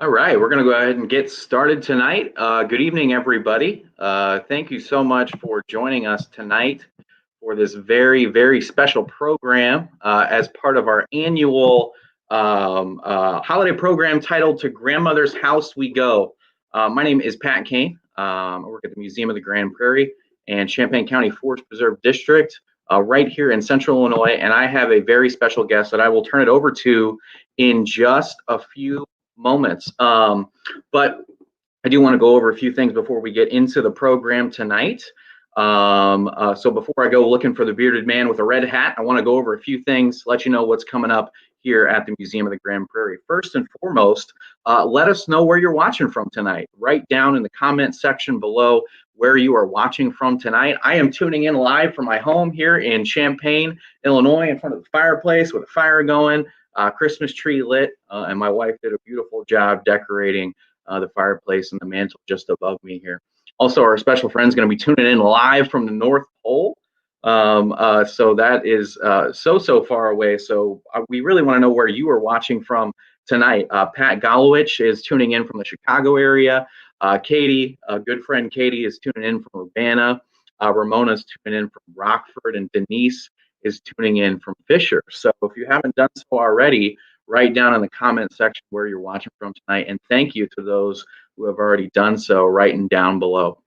All right, we're going to go ahead and get started tonight. Good evening, everybody. Thank you so much for joining us tonight for this very, very special program as part of our annual holiday program titled To Grandmother's House We Go. My name is Pat Kane. I work at the Museum of the Grand Prairie and Champaign County Forest Preserve District right here in Central Illinois, and I have a very special guest that I will turn it over to in just a few moments. But I do want to go over a few things before we get into the program tonight. So before I go looking for the bearded man with a red hat, I want to go over a few things, let you know what's coming up here at the Museum of the Grand Prairie. First and foremost, let us know where you're watching from tonight. Write down in the comment section below where you are watching from tonight. I am tuning in live from my home here in Champaign, Illinois, in front of the fireplace with a fire going. Christmas tree lit, and my wife did a beautiful job decorating the fireplace and the mantle just above me here. Also, our special friend's going to be tuning in live from the North Pole. So that is so far away. So we really want to know where you are watching from tonight. Pat Golowich is tuning in from the Chicago area. Katie, good friend Katie, is tuning in from Urbana. Ramona's tuning in from Rockford, and Denise is tuning in from Fisher. So if you haven't done so already, write down in the comment section where you're watching from tonight. And thank you to those who have already done so, writing down below.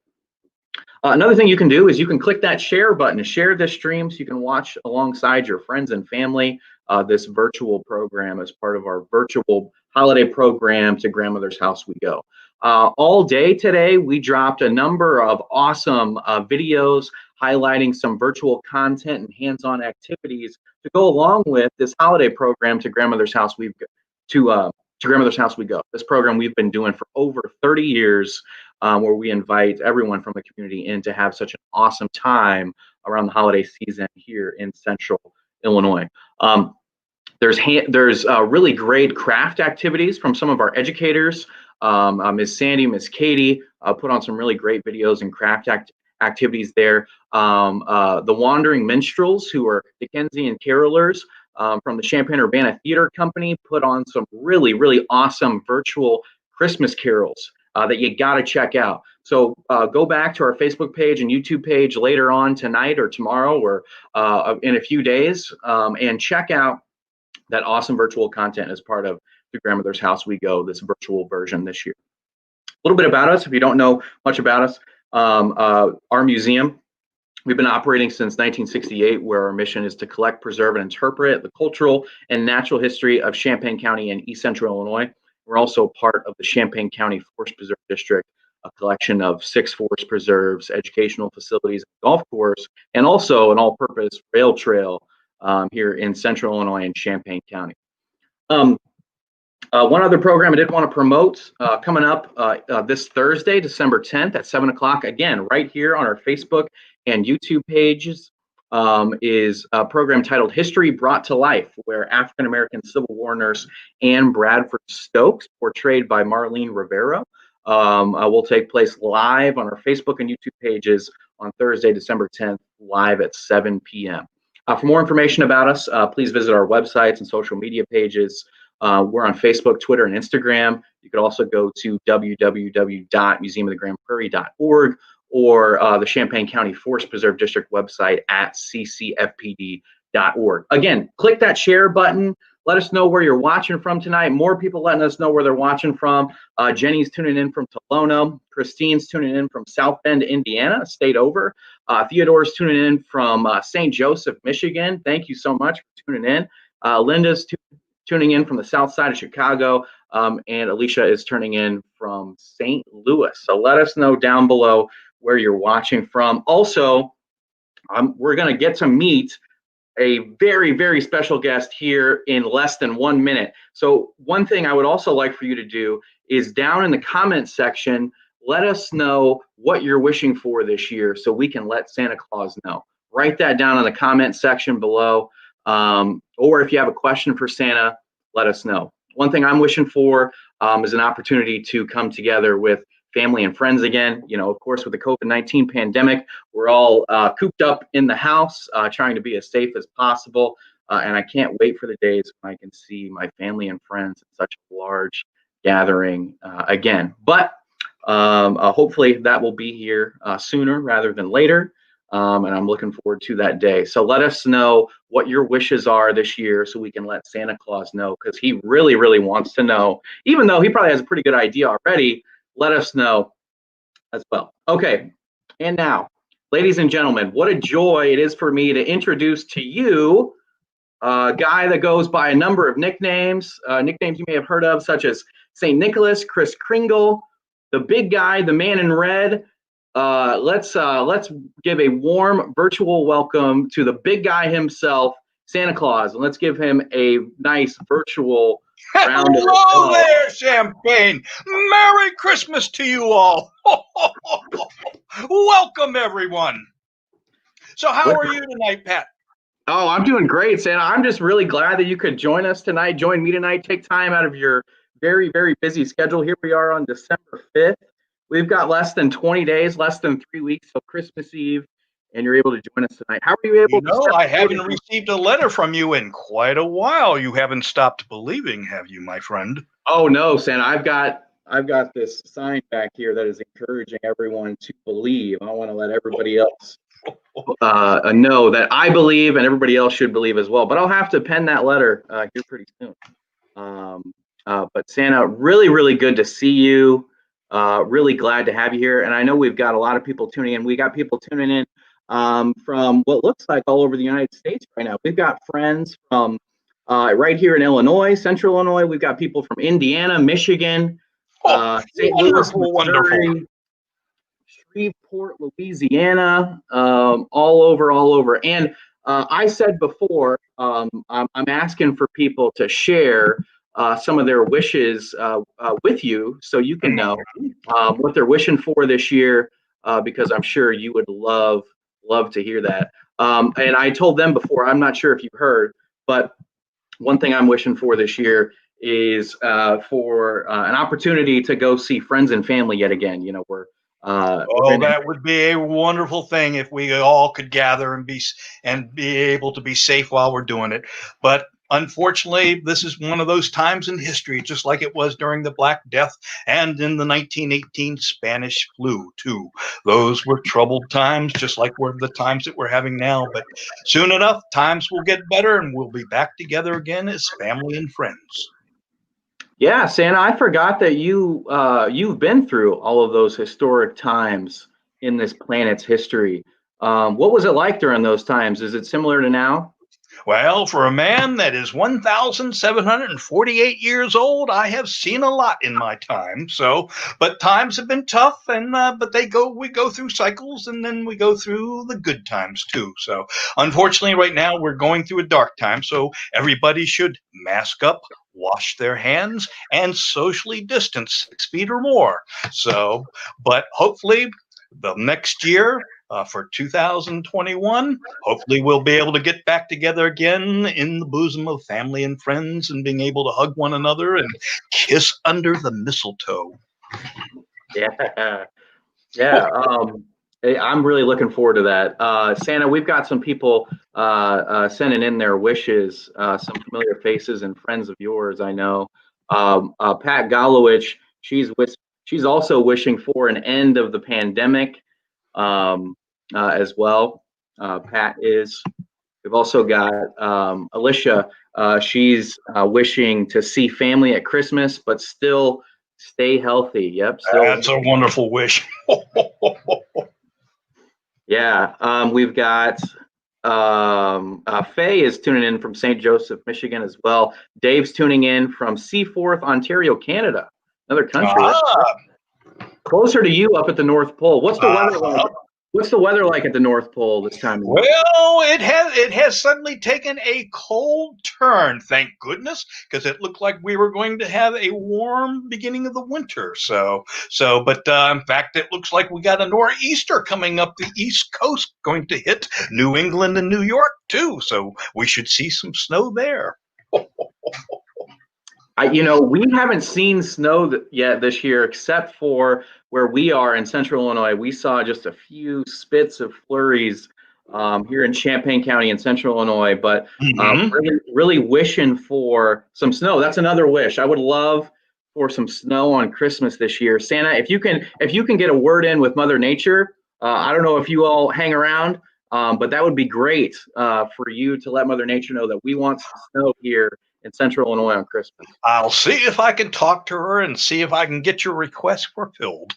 Another thing you can do is you can click that share button to share this stream so you can watch alongside your friends and family this virtual program as part of our virtual holiday program To Grandmother's House We Go. All day today, we dropped a number of awesome videos highlighting some virtual content and hands-on activities to go along with this holiday program To Grandmother's House We Go. To Grandmother's House We Go. This program we've been doing for over 30 years, where we invite everyone from the community in to have such an awesome time around the holiday season here in Central Illinois. There's really great craft activities from some of our educators. Ms. Sandy, Ms. Katie put on some really great videos and craft activities there. The Wandering Minstrels, who are Dickensian carolers from the Champaign-Urbana Theater Company, put on some really, really awesome virtual Christmas carols that you got to check out. So go back to our Facebook page and YouTube page later on tonight or tomorrow or in a few days and check out that awesome virtual content as part of The Grandmother's House We Go, this virtual version this year. A little bit about us, if you don't know much about us. Our museum, we've been operating since 1968, where our mission is to collect, preserve, and interpret the cultural and natural history of Champaign County and East Central Illinois. We're also part of the Champaign County Forest Preserve District, a collection of 6 forest preserves, educational facilities, golf course, and also an all-purpose rail trail here in Central Illinois and Champaign County. One other program I did want to promote coming up this Thursday, December 10th at 7 o'clock, again, right here on our Facebook and YouTube pages, is a program titled History Brought to Life, where African-American Civil War nurse Anne Bradford Stokes, portrayed by Marlene Rivera, will take place live on our Facebook and YouTube pages on Thursday, December 10th, live at 7 p.m. For more information about us, please visit our websites and social media pages. We're on Facebook, Twitter, and Instagram. You could also go to www.museumofthegrandprairie.org or the Champaign County Forest Preserve District website at ccfpd.org. Again, click that share button. Let us know where you're watching from tonight. More people letting us know where they're watching from. Jenny's tuning in from Tolono. Christine's tuning in from South Bend, Indiana, a state over. Theodore's tuning in from St. Joseph, Michigan. Thank you so much for tuning in. Linda's tuning in from the south side of Chicago, and Alicia is tuning in from St. Louis. So let us know down below where you're watching from. Also, we're going to get to meet a very, very special guest here in less than 1 minute. So one thing I would also like for you to do is down in the comment section, let us know what you're wishing for this year so we can let Santa Claus know. Write that down in the comment section below. Or if you have a question for Santa, let us know. One thing I'm wishing for is an opportunity to come together with family and friends again. You know, of course, with the COVID-19 pandemic, we're all cooped up in the house, trying to be as safe as possible. And I can't wait for the days when I can see my family and friends in such a large gathering again. But hopefully that will be here sooner rather than later. And I'm looking forward to that day. So let us know what your wishes are this year so we can let Santa Claus know, because he really, really wants to know. Even though he probably has a pretty good idea already, let us know as well. Okay, and now, ladies and gentlemen, what a joy it is for me to introduce to you a guy that goes by a number of nicknames you may have heard of, such as St. Nicholas, Kris Kringle, the big guy, the man in red. Let's give a warm virtual welcome to the big guy himself, Santa Claus, and let's give him a nice virtual round of applause. Hello there, Champagne. Merry Christmas to you all. Welcome, everyone. So how are you tonight, Pat? Oh, I'm doing great, Santa. I'm just really glad that you could join us tonight, join me tonight, take time out of your very, very busy schedule. Here we are on December 5th. We've got less than 20 days, less than 3 weeks till Christmas Eve, and you're able to join us tonight. How are you able to? I haven't received a letter from you in quite a while. You haven't stopped believing, have you, my friend? Oh no, Santa. I've got this sign back here that is encouraging everyone to believe. I want to let everybody else know that I believe, and everybody else should believe as well. But I'll have to pen that letter here pretty soon. But Santa, really, really good to see you. Really glad to have you here. And I know we've got a lot of people tuning in. We got people tuning in from what looks like all over the United States right now. We've got friends from right here in Illinois, Central Illinois. We've got people from Indiana, Michigan, St. Louis, Missouri, Shreveport, Louisiana, all over. And I said before, I'm asking for people to share some of their wishes with you, so you can know what they're wishing for this year, because I'm sure you would love to hear that. And I told them before, I'm not sure if you've heard, but one thing I'm wishing for this year is for an opportunity to go see friends and family yet again. You know, that would be a wonderful thing if we all could gather and be able to be safe while we're doing it. But unfortunately, this is one of those times in history, just like it was during the Black Death and in the 1918 Spanish flu, too. Those were troubled times, just like the times that we're having now. But soon enough, times will get better and we'll be back together again as family and friends. Yeah, Santa, I forgot that you've been through all of those historic times in this planet's history. What was it like during those times? Is it similar to now? Well, for a man that is 1,748 years old, I have seen a lot in my time. But times have been tough, and but we go through cycles, and then we go through the good times too. So, unfortunately, right now we're going through a dark time. So everybody should mask up, wash their hands, and socially distance 6 feet or more. So, but hopefully, the next year. For 2021, hopefully we'll be able to get back together again in the bosom of family and friends and being able to hug one another and kiss under the mistletoe. Yeah. I'm really looking forward to that. Santa, we've got some people sending in their wishes, some familiar faces and friends of yours, I know. Pat Golowich, she's also wishing for an end of the pandemic. As well. Pat is. We've also got Lycia. She's wishing to see family at Christmas, but still stay healthy. Yep. That's a wonderful wish. Yeah. We've got Faye is tuning in from St. Joseph, Michigan as well. Dave's tuning in from Seaforth, Ontario, Canada, another country. Closer to you up at the North Pole. What's the weather like? What's the weather like at the North Pole this time of year? Well, it has suddenly taken a cold turn, thank goodness, because it looked like we were going to have a warm beginning of the winter. But in fact, it looks like we got a nor'easter coming up the East Coast, going to hit New England and New York too. So we should see some snow there. We haven't seen snow yet this year, except for where we are in Central Illinois. We saw just a few spits of flurries here in Champaign County in Central Illinois, but really wishing for some snow. That's another wish. I would love for some snow on Christmas this year. Santa, if you can get a word in with Mother Nature, I don't know if you all hang around, but that would be great for you to let Mother Nature know that we want some snow here in Central Illinois on Christmas. I'll see if I can talk to her and see if I can get your request fulfilled.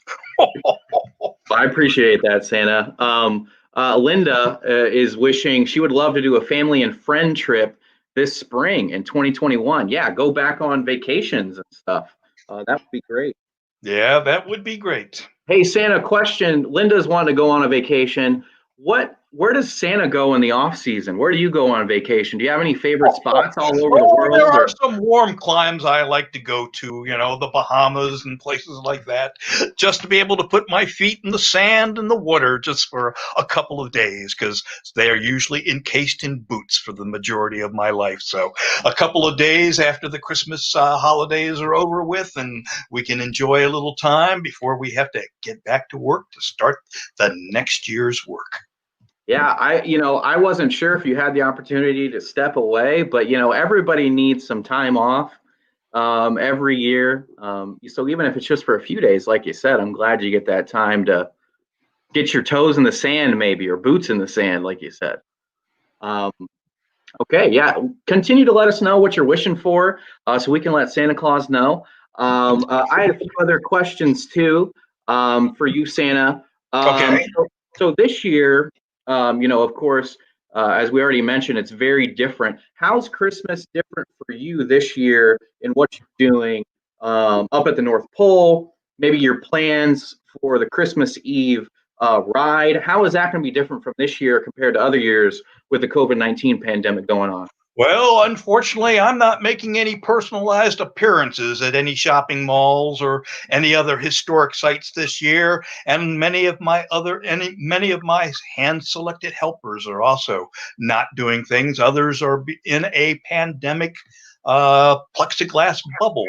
I appreciate that, Santa. Linda is wishing she would love to do a family and friend trip this spring in 2021. Yeah, go back on vacations and stuff. That would be great. Yeah, that would be great. Hey, Santa, question. Linda's wanting to go on a vacation. Where does Santa go in the off season? Where do you go on vacation? Do you have any favorite spots all over the world? There are some warm climes I like to go to, the Bahamas and places like that, just to be able to put my feet in the sand and the water just for a couple of days, because they are usually encased in boots for the majority of my life. So a couple of days after the Christmas holidays are over with, and we can enjoy a little time before we have to get back to work to start the next year's work. Yeah, I wasn't sure if you had the opportunity to step away, but everybody needs some time off every year. So even if it's just for a few days, like you said, I'm glad you get that time to get your toes in the sand, maybe, or boots in the sand, like you said. Okay, yeah, continue to let us know what you're wishing for, so we can let Santa Claus know. I had a few other questions too for you, Santa. Okay. So this year. Of course, as we already mentioned, it's very different. How's Christmas different for you this year in what you're doing up at the North Pole? Maybe your plans for the Christmas Eve ride. How is that going to be different from this year compared to other years with the COVID-19 pandemic going on? Well, unfortunately, I'm not making any personalized appearances at any shopping malls or any other historic sites this year, and many of my hand-selected helpers are also not doing things. Others are in a pandemic plexiglass bubble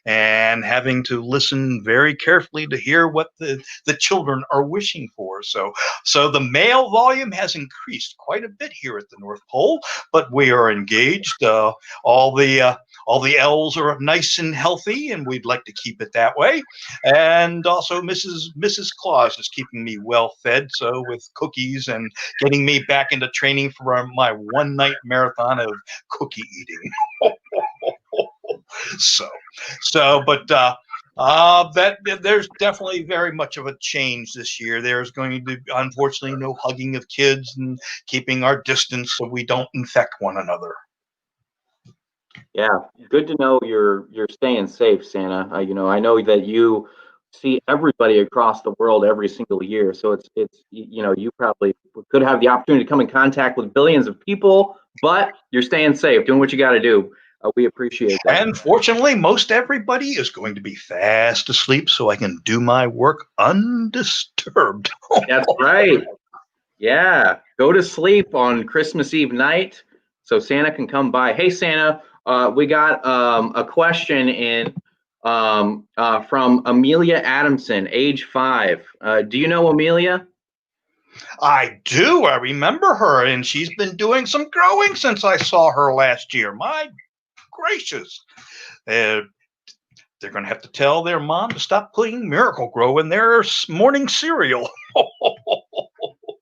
and having to listen very carefully to hear what the children are wishing for. So the mail volume has increased quite a bit here at the North Pole, but we are engaged. All the elves are nice and healthy, and we'd like to keep it that way. And also, Mrs. Claus is keeping me well fed, so with cookies and getting me back into training for my one-night marathon of cookie eating. But that there's definitely very much of a change this year. There's going to be, unfortunately, no hugging of kids and keeping our distance so we don't infect one another. Yeah, good to know you're staying safe, Santa. I know that you see everybody across the world every single year, so it's you probably could have the opportunity to come in contact with billions of people, but you're staying safe, doing what you got to do. We appreciate that. And fortunately, most everybody is going to be fast asleep, so I can do my work undisturbed. That's right. Yeah, go to sleep on Christmas Eve night so Santa can come by. Hey, Santa, we got a question in from Amelia Adamson, age 5. Do you know Amelia? I do. I remember her, and she's been doing some growing since I saw her last year. My gracious. They're going to have to tell their mom to stop putting Miracle Grow in their morning cereal.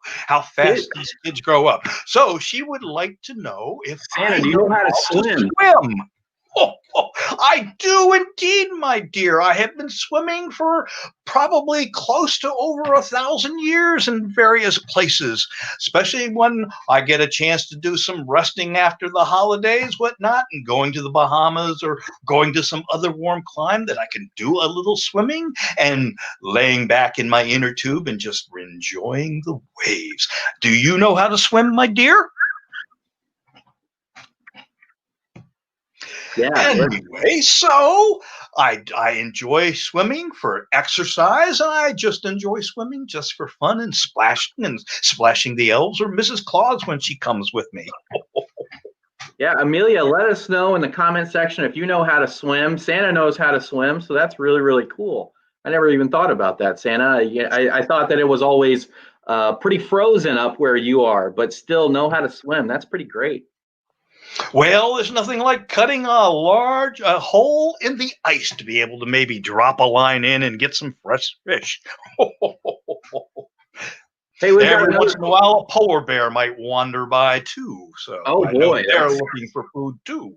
How fast these kids grow up. So she would like to know if Santa, do you know how to swim? I do indeed, my dear. I have been swimming for probably close to over 1,000 years in various places, especially when I get a chance to do some resting after the holidays, whatnot, and going to the Bahamas or going to some other warm clime that I can do a little swimming and laying back in my inner tube and just enjoying the waves. Do you know how to swim, my dear? Yeah. Anyway, so I enjoy swimming for exercise, and I just enjoy swimming just for fun and splashing the elves or Mrs. Claus when she comes with me. Yeah, Amelia, let us know in the comment section if you know how to swim. Santa knows how to swim, so that's really, really cool. I never even thought about that, Santa. I thought that it was always pretty frozen up where you are, but still know how to swim. That's pretty great. Well, there's nothing like cutting a hole in the ice to be able to maybe drop a line in and get some fresh fish. Hey, we've got Every once another. in a while, a polar bear might wander by too. So Oh I know boy, they're looking for food too.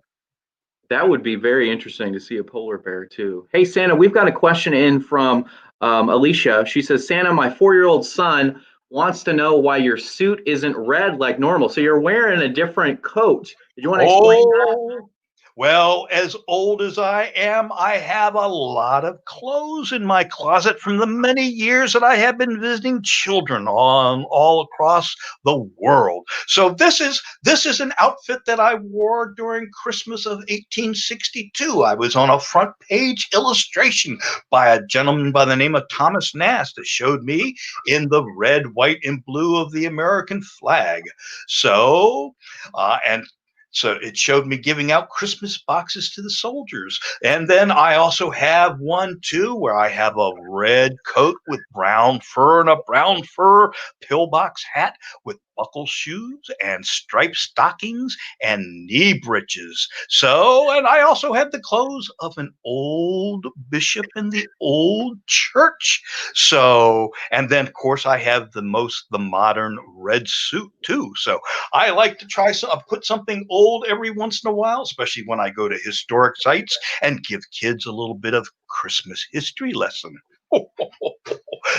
that would be very interesting to see a polar bear too. Hey, Santa, we've got a question in from Alicia. She says, Santa, my 4-year-old son wants to know why your suit isn't red like normal. So you're wearing a different coat. Did you want to explain that? Oh, well, as old as I am, I have a lot of clothes in my closet from the many years that I have been visiting children on all across the world. So this is an outfit that I wore during Christmas of 1862. I was on a front page illustration by a gentleman by the name of Thomas Nast that showed me in the red, white, and blue of the American flag. So, and so it showed me giving out Christmas boxes to the soldiers. And then I also have one too where I have a red coat with brown fur and a brown fur pillbox hat with buckle shoes and striped stockings and knee breeches. So, and I also have the clothes of an old bishop in the old church. So, and then of course I have the modern red suit too. So I like to put something old every once in a while, especially when I go to historic sites and give kids a little bit of Christmas history lesson.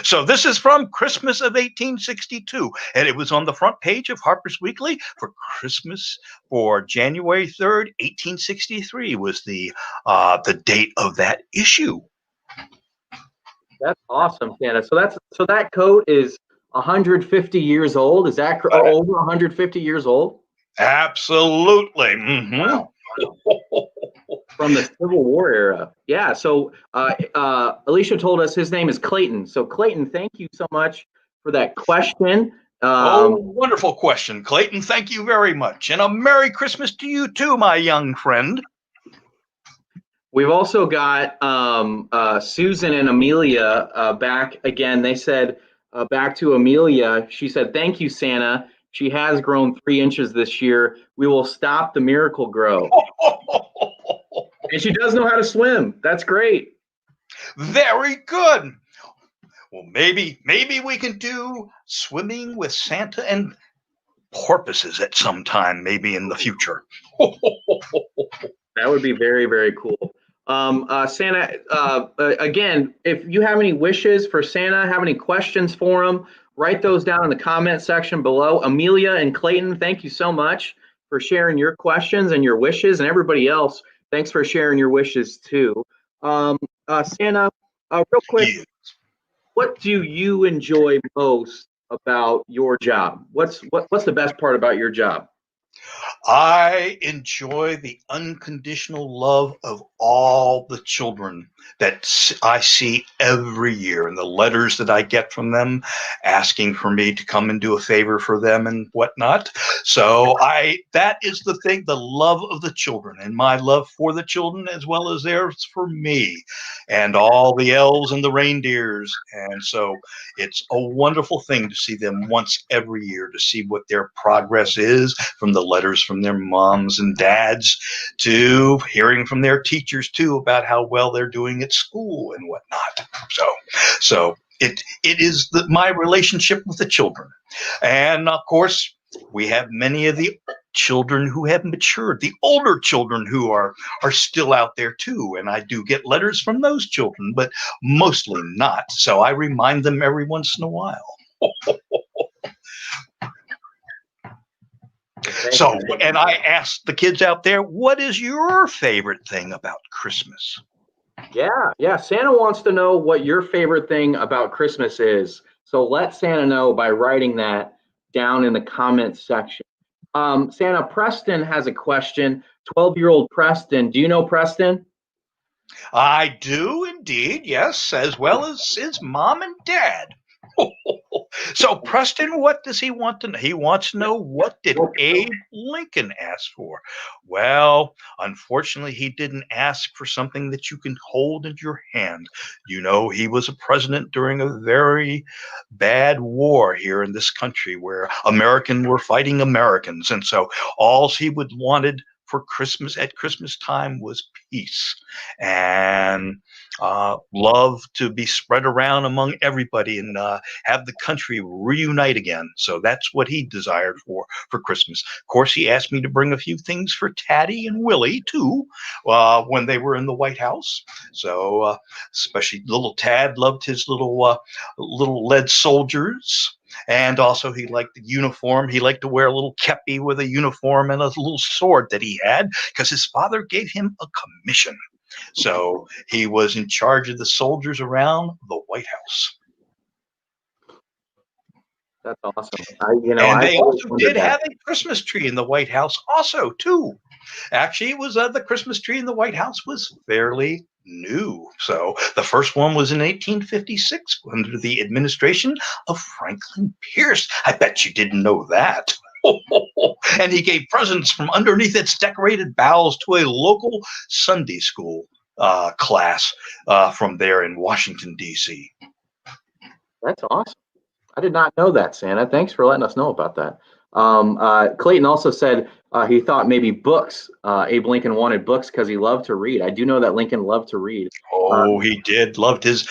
So this is from Christmas of 1862, and it was on the front page of Harper's Weekly for Christmas for January 3rd, 1863 was the date of that issue. That's awesome, Santa. So that coat is 150 years old. Is that or over 150 years old? Absolutely. Mm-hmm. Wow. From the Civil War era. Yeah. So Alicia told us his name is Clayton. So Clayton, thank you so much for that question. Wonderful question, Clayton. Thank you very much. And a Merry Christmas to you too, my young friend. We've also got Susan and Amelia back again. They said back to Amelia. She said, thank you, Santa. She has grown 3 inches this year. We will stop the miracle grow. And she does know how to swim. That's great. Very good. Well, maybe we can do swimming with Santa and porpoises at some time, maybe in the future. That would be very, very cool. Santa, again, if you have any wishes for Santa, have any questions for him, write those down in the comment section below. Amelia and Clayton, thank you so much for sharing your questions and your wishes, and everybody else, thanks for sharing your wishes too. Santa, real quick, Yeah. what do you enjoy most about your job? What's the best part about your job? I enjoy the unconditional love of all the children that I see every year and the letters that I get from them asking for me to come and do a favor for them and whatnot. So that is the thing, the love of the children and my love for the children as well as theirs for me and all the elves and the reindeers. And so it's a wonderful thing to see them once every year to see what their progress is from the letters from their moms and dads to hearing from their teachers too about how well they're doing at school and whatnot. So it is my relationship with the children. And of course, we have many of the children who have matured, the older children who are still out there too. And I do get letters from those children, but mostly not. So I remind them every once in a while. So, and I asked the kids out there, what is your favorite thing about Christmas? Yeah. Santa wants to know what your favorite thing about Christmas is. So let Santa know by writing that down in the comments section. Santa, Preston has a question. 12-year-old Preston. Do you know Preston? I do indeed, yes, as well as his mom and dad. So, Preston, what does he want to know? He wants to know, what did Abe Lincoln ask for? Well, unfortunately, he didn't ask for something that you can hold in your hand. You know, he was a president during a very bad war here in this country where Americans were fighting Americans. And so all he would wanted for Christmas at Christmas time was peace and love to be spread around among everybody and have the country reunite again. So that's what he desired for Christmas. Of course, he asked me to bring a few things for Taddy and Willie too when they were in the White House. So especially little Tad loved his little lead soldiers. And also he liked the uniform. He liked to wear a little kepi with a uniform and a little sword that he had because his father gave him a commission. So he was in charge of the soldiers around the White House. That's awesome. And they also did have a Christmas tree in the White House also, too. Actually, it was the Christmas tree in the White House was fairly new. So the first one was in 1856 under the administration of Franklin Pierce. I bet you didn't know that. And he gave presents from underneath its decorated boughs to a local Sunday school class from there in Washington, D.C. That's awesome. I did not know that, Santa. Thanks for letting us know about that. Clayton also said he thought maybe books. Abe Lincoln wanted books because he loved to read. I do know that Lincoln loved to read. Oh, he did. Loved his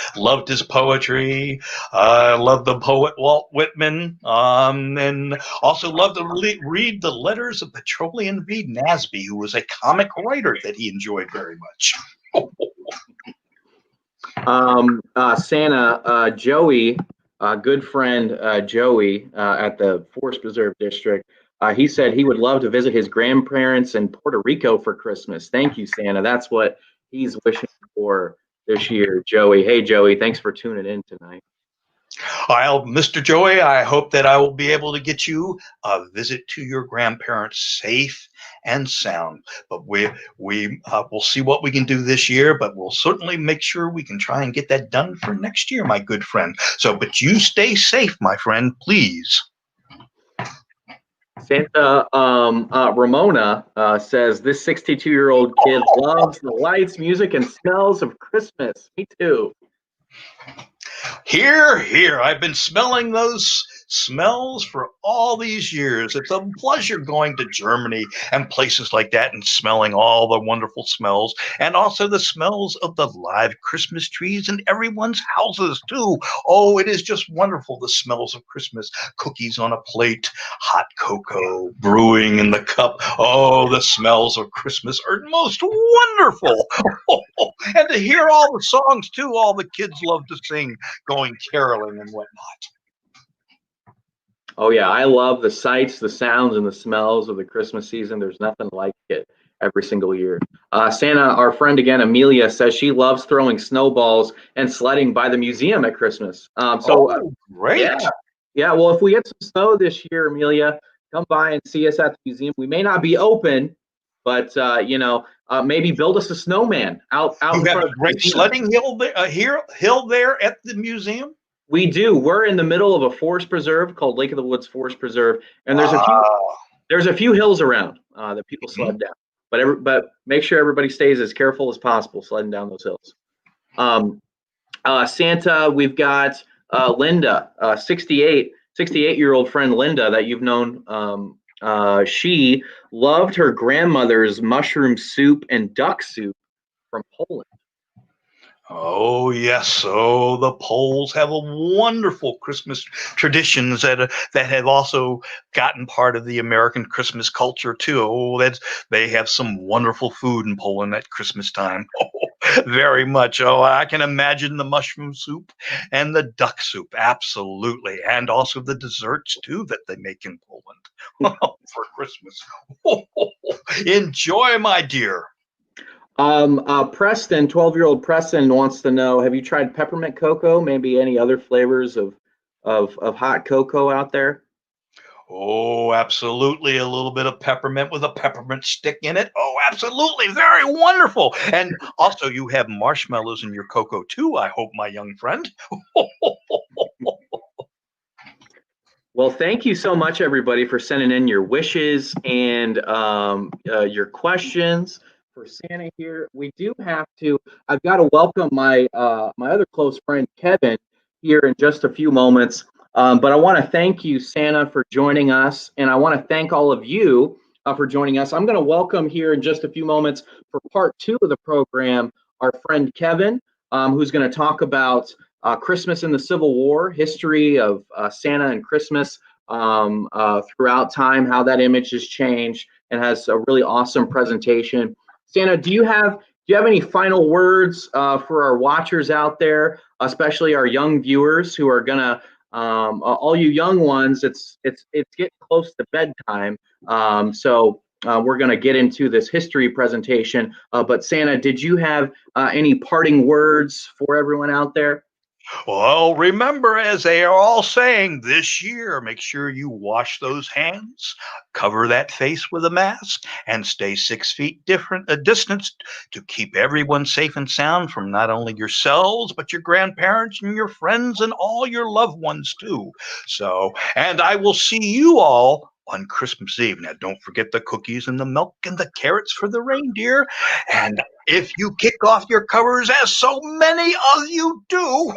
poetry. Loved the poet Walt Whitman. And also loved to read the letters of Petroleum V. Nasby, who was a comic writer that he enjoyed very much. Santa, Joey, good friend Joey at the Forest Preserve District, he said he would love to visit his grandparents in Puerto Rico for Christmas. Thank you, Santa. That's what he's wishing for this year, Joey. Hey, Joey, thanks for tuning in tonight. Mr. Joey, I hope that I will be able to get you a visit to your grandparents safe and sound. But we will see what we can do this year, but we'll certainly make sure we can try and get that done for next year, my good friend. But you stay safe, my friend, please. Santa, Ramona says this 62-year-old kid loves the lights, music, and smells of Christmas. Me too. Here, here. I've been smelling those smells for all these years. It's a pleasure going to Germany and places like that and smelling all the wonderful smells, and also the smells of the live Christmas trees in everyone's houses too. Oh, it is just wonderful, the smells of Christmas. Cookies on a plate, hot cocoa brewing in the cup. Oh, the smells of Christmas are most wonderful. And to hear all the songs too, all the kids love to sing, going caroling and whatnot. Oh yeah, I love the sights, the sounds, and the smells of the Christmas season. There's nothing like it every single year. Santa, our friend again, Amelia, says she loves throwing snowballs and sledding by the museum at Christmas. Great. Yeah. Well, if we get some snow this year, Amelia, come by and see us at the museum. We may not be open, but maybe build us a snowman out. You have a great sledding hill there at the museum. We do. We're in the middle of a forest preserve called Lake of the Woods Forest Preserve, and there's a few hills around that people sled down. But make sure everybody stays as careful as possible sledding down those hills. Santa, we've got Linda, 68-year-old friend Linda that you've known. She loved her grandmother's mushroom soup and duck soup from Poland. Oh, yes. Oh, the Poles have a wonderful Christmas traditions that have also gotten part of the American Christmas culture, too. Oh, they have some wonderful food in Poland at Christmas time. Oh, very much. Oh, I can imagine the mushroom soup and the duck soup. Absolutely. And also the desserts, too, that they make in Poland for Christmas. Enjoy, my dear. Preston, 12-year-old Preston wants to know, have you tried peppermint cocoa? Maybe any other flavors of hot cocoa out there? Oh, absolutely. A little bit of peppermint with a peppermint stick in it. Oh, absolutely. Very wonderful. And also you have marshmallows in your cocoa too, I hope, my young friend. Well, thank you so much, everybody, for sending in your wishes and your questions for Santa here. We do have to. I've got to welcome my other close friend Kevin here in just a few moments. But I want to thank you, Santa, for joining us, and I want to thank all of you for joining us. I'm going to welcome here in just a few moments for part two of the program our friend Kevin, who's going to talk about Christmas in the Civil War, history of Santa and Christmas throughout time, how that image has changed, and has a really awesome presentation. Santa, do you have any final words for our watchers out there, especially our young viewers who are gonna all you young ones? It's getting close to bedtime, so we're gonna get into this history presentation. But Santa, did you have any parting words for everyone out there? Well, remember, as they are all saying this year, make sure you wash those hands, cover that face with a mask, and stay 6 feet distance to keep everyone safe and sound from not only yourselves, but your grandparents and your friends and all your loved ones too. So, and I will see you all on Christmas Eve. Now, don't forget the cookies and the milk and the carrots for the reindeer. And if you kick off your covers, as so many of you do,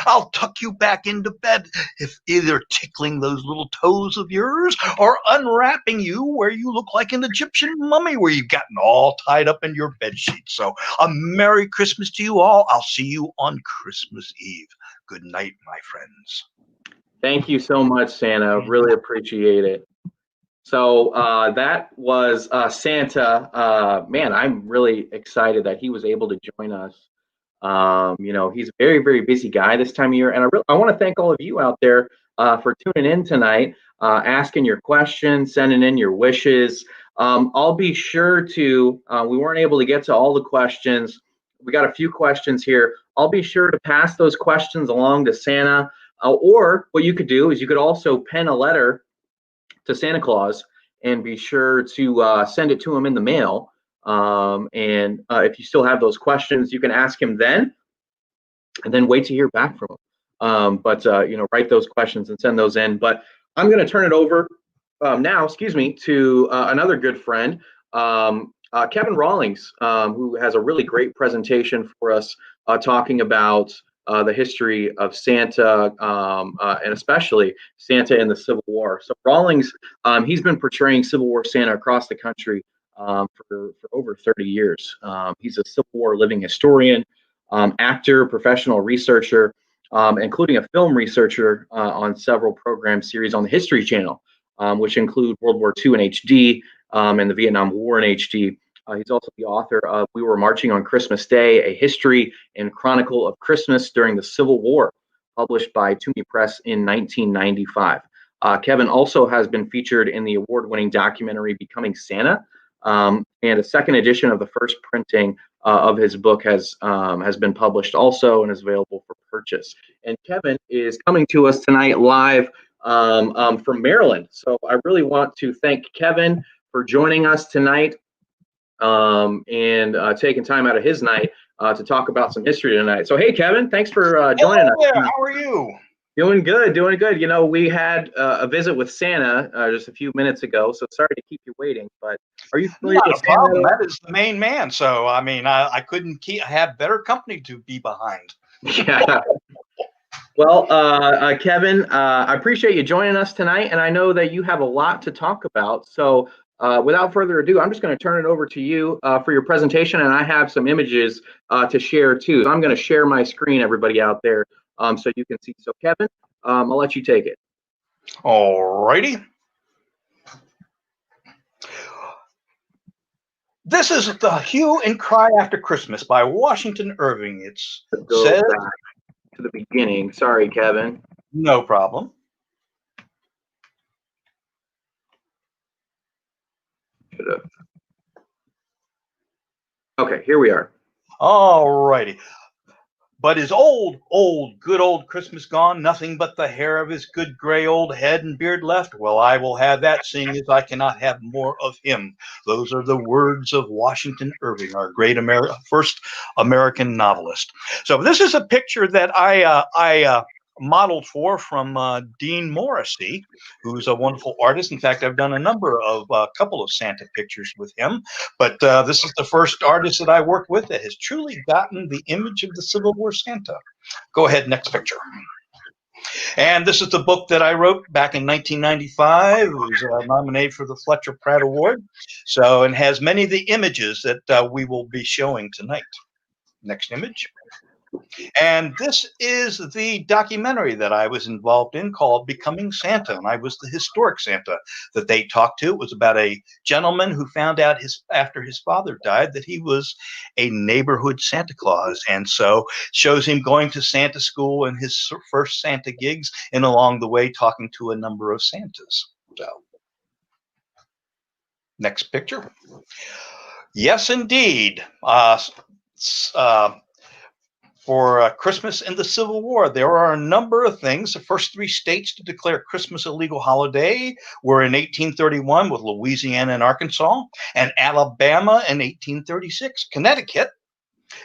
I'll tuck you back into bed, if either tickling those little toes of yours or unwrapping you where you look like an Egyptian mummy where you've gotten all tied up in your bed sheet. So a Merry Christmas to you all. I'll see you on Christmas Eve. Good night, my friends. Thank you so much, Santa. Really appreciate it. So that was Santa. Man, I'm really excited that he was able to join us. He's a very, very busy guy this time of year, and I want to thank all of you out there for tuning in tonight, asking your questions, sending in your wishes. I'll be sure to. We weren't able to get to all the questions. We got a few questions here. I'll be sure to pass those questions along to Santa. Or what you could do is you could also pen a letter to Santa Claus and be sure to send it to him in the mail. And if you still have those questions, you can ask him then, and then wait to hear back from him. But write those questions and send those in. But I'm going to turn it over now, to another good friend, Kevin Rawlings, who has a really great presentation for us talking about the history of Santa, and especially Santa in the Civil War. So Rawlings, he's been portraying Civil War Santa across the country for over 30 years. He's a Civil War living historian, actor, professional researcher, including a film researcher on several program series on the History Channel, which include World War II in HD and the Vietnam War in HD. He's also the author of We Were Marching on Christmas Day, A History and Chronicle of Christmas During the Civil War, published by Toomey Press in 1995. Kevin also has been featured in the award-winning documentary Becoming Santa, and a second edition of the first printing of his book has been published also and is available for purchase. And Kevin is coming to us tonight live from Maryland. So I really want to thank Kevin for joining us tonight. And taking time out of his night to talk about some history tonight. So, hey, Kevin, thanks for joining us. How are you? Doing good, doing good. We had a visit with Santa just a few minutes ago, so sorry to keep you waiting, but are you familiar with Santa? Not a problem. That is the main man. So, I mean, I couldn't have better company to be behind. Yeah. Well, Kevin, I appreciate you joining us tonight, and I know that you have a lot to talk about. So, without further ado, I'm just going to turn it over to you for your presentation, and I have some images to share too. So I'm going to share my screen, everybody out there, so you can see. So, Kevin, I'll let you take it. All righty. This is The Hue and Cry After Christmas by Washington Irving. It's says back to the beginning. Sorry, Kevin. No problem. Okay, here we are. All righty. But is good old Christmas gone? Nothing but the hair of his good gray old head and beard left? Well, I will have that, seeing as I cannot have more of him. Those are the words of Washington Irving, our great first American novelist. So this is a picture that I modeled from Dean Morrissey, who's a wonderful artist. In fact, I've done a couple of Santa pictures with him, but this is the first artist that I worked with that has truly gotten the image of the Civil War Santa. Go ahead, next picture. And this is the book that I wrote back in 1995. It was nominated for the Fletcher Pratt Award. So, and has many of the images that we will be showing tonight. Next image. And this is the documentary that I was involved in called Becoming Santa. And I was the historic Santa that they talked to. It was about a gentleman who found out after his father died that he was a neighborhood Santa Claus. And so shows him going to Santa school and his first Santa gigs, and along the way talking to a number of Santas. So, next picture. Yes, indeed. For Christmas and the Civil War, there are a number of things. The first 3 states to declare Christmas a legal holiday were in 1831 with Louisiana and Arkansas, and Alabama in 1836. Connecticut,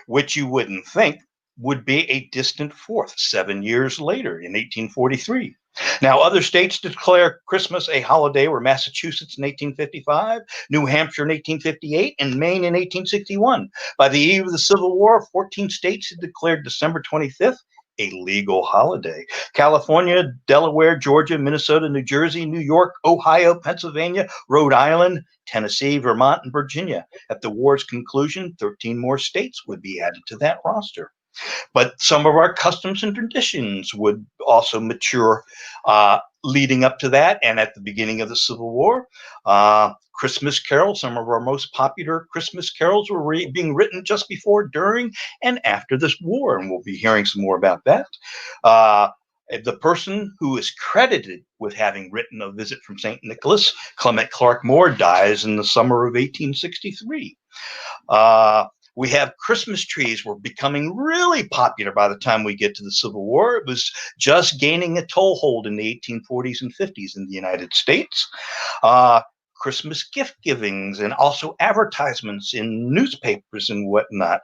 which you wouldn't think, would be a distant fourth 7 years later in 1843. Now, other states declare Christmas a holiday were Massachusetts in 1855, New Hampshire in 1858, and Maine in 1861. By the eve of the Civil War, 14 states had declared December 25th a legal holiday. California, Delaware, Georgia, Minnesota, New Jersey, New York, Ohio, Pennsylvania, Rhode Island, Tennessee, Vermont, and Virginia. At the war's conclusion, 13 more states would be added to that roster. But some of our customs and traditions would also mature leading up to that, and at the beginning of the Civil War. Christmas carols, some of our most popular Christmas carols were being written just before, during, and after this war, and we'll be hearing some more about that. The person who is credited with having written A Visit from St. Nicholas, Clement Clark Moore, dies in the summer of 1863. We have Christmas trees were becoming really popular by the time we get to the Civil War. It was just gaining a toehold in the 1840s and 50s in the United States. Christmas gift givings and also advertisements in newspapers and whatnot.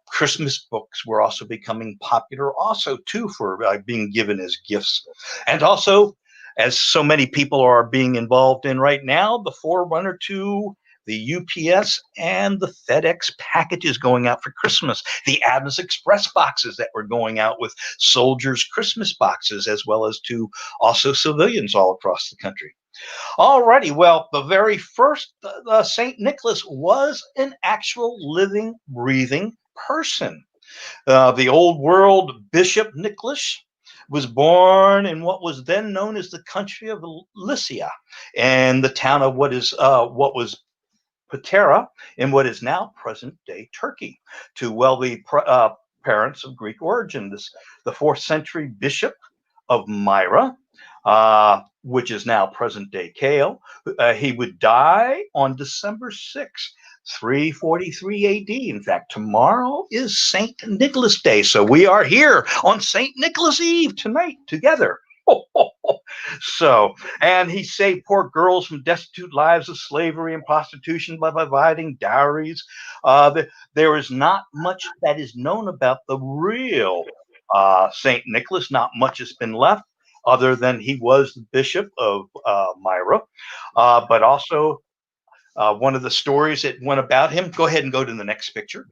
Christmas books were also becoming popular also too for being given as gifts. And also, as so many people are being involved in right now, the forerunner to the UPS and the FedEx packages going out for Christmas, the Adams Express boxes that were going out with soldiers' Christmas boxes, as well as to also civilians all across the country. Alrighty, well, the very first St. Nicholas was an actual living, breathing person. The old world Bishop Nicholas was born in what was then known as the country of Lycia, and the town of what was Patera in what is now present-day Turkey, to wealthy parents of Greek origin. The 4th century bishop of Myra, which is now present-day Kale. He would die on December 6th, 343 AD. In fact, tomorrow is St. Nicholas Day, so we are here on St. Nicholas Eve tonight together. So, and he saved poor girls from destitute lives of slavery and prostitution by providing dowries. There is not much that is known about the real St. Nicholas. Not much has been left, other than he was the bishop of Myra. But also, one of the stories that went about him, go ahead and go to the next picture,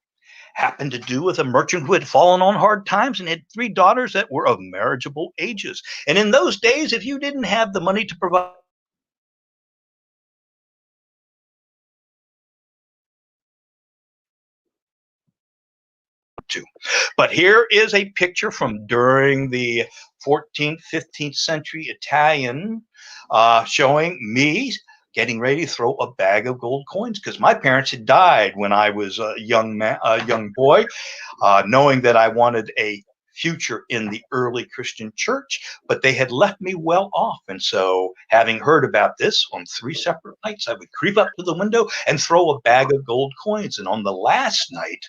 happened to do with a merchant who had fallen on hard times and had 3 daughters that were of marriageable ages. And in those days, if you didn't have the money to provide to. But here is a picture from during the 14th, 15th century Italian showing me getting ready to throw a bag of gold coins, because my parents had died when I was a young boy, knowing that I wanted a future in the early Christian church, but they had left me well off. And so, having heard about this, on 3 separate nights, I would creep up to the window and throw a bag of gold coins. And on the last night,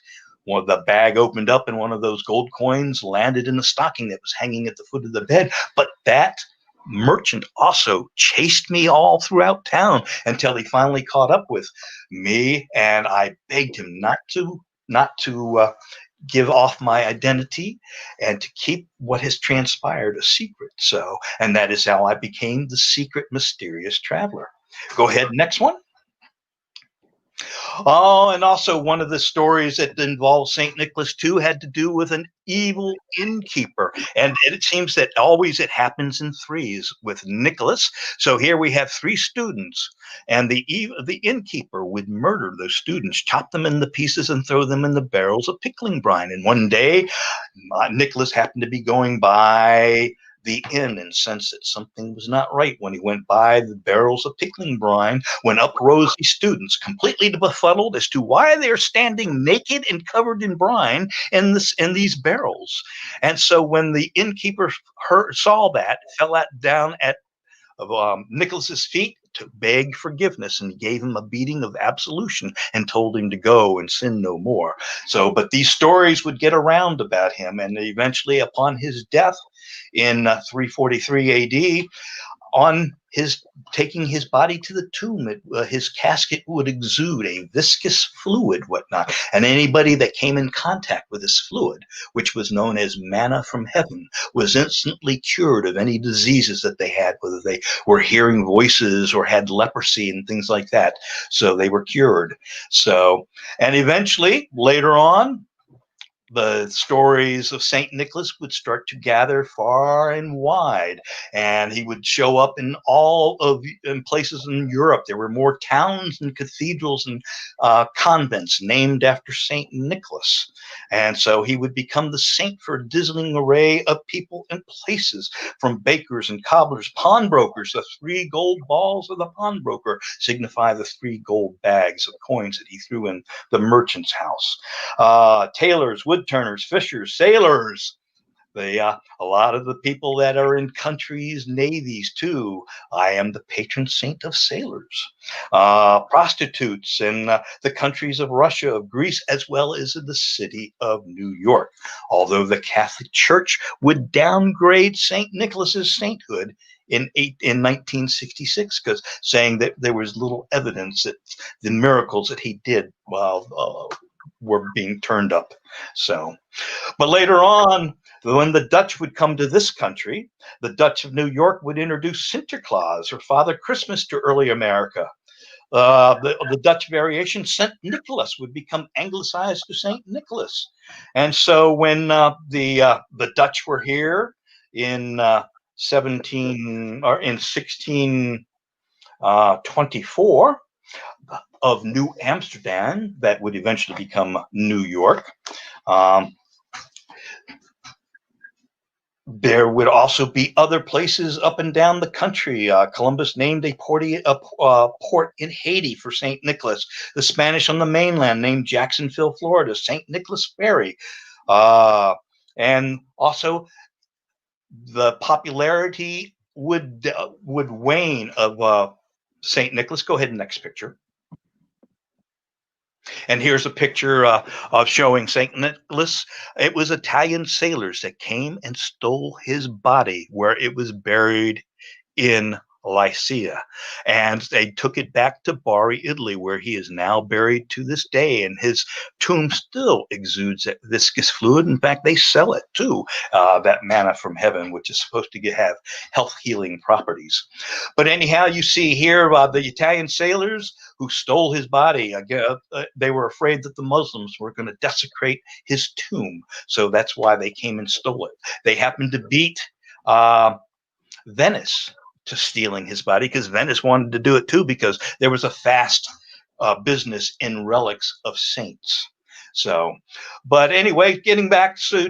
the bag opened up and one of those gold coins landed in the stocking that was hanging at the foot of the bed. But that merchant also chased me all throughout town until he finally caught up with me, and I begged him not to give off my identity and to keep what has transpired a secret. So, and that is how I became the secret, mysterious traveler. Go ahead, next one. Oh, and also one of the stories that involved St. Nicholas too had to do with an evil innkeeper. And it seems that always it happens in threes with Nicholas. So here we have three students, and the innkeeper would murder those students, chop them into pieces and throw them in the barrels of pickling brine. And one day, Nicholas happened to be going by the inn and sensed that something was not right. When he went by the barrels of pickling brine, when up rose these students, completely befuddled as to why they're standing naked and covered in brine in these barrels. And so when the innkeeper saw that, fell down at Nicholas's feet to beg forgiveness, and he gave him a beating of absolution and told him to go and sin no more. So, but these stories would get around about him, and eventually, upon his death in 343 AD, on his taking his body to the tomb, his casket would exude a viscous fluid, whatnot, and anybody that came in contact with this fluid, which was known as manna from heaven, was instantly cured of any diseases that they had, whether they were hearing voices or had leprosy and things like that. So they were cured. So, and eventually, later on, the stories of St. Nicholas would start to gather far and wide, and he would show up in in places in Europe. There were more towns and cathedrals and convents named after St. Nicholas. And so he would become the saint for a dazzling array of people and places, from bakers and cobblers, pawnbrokers. The 3 gold balls of the pawnbroker signify the 3 gold bags of coins that he threw in the merchant's house. Tailors, woodturners, fishers, sailors. A lot of the people that are in countries' navies too. I am the patron saint of sailors. Prostitutes in the countries of Russia, of Greece, as well as in the city of New York. Although the Catholic Church would downgrade St. Nicholas's sainthood in 1966, because saying that there was little evidence that the miracles that he did were being turned up. So, but later on, when the Dutch would come to this country, the Dutch of New York would introduce Sinterklaas, or Father Christmas, to early America. The Dutch variation, Saint Nicholas, would become anglicized to Saint Nicholas. And so when the Dutch were here in 1624, of New Amsterdam, that would eventually become New York. There would also be other places up and down the country. Columbus named a port in Haiti for St. Nicholas. The Spanish on the mainland named Jacksonville, Florida, St. Nicholas Ferry. And also the popularity would wane of St. Nicholas. Go ahead, next picture. And here's a picture of showing St. Nicholas. It was Italian sailors that came and stole his body where it was buried in Lycia. And they took it back to Bari, Italy, where he is now buried to this day. And his tomb still exudes that viscous fluid. In fact, they sell it too, that manna from heaven, which is supposed to have health healing properties. But anyhow, you see here the Italian sailors who stole his body. They were afraid that the Muslims were going to desecrate his tomb. So that's why they came and stole it. They happened to beat Venice to stealing his body, because Venice wanted to do it too, because there was a fast business in relics of saints. So, but anyway, getting back to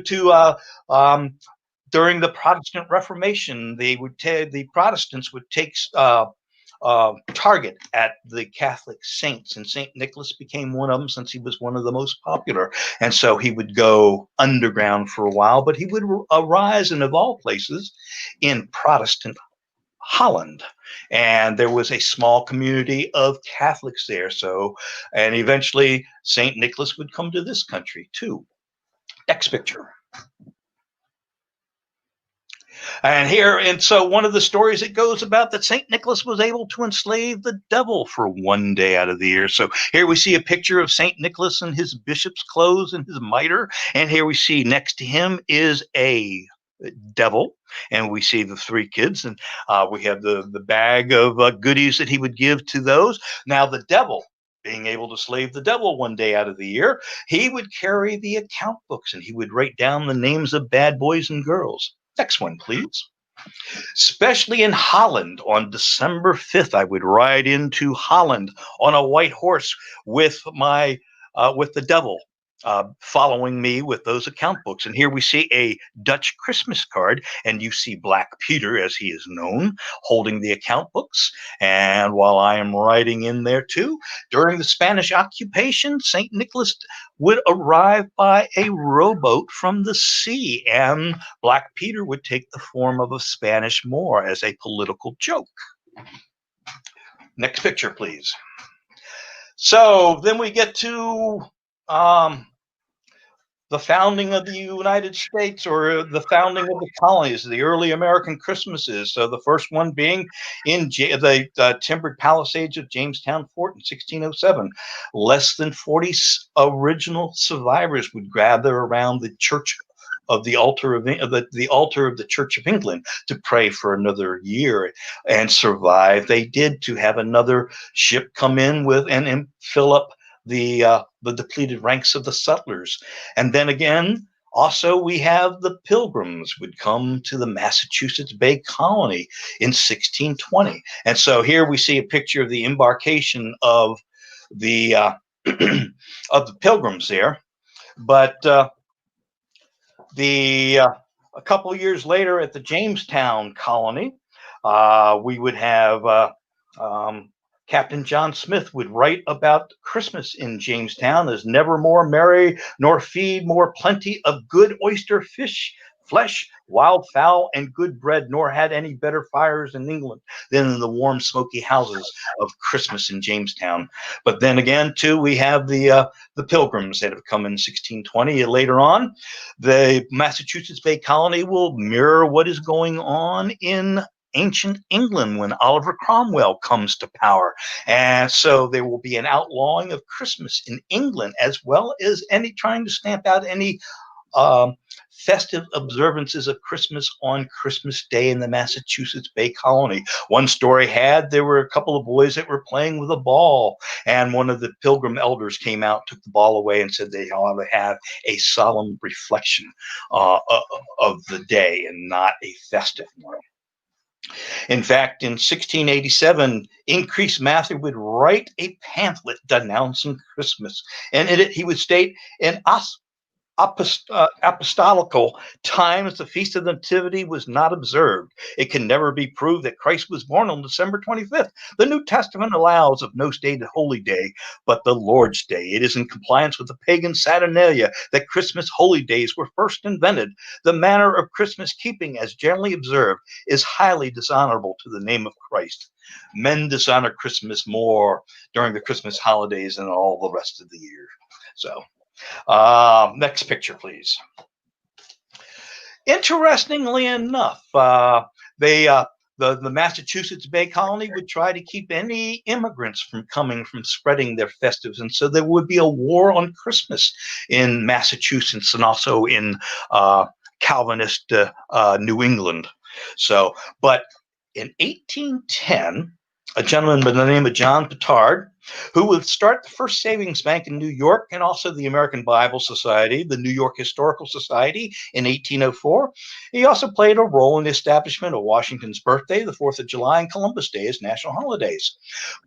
during the Protestant Reformation, the Protestants would take target at the Catholic saints, and St. Nicholas became one of them, since he was one of the most popular. And so he would go underground for a while, but he would arise, and of all places, in Protestant Holland, and there was a small community of Catholics there. So, and eventually St. Nicholas would come to this country too. Next picture. And so one of the stories it goes about that St. Nicholas was able to enslave the devil for one day out of the year. So here we see a picture of St. Nicholas in his bishop's clothes and his mitre. And here we see next to him is a devil, and we see the three kids, and we have the bag of goodies that he would give to those. Now the devil, being able to slave the devil one day out of the year, he would carry the account books and he would write down the names of bad boys and girls. Next one, please. Especially in Holland on December 5th, I would ride into Holland on a white horse with the devil following me with those account books. And here we see a Dutch Christmas card, and you see Black Peter, as he is known, holding the account books. And while I am riding in there too, during the Spanish occupation, St. Nicholas would arrive by a rowboat from the sea, and Black Peter would take the form of a Spanish Moor as a political joke. Next picture, please. So then we get to the founding of the United States, or the founding of the colonies, the early American Christmases. So the first one being in the timbered palisades of Jamestown Fort in 1607. Less than 40 original survivors would gather around the church of the altar of the altar of the Church of England to pray for another year and survive. They did, to have another ship come in with and fill up the depleted ranks of the settlers. And then again, also we have the Pilgrims would come to the Massachusetts Bay Colony in 1620. And so here we see a picture of the embarkation of the of the Pilgrims there. But a couple of years later at the Jamestown Colony, we would have Captain John Smith would write about Christmas in Jamestown as never more merry, nor feed more plenty of good oyster fish, flesh, wild fowl, and good bread, nor had any better fires in England than in the warm, smoky houses of Christmas in Jamestown. But then again, too, we have the Pilgrims that have come in 1620. Later on, the Massachusetts Bay Colony will mirror what is going on in ancient England when Oliver Cromwell comes to power. And so there will be an outlawing of Christmas in England, as well as any trying to stamp out any festive observances of Christmas on Christmas Day in the Massachusetts Bay Colony. One story had, there were a couple of boys that were playing with a ball, and one of the Pilgrim elders came out, took the ball away, and said they ought to have a solemn reflection of the day and not a festive one. In fact, in 1687, Increase Mather would write a pamphlet denouncing Christmas. And in it, he would state, in apostolical times, the Feast of the Nativity was not observed. It can never be proved that Christ was born on December 25th. The New Testament allows of no stated holy day, but the Lord's Day. It is in compliance with the pagan Saturnalia that Christmas holy days were first invented. The manner of Christmas keeping, as generally observed, is highly dishonorable to the name of Christ. Men dishonor Christmas more during the Christmas holidays than all the rest of the year. So, next picture, please. Interestingly enough, the Massachusetts Bay Colony would try to keep any immigrants from spreading their festives, and so there would be a war on Christmas in Massachusetts and also in Calvinist New England. So, but in 1810, a gentleman by the name of John Petard, who would start the first savings bank in New York and also the American Bible Society, the New York Historical Society in 1804. He also played a role in the establishment of Washington's birthday, the 4th of July, and Columbus Day as national holidays.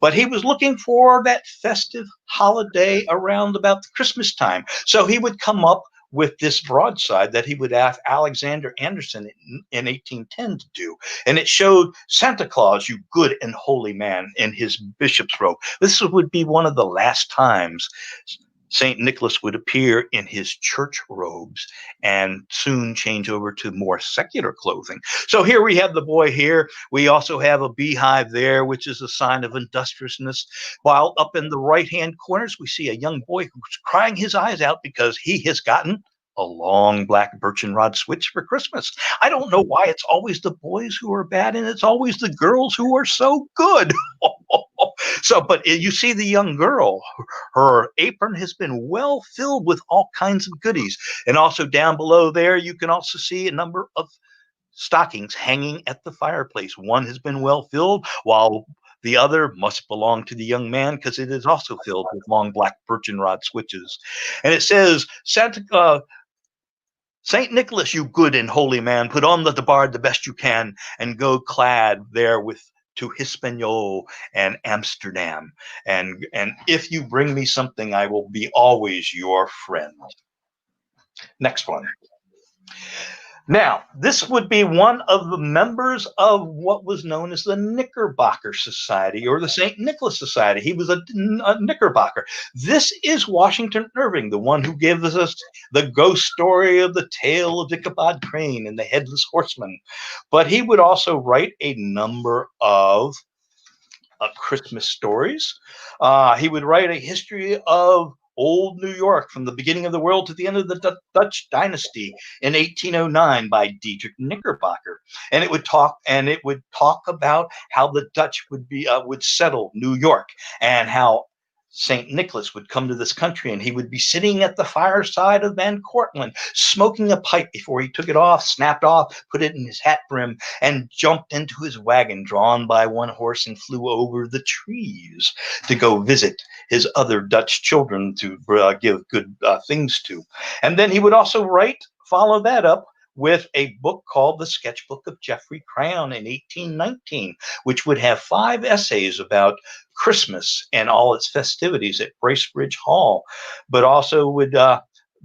But he was looking for that festive holiday around about the Christmas time. So he would come up with this broadside that he would ask Alexander Anderson in 1810 to do. And it showed Santa Claus, you good and holy man, in his bishop's robe. This would be one of the last times St. Nicholas would appear in his church robes and soon change over to more secular clothing. So here we have the boy here. We also have a beehive there, which is a sign of industriousness. While up in the right-hand corners, we see a young boy who's crying his eyes out because he has gotten a long black birchen rod switch for Christmas. I don't know why it's always the boys who are bad and it's always the girls who are so good. So, but you see the young girl, her apron has been well filled with all kinds of goodies. And also down below there, you can also see a number of stockings hanging at the fireplace. One has been well filled, while the other must belong to the young man because it is also filled with long black birchen rod switches. And it says, Saint Nicholas, you good and holy man, put on the tabard the best you can and go clad there with to Hispaniola and Amsterdam. And if you bring me something, I will be always your friend. Next one. Now, this would be one of the members of what was known as the Knickerbocker Society or the St. Nicholas Society. He was a Knickerbocker. This is Washington Irving, the one who gave us the ghost story of the tale of Ichabod Crane and the Headless Horseman. But he would also write a number of Christmas stories. He would write a history of old New York from the beginning of the world to the end of the Dutch dynasty in 1809 by Dietrich Knickerbocker, and it would talk about how the Dutch would settle New York and how St. Nicholas would come to this country and he would be sitting at the fireside of Van Cortlandt, smoking a pipe before he took it off, snapped off, put it in his hat brim, and jumped into his wagon drawn by one horse and flew over the trees to go visit his other Dutch children to give good things to. And then he would also follow that up with a book called The Sketchbook of Geoffrey Crayon in 1819, which would have 5 essays about Christmas and all its festivities at Bracebridge Hall, but also would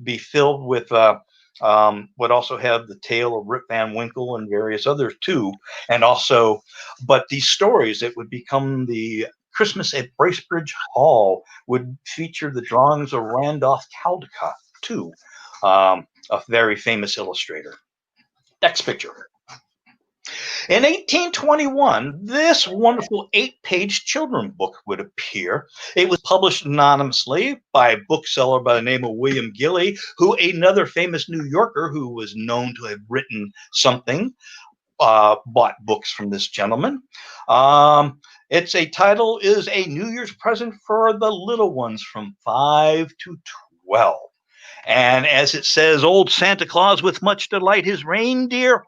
be filled with would also have the tale of Rip Van Winkle and various others too. And also, but these stories that would become the Christmas at Bracebridge Hall would feature the drawings of Randolph Caldecott too, a very famous illustrator. Next picture. In 1821, this wonderful 8-page children's book would appear. It was published anonymously by a bookseller by the name of William Gilley, who another famous New Yorker who was known to have written something, bought books from this gentleman. Its title is A New Year's Present for the Little Ones from 5 to 12. And as it says, old Santa Claus with much delight, his reindeer,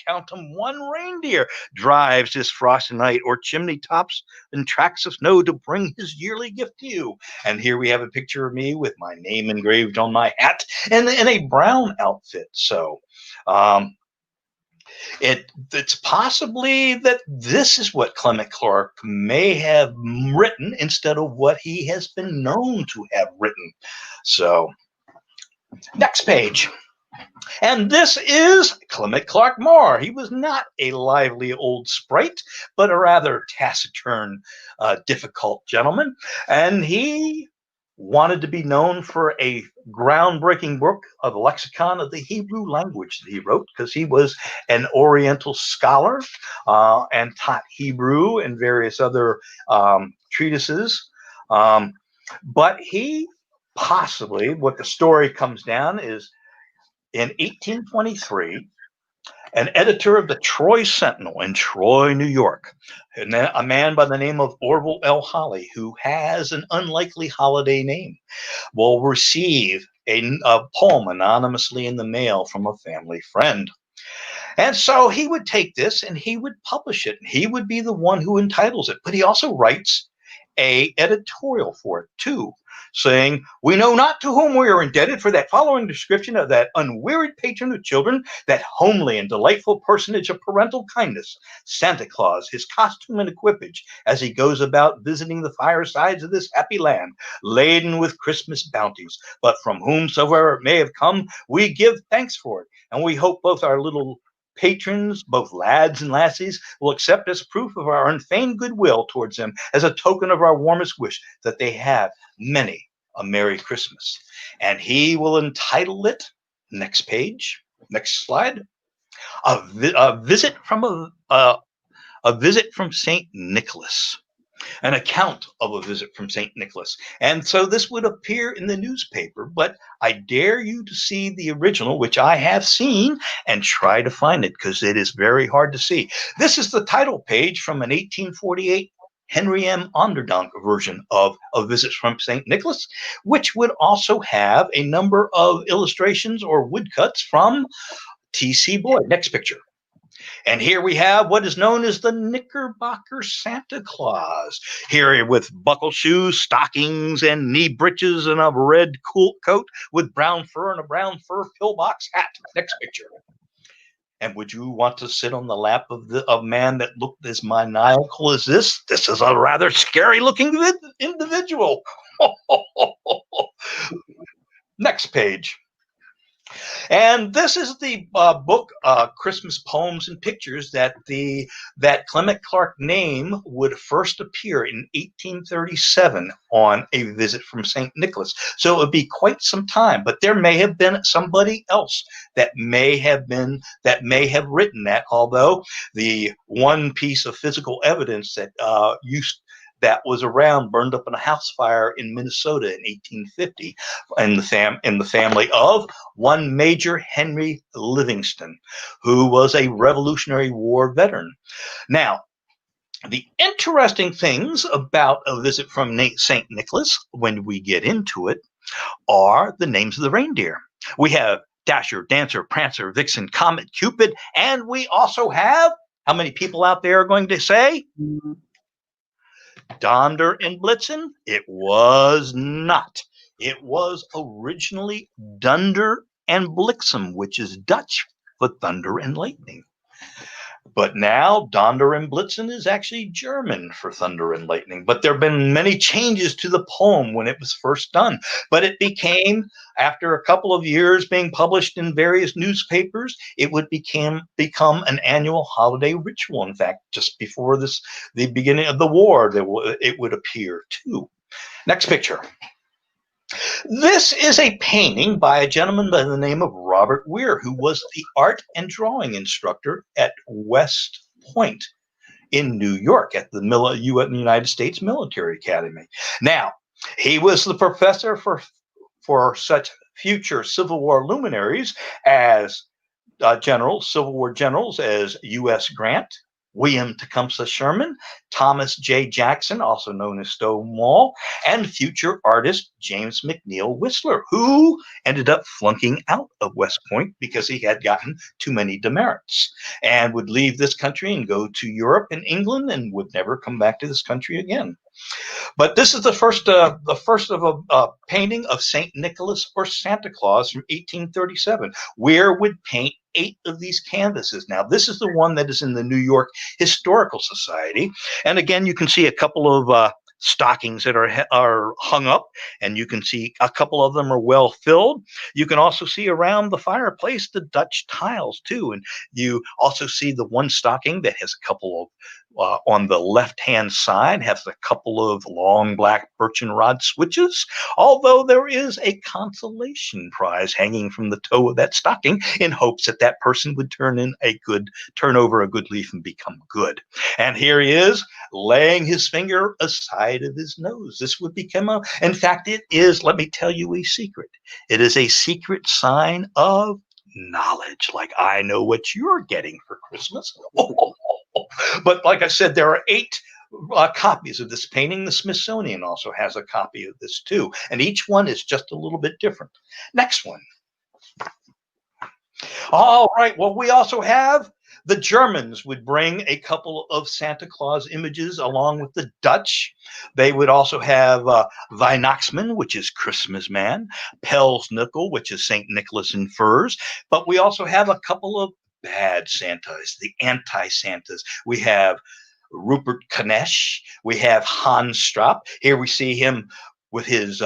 count 'em, one reindeer, drives this frosty night or chimney tops and tracks of snow to bring his yearly gift to you. And here we have a picture of me with my name engraved on my hat and in a brown outfit. So it's possibly that this is what Clement Clarke may have written instead of what he has been known to have written. So next page. And this is Clement Clarke Moore. He was not a lively old sprite, but a rather taciturn, difficult gentleman. And he wanted to be known for a groundbreaking book of lexicon of the Hebrew language that he wrote, because he was an Oriental scholar and taught Hebrew and various other treatises. But he possibly, what the story comes down is, in 1823, an editor of the Troy Sentinel in Troy, New York, and a man by the name of Orville L. Holly, who has an unlikely holiday name, will receive a poem anonymously in the mail from a family friend. And so he would take this and he would publish it. He would be the one who entitles it, but he also writes a editorial for it too, saying, "We know not to whom we are indebted for that following description of that unwearied patron of children, that homely and delightful personage of parental kindness, Santa Claus, his costume and equipage, as he goes about visiting the firesides of this happy land, laden with Christmas bounties. But from whomsoever it may have come, we give thanks for it, and we hope both our little patrons, both lads and lassies, will accept as proof of our unfeigned goodwill towards them, as a token of our warmest wish that they have many a Merry Christmas." And he will entitle it, next page, next slide, a visit from Saint Nicholas. an account of a visit from St. Nicholas. And so this would appear in the newspaper, but I dare you to see the original, which I have seen, and try to find it because it is very hard to see. This is the title page from an 1848 Henry M. Onderdonk version of A Visit from St. Nicholas, which would also have a number of illustrations or woodcuts from T.C. Boyd. Next picture. And here we have what is known as the Knickerbocker Santa Claus. Here with buckle shoes, stockings, and knee breeches, and a red cool coat with brown fur and a brown fur pillbox hat. Next picture. And would you want to sit on the lap of a man that looked as maniacal as this? This is a rather scary looking individual. Next page. And this is the book, Christmas Poems and Pictures, that Clement Clarke name would first appear in 1837 on A Visit from St. Nicholas. So it would be quite some time, but there may have been somebody else that may have written that, although the one piece of physical evidence that was around burned up in a house fire in Minnesota in 1850 in the family of one Major Henry Livingston, who was a Revolutionary War veteran. Now, the interesting things about A Visit from St. Nicholas, when we get into it, are the names of the reindeer. We have Dasher, Dancer, Prancer, Vixen, Comet, Cupid, and we also have, how many people out there are going to say? Donder and Blitzen? It was not. It was originally Dunder and Bliksem, which is Dutch for thunder and lightning. But now Donder and Blitzen is actually German for thunder and lightning. But there have been many changes to the poem when it was first done. But it became, after a couple of years being published in various newspapers, it would become an annual holiday ritual. In fact, just before the beginning of the war, it would appear too. Next picture. This is a painting by a gentleman by the name of Robert Weir, who was the art and drawing instructor at West Point in New York at the United States Military Academy. Now, he was the professor for such future Civil War luminaries as Civil War generals as U.S. Grant, William Tecumseh Sherman, Thomas J. Jackson, also known as Stonewall, and future artist James McNeill Whistler, who ended up flunking out of West Point because he had gotten too many demerits and would leave this country and go to Europe and England and would never come back to this country again. But this is the first of a painting of St. Nicholas or Santa Claus from 1837. Weir would paint 8 of these canvases. Now, this is the one that is in the New York Historical Society. And again, you can see a couple of stockings that are hung up, and you can see a couple of them are well filled. You can also see around the fireplace the Dutch tiles too, and you also see the one stocking that has a couple of on the left-hand side has a couple of long black birchen rod switches, although there is a consolation prize hanging from the toe of that stocking in hopes that that person would turn over a good leaf and become good. And here he is laying his finger aside of his nose. This would become in fact, it is, let me tell you a secret. It is a secret sign of knowledge, like I know what you're getting for Christmas. But like I said, there are 8 copies of this painting. The Smithsonian also has a copy of this too, and each one is just a little bit different. Next one. All right, well, we also have the Germans would bring a couple of Santa Claus images along with the Dutch. They would also have Weihnachtsmann, which is Christmas man, Pelsnickel, which is St. Nicholas in furs. But we also have a couple of bad Santas, the anti-Santas. We have Rupert Knesch. We have Hans Strapp. Here we see him with his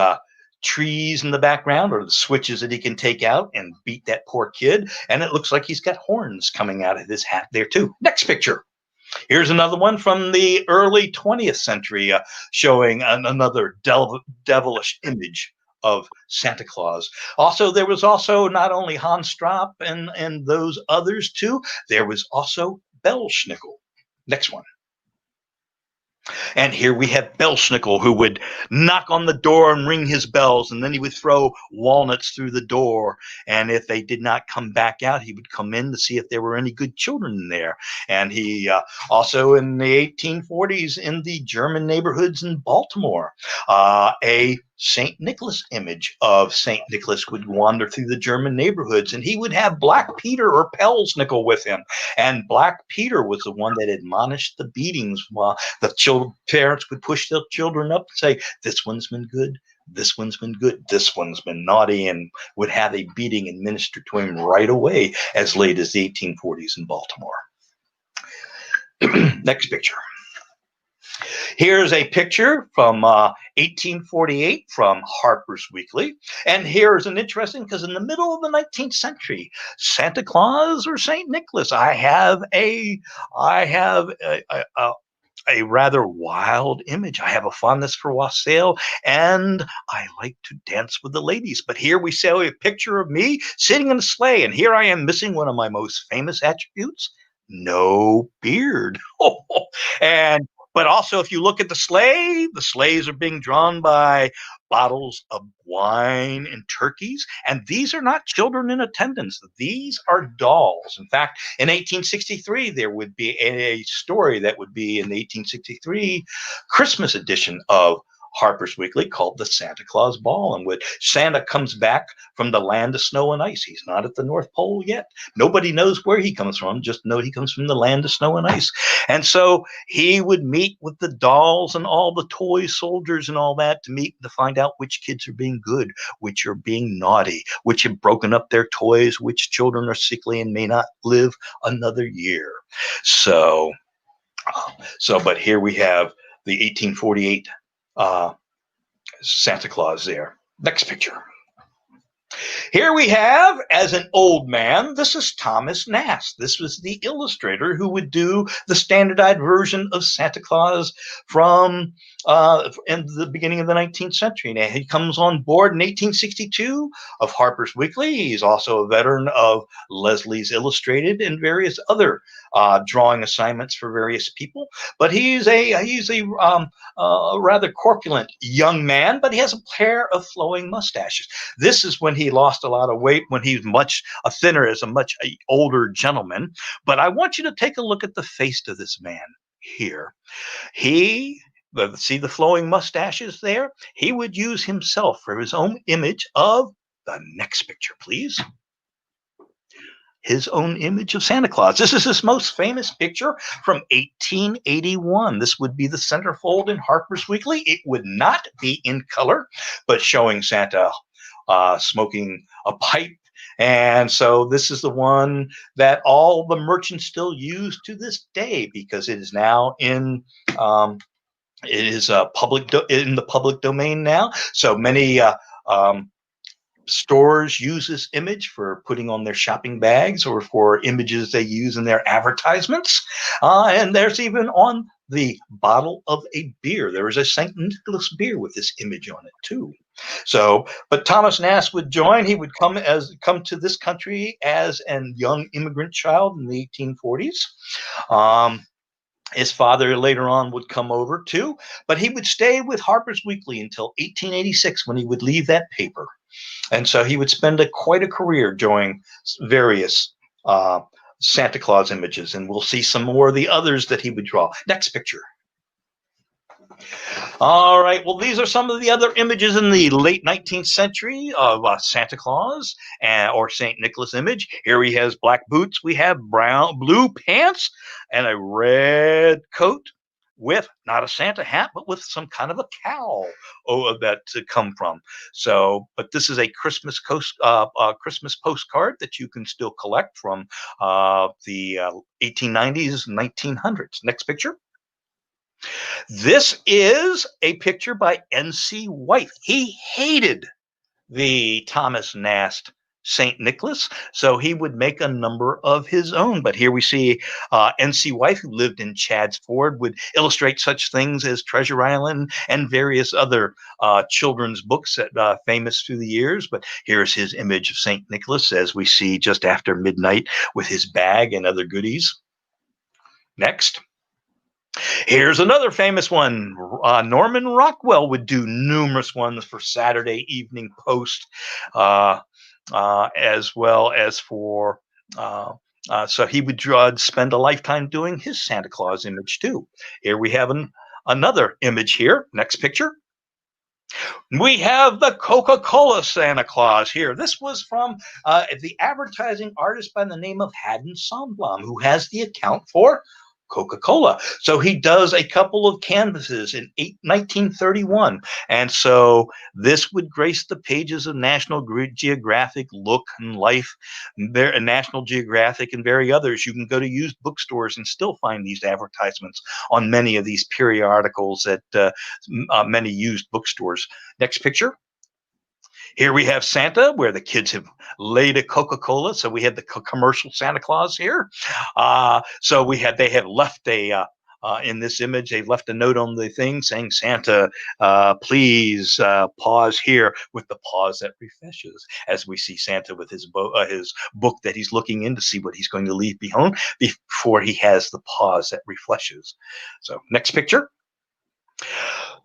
trees in the background, or the switches that he can take out and beat that poor kid. And it looks like he's got horns coming out of his hat there too. Next picture. Here's another one from the early 20th century showing another devilish image of Santa Claus. Also, there was also not only Hans Strapp and those others too, there was also Belschnickel. Next one. And here we have Belsnickel, who would knock on the door and ring his bells, and then he would throw walnuts through the door. And if they did not come back out, he would come in to see if there were any good children in there. And he also in the 1840s in the German neighborhoods in Baltimore, a St. Nicholas image of St. Nicholas would wander through the German neighborhoods, and he would have Black Peter or Pelsnickel with him. And Black Peter was the one that admonished the beatings while the parents would push their children up and say, this one's been good, this one's been good, this one's been naughty, and would have a beating administered to him right away as late as the 1840s in Baltimore. Next picture. Here's a picture from 1848 from Harper's Weekly. And here's an interesting, because in the middle of the 19th century, Santa Claus or St. Nicholas, I have a rather wild image. I have a fondness for wassail, and I like to dance with the ladies. But here we see a picture of me sitting in a sleigh, and here I am missing one of my most famous attributes: no beard. But also, if you look at the sleighs are being drawn by bottles of wine and turkeys. And these are not children in attendance. These are dolls. In fact, in 1863, there would be a story that would be in the 1863 Christmas edition of Harper's Weekly called The Santa Claus Ball, in which Santa comes back from the land of snow and ice. He's not at the North Pole yet. Nobody knows where he comes from, just know he comes from the land of snow and ice. And so he would meet with the dolls and all the toy soldiers and all that to find out which kids are being good, which are being naughty, which have broken up their toys, which children are sickly and may not live another year. But here we have the 1848 Santa Claus there. Next picture. Here we have, as an old man, this is Thomas Nast. This was the illustrator who would do the standardized version of Santa Claus from in the beginning of the 19th century. Now, he comes on board in 1862 of Harper's Weekly. He's also a veteran of Leslie's Illustrated and various other drawing assignments for various people. But he's a rather corpulent young man, but he has a pair of flowing mustaches. This is when he lost a lot of weight, when he was much thinner as a much older gentleman. But I want you to take a look at the face of this man here. See the flowing mustaches there? He would use himself for his own image of the next picture, please. His own image of Santa Claus. This is his most famous picture from 1881. This would be the centerfold in Harper's Weekly. It would not be in color, but showing Santa smoking a pipe. And so this is the one that all the merchants still use to this day, because it is now in in the public domain now. So many stores use this image for putting on their shopping bags or for images they use in their advertisements. And there's even on the bottle of a beer, there is a St. Nicholas beer with this image on it too. So, but Thomas Nast would join. He would come to this country as a young immigrant child in the 1840s. His father later on would come over too, but he would stay with Harper's Weekly until 1886, when he would leave that paper. And so he would spend quite a career drawing various Santa Claus images, and we'll see some more of the others that he would draw. Next picture. All right, well, these are some of the other images in the late 19th century of Santa Claus or St. Nicholas image. Here he has black boots. We have blue pants and a red coat with not a Santa hat, but with some kind of a cowl that to come from. So, but this is a Christmas postcard that you can still collect from the 1890s, 1900s. Next picture. This is a picture by N.C. White. He hated the Thomas Nast St. Nicholas, so he would make a number of his own. But here we see N.C. White, who lived in Chadds Ford, would illustrate such things as Treasure Island and various other children's books that famous through the years. But here's his image of St. Nicholas, as we see just after midnight with his bag and other goodies. Next. Here's another famous one. Norman Rockwell would do numerous ones for Saturday Evening Post, as well as for. So he would spend a lifetime doing his Santa Claus image too. Here we have another image here. Next picture. We have the Coca-Cola Santa Claus here. This was from the advertising artist by the name of Adamson, who has the account for Coca-Cola. So he does a couple of canvases in 1931. And so this would grace the pages of National Geographic, Look and Life, National Geographic, and various others. You can go to used bookstores and still find these advertisements on many of these periodicals at many used bookstores. Next picture. Here we have Santa, where the kids have laid a Coca-Cola. So we had the commercial Santa Claus here. So they have left in this image, they've left a note on the thing saying, Santa, please pause here, with the pause that refreshes, as we see Santa with his book that he's looking in to see what he's going to leave behind before he has the pause that refreshes. So next picture.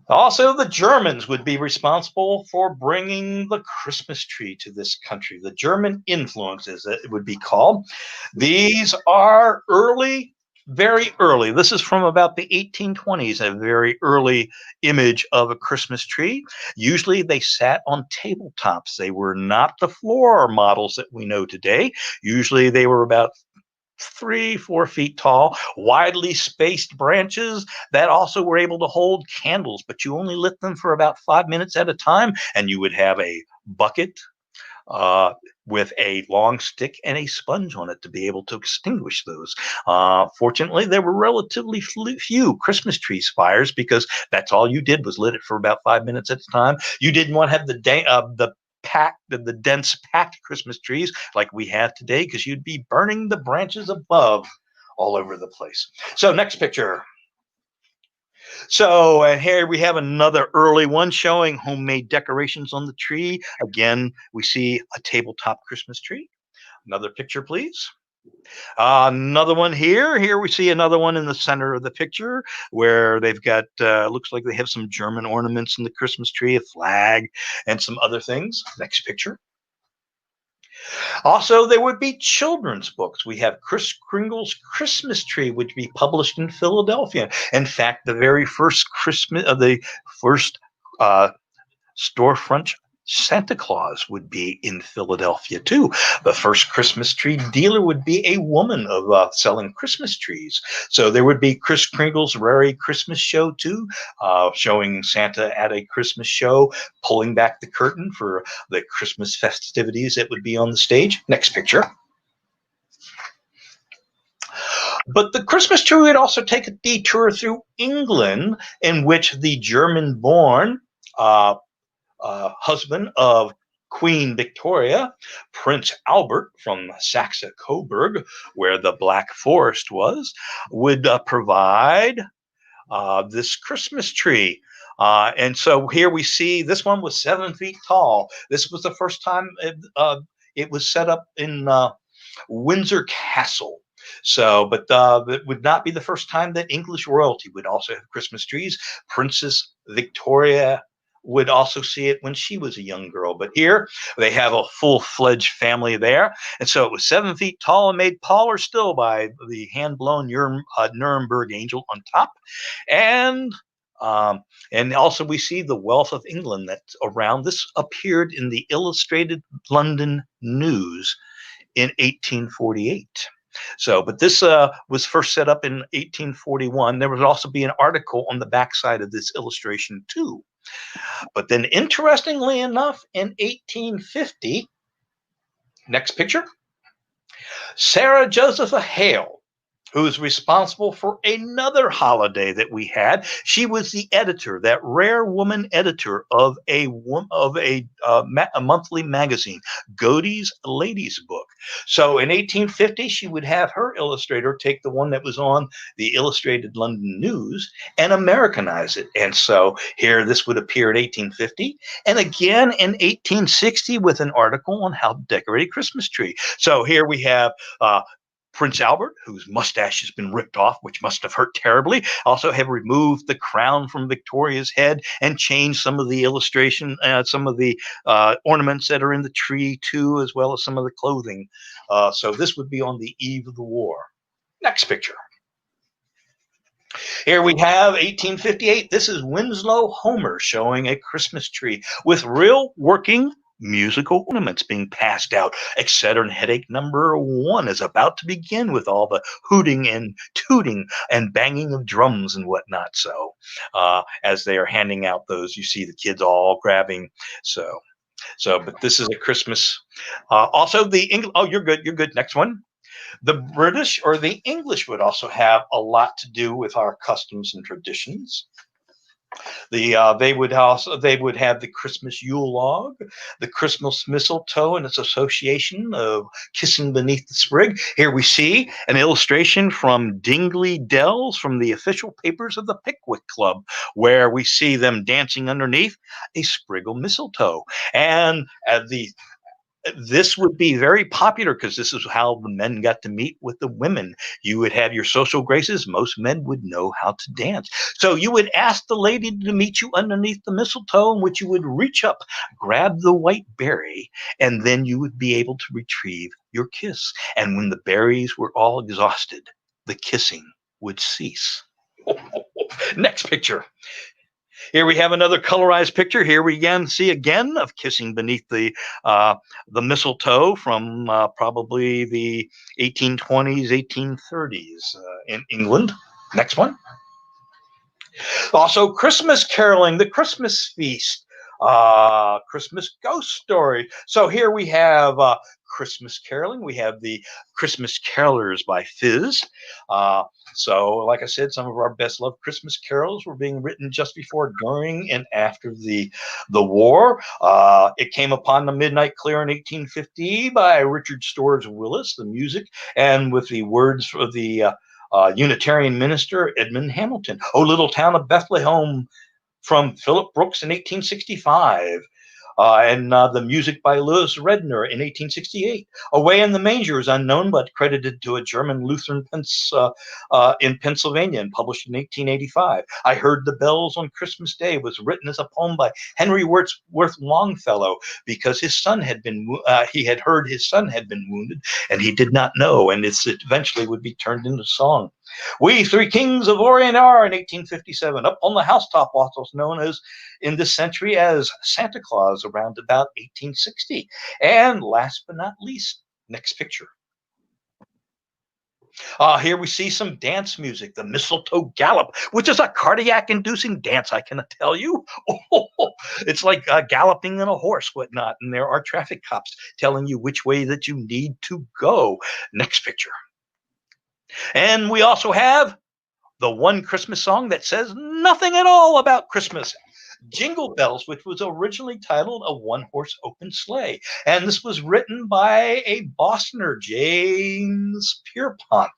Also, the Germans would be responsible for bringing the Christmas tree to this country. The German influence, as it would be called. These are early, very early. This is from about the 1820s, a very early image of a Christmas tree. Usually they sat on tabletops. They were not the floor models that we know today. Usually they were about 3-4 feet tall, widely spaced branches that also were able to hold candles, but you only lit them for about 5 minutes at a time, and you would have a bucket with a long stick and a sponge on it to be able to extinguish those. Fortunately, there were relatively few Christmas tree fires, because that's all you did was lit it for about 5 minutes at a time. You didn't want to have the dense packed Christmas trees like we have today, because you'd be burning the branches above all over the place. So next picture. So here we have another early one showing homemade decorations on the tree. Again, we see a tabletop Christmas tree. Another picture, please. Another one here. Here we see another one in the center of the picture, where they've got, looks like they have some German ornaments in the Christmas tree, a flag, and some other things. Next picture. Also, there would be children's books. We have Kris Kringle's Christmas Tree, which would be published in Philadelphia. In fact, the very first storefront Santa Claus would be in Philadelphia too. The first Christmas tree dealer would be a woman of selling Christmas trees. So there would be Kris Kringle's Rare Christmas Show too, showing Santa at a Christmas show, pulling back the curtain for the Christmas festivities that would be on the stage. Next picture. But the Christmas tree would also take a detour through England, in which the German-born husband of Queen Victoria, Prince Albert from Saxe-Coburg, where the Black Forest was, would provide this Christmas tree. And so here we see this one was 7 feet tall. This was the first time it was set up in Windsor Castle. So, but it would not be the first time that English royalty would also have Christmas trees. Princess Victoria would also see it when she was a young girl. But here they have a full-fledged family there. And so it was 7 feet tall and made taller still by the hand-blown Nuremberg angel on top. And also we see the wealth of England that's around. This appeared in the Illustrated London News in 1848. So, but this was first set up in 1841. There would also be an article on the backside of this illustration too. But then, interestingly enough, in 1850, next picture, Sarah Josepha Hale, who is responsible for another holiday that we had. She was the editor, that rare woman editor of a monthly magazine, Godey's Ladies Book. So in 1850, she would have her illustrator take the one that was on the Illustrated London News and Americanize it. And so here, this would appear in 1850, and again in 1860 with an article on how to decorate a Christmas tree. So here we have Prince Albert, whose mustache has been ripped off, which must have hurt terribly, also have removed the crown from Victoria's head and changed some of the illustration, some of the ornaments that are in the tree too, as well as some of the clothing. So this would be on the eve of the war. Next picture. Here we have 1858. This is Winslow Homer showing a Christmas tree with real working musical ornaments being passed out. Exceeding headache number 1 is about to begin with all the hooting and tooting and banging of drums and whatnot. So as they are handing out those, you see the kids all grabbing. But this is a Christmas. Also the English. Oh, you're good. You're good. Next one. The British or the English would also have a lot to do with our customs and traditions. They would have the Christmas Yule log, the Christmas mistletoe and its association of kissing beneath the sprig. Here we see an illustration from Dingley Dells from the official papers of the Pickwick Club, where we see them dancing underneath a sprig of mistletoe. And this would be very popular because this is how the men got to meet with the women. You would have your social graces. Most men would know how to dance. So you would ask the lady to meet you underneath the mistletoe, in which you would reach up, grab the white berry, and then you would be able to retrieve your kiss. And when the berries were all exhausted, the kissing would cease. Next picture. Here we have another colorized picture. Here we again see of kissing beneath the mistletoe from probably the 1820s, 1830s in England. Next one. Also, Christmas caroling, the Christmas feast, Christmas ghost story. So here we have Christmas caroling. We have the Christmas Carolers by Fizz. So, like I said, some of our best loved Christmas carols were being written just before, during, and after the war. It came upon the midnight clear in 1850 by Richard Storrs Willis, the music, and with the words of the Unitarian minister Edmund Hamilton. "O Little Town of Bethlehem" from Philip Brooks in 1865. And the music by Louis Redner in 1868. "Away in the Manger" is unknown, but credited to a German Lutheran in Pennsylvania and published in 1885. "I Heard the Bells on Christmas Day" was written as a poem by Henry Wordsworth Longfellow because his son had been, he had heard his son had been wounded and he did not know, and it eventually would be turned into song. "We Three Kings of Orient Are" in 1857, "Up on the Housetop," also known as in this century as Santa Claus, around about 1860. And last but not least, next picture. Here we see some dance music, the Mistletoe Gallop, which is a cardiac-inducing dance, I can tell you. It's like galloping on a horse, whatnot, and there are traffic cops telling you which way that you need to go. Next picture. And we also have the one Christmas song that says nothing at all about Christmas, Jingle Bells, which was originally titled A One-Horse Open Sleigh. And this was written by a Bostoner, James Pierpont,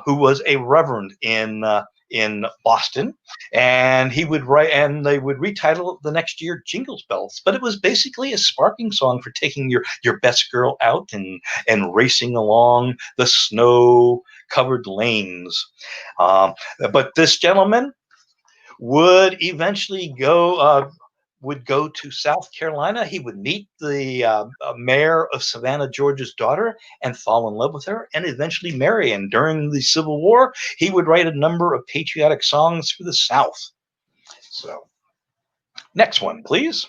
who was a reverend in Boston, and he would write, and they would retitle it the next year Jingle Bells. But it was basically a sparking song for taking your best girl out and racing along the snow-covered lanes. But this gentleman would eventually go to South Carolina. He would meet the mayor of Savannah, Georgia's daughter, and fall in love with her, and eventually marry. And during the Civil War, he would write a number of patriotic songs for the South. So, next one, please.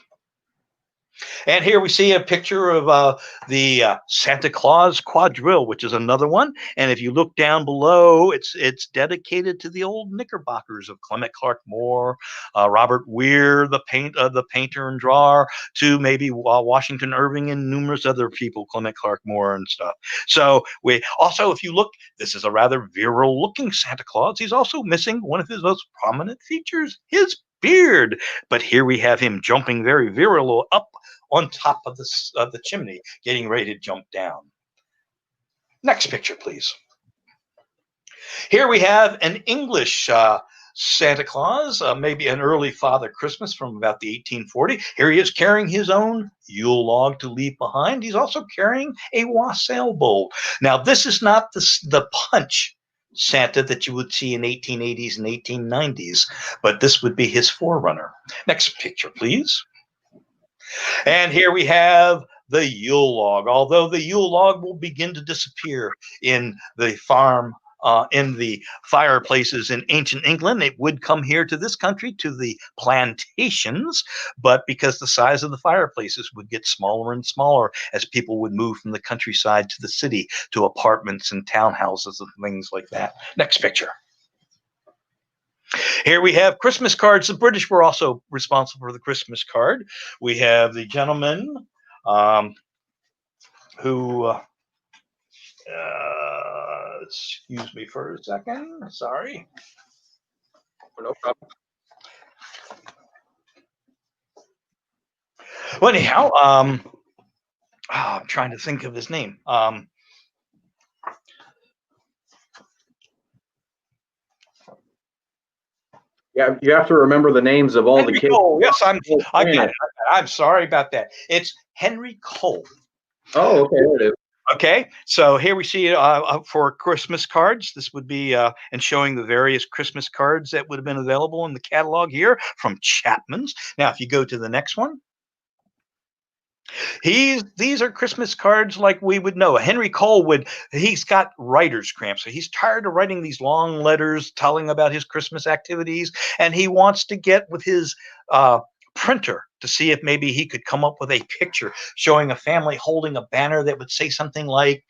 And here we see a picture of the Santa Claus quadrille, which is another one. And if you look down below, it's dedicated to the old Knickerbockers of Clement Clark Moore, Robert Weir, the painter and drawer, to maybe Washington Irving and numerous other people, Clement Clark Moore and stuff. So we also, if you look, this is a rather virile-looking Santa Claus. He's also missing one of his most prominent features, his beard. But here we have him jumping very virile up on top of the chimney, getting ready to jump down. Next picture, please. Here we have an English Santa Claus, maybe an early Father Christmas from about the 1840. Here he is carrying his own Yule log to leave behind. He's also carrying a wassail bowl. Now, this is not the punch Santa that you would see in 1880s and 1890s, but this would be his forerunner. Next picture, please. And here we have the Yule log. Although the Yule log will begin to disappear in the in the fireplaces in ancient England, it would come here to this country, to the plantations, but because the size of the fireplaces would get smaller and smaller as people would move from the countryside to the city, to apartments and townhouses and things like that. Next picture. Here we have Christmas cards. The British were also responsible for the Christmas card. We have the gentleman who, excuse me for a second, sorry. No problem. Well, anyhow, I'm trying to think of his name. Yeah, you have to remember the names of all Henry the kids. Cole. Yes, I got it. I'm sorry about that. It's Henry Cole. Oh, okay, there it is. Okay, so here we see for Christmas cards. This would be and showing the various Christmas cards that would have been available in the catalog here from Chapman's. Now, if you go to the next one, these are Christmas cards like we would know. Henry Cole he's got writer's cramp, so he's tired of writing these long letters telling about his Christmas activities, and he wants to get with his printer to see if maybe he could come up with a picture showing a family holding a banner that would say something like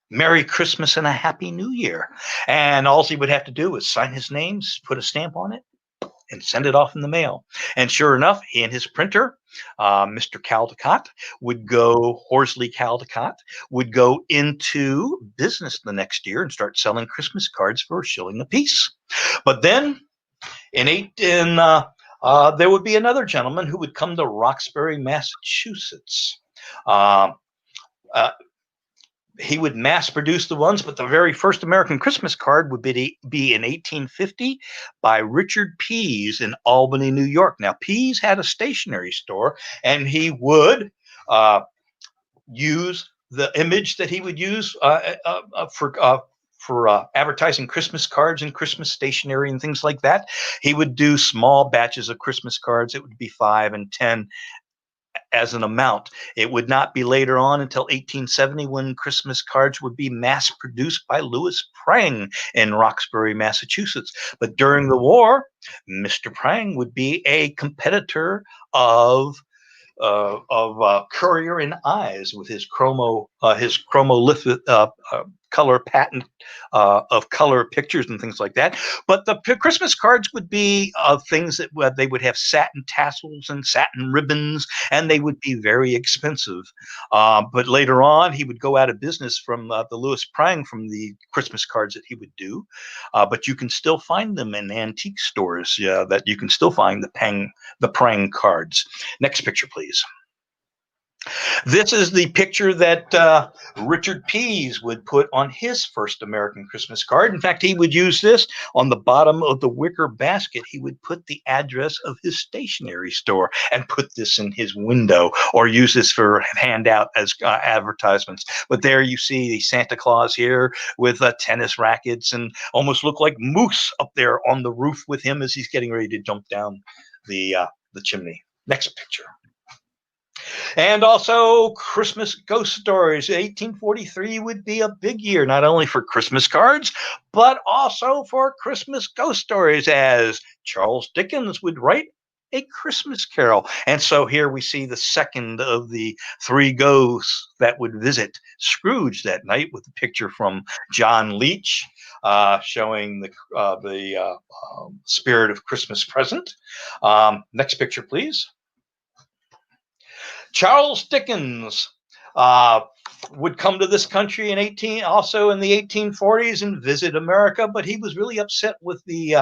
"Merry Christmas and a Happy New Year." And all he would have to do is sign his name, put a stamp on it, and send it off in the mail. And sure enough, he and his printer, Mr. Caldecott, Horsley Caldecott, would go into business the next year and start selling Christmas cards for $1 a piece. But then there would be another gentleman who would come to Roxbury, Massachusetts. He would mass produce the ones, but the very first American Christmas card would be in 1850 by Richard Pease in Albany, New York. Now, Pease had a stationery store, and he would use the image that he would use for advertising Christmas cards and Christmas stationery and things like that. He would do small batches of Christmas cards. It would be 5 and 10 as an amount. It would not be later on until 1870 when Christmas cards would be mass produced by Louis Prang in Roxbury, Massachusetts. But during the war, Mr. Prang would be a competitor of Currier and Ives with his chromolithic color patent of color pictures and things like that. But the Christmas cards would be things that they would have satin tassels and satin ribbons, and they would be very expensive. But later on, he would go out of business from the Louis Prang from the Christmas cards that he would do. But you can still find them in antique stores. That you can still find the Prang cards. Next picture, please. This is the picture that Richard Pease would put on his first American Christmas card. In fact, he would use this on the bottom of the wicker basket. He would put the address of his stationery store and put this in his window, or use this for handout as advertisements. But there you see the Santa Claus here with tennis rackets, and almost look like Moose up there on the roof with him as he's getting ready to jump down the chimney. Next picture. And also Christmas ghost stories. 1843 would be a big year, not only for Christmas cards, but also for Christmas ghost stories, as Charles Dickens would write A Christmas Carol. And so here we see the second of the 3 ghosts that would visit Scrooge that night, with a picture from John Leech showing the spirit of Christmas present. Next picture, please. Charles Dickens would come to this country also in the 1840s and visit America, but he was really upset with the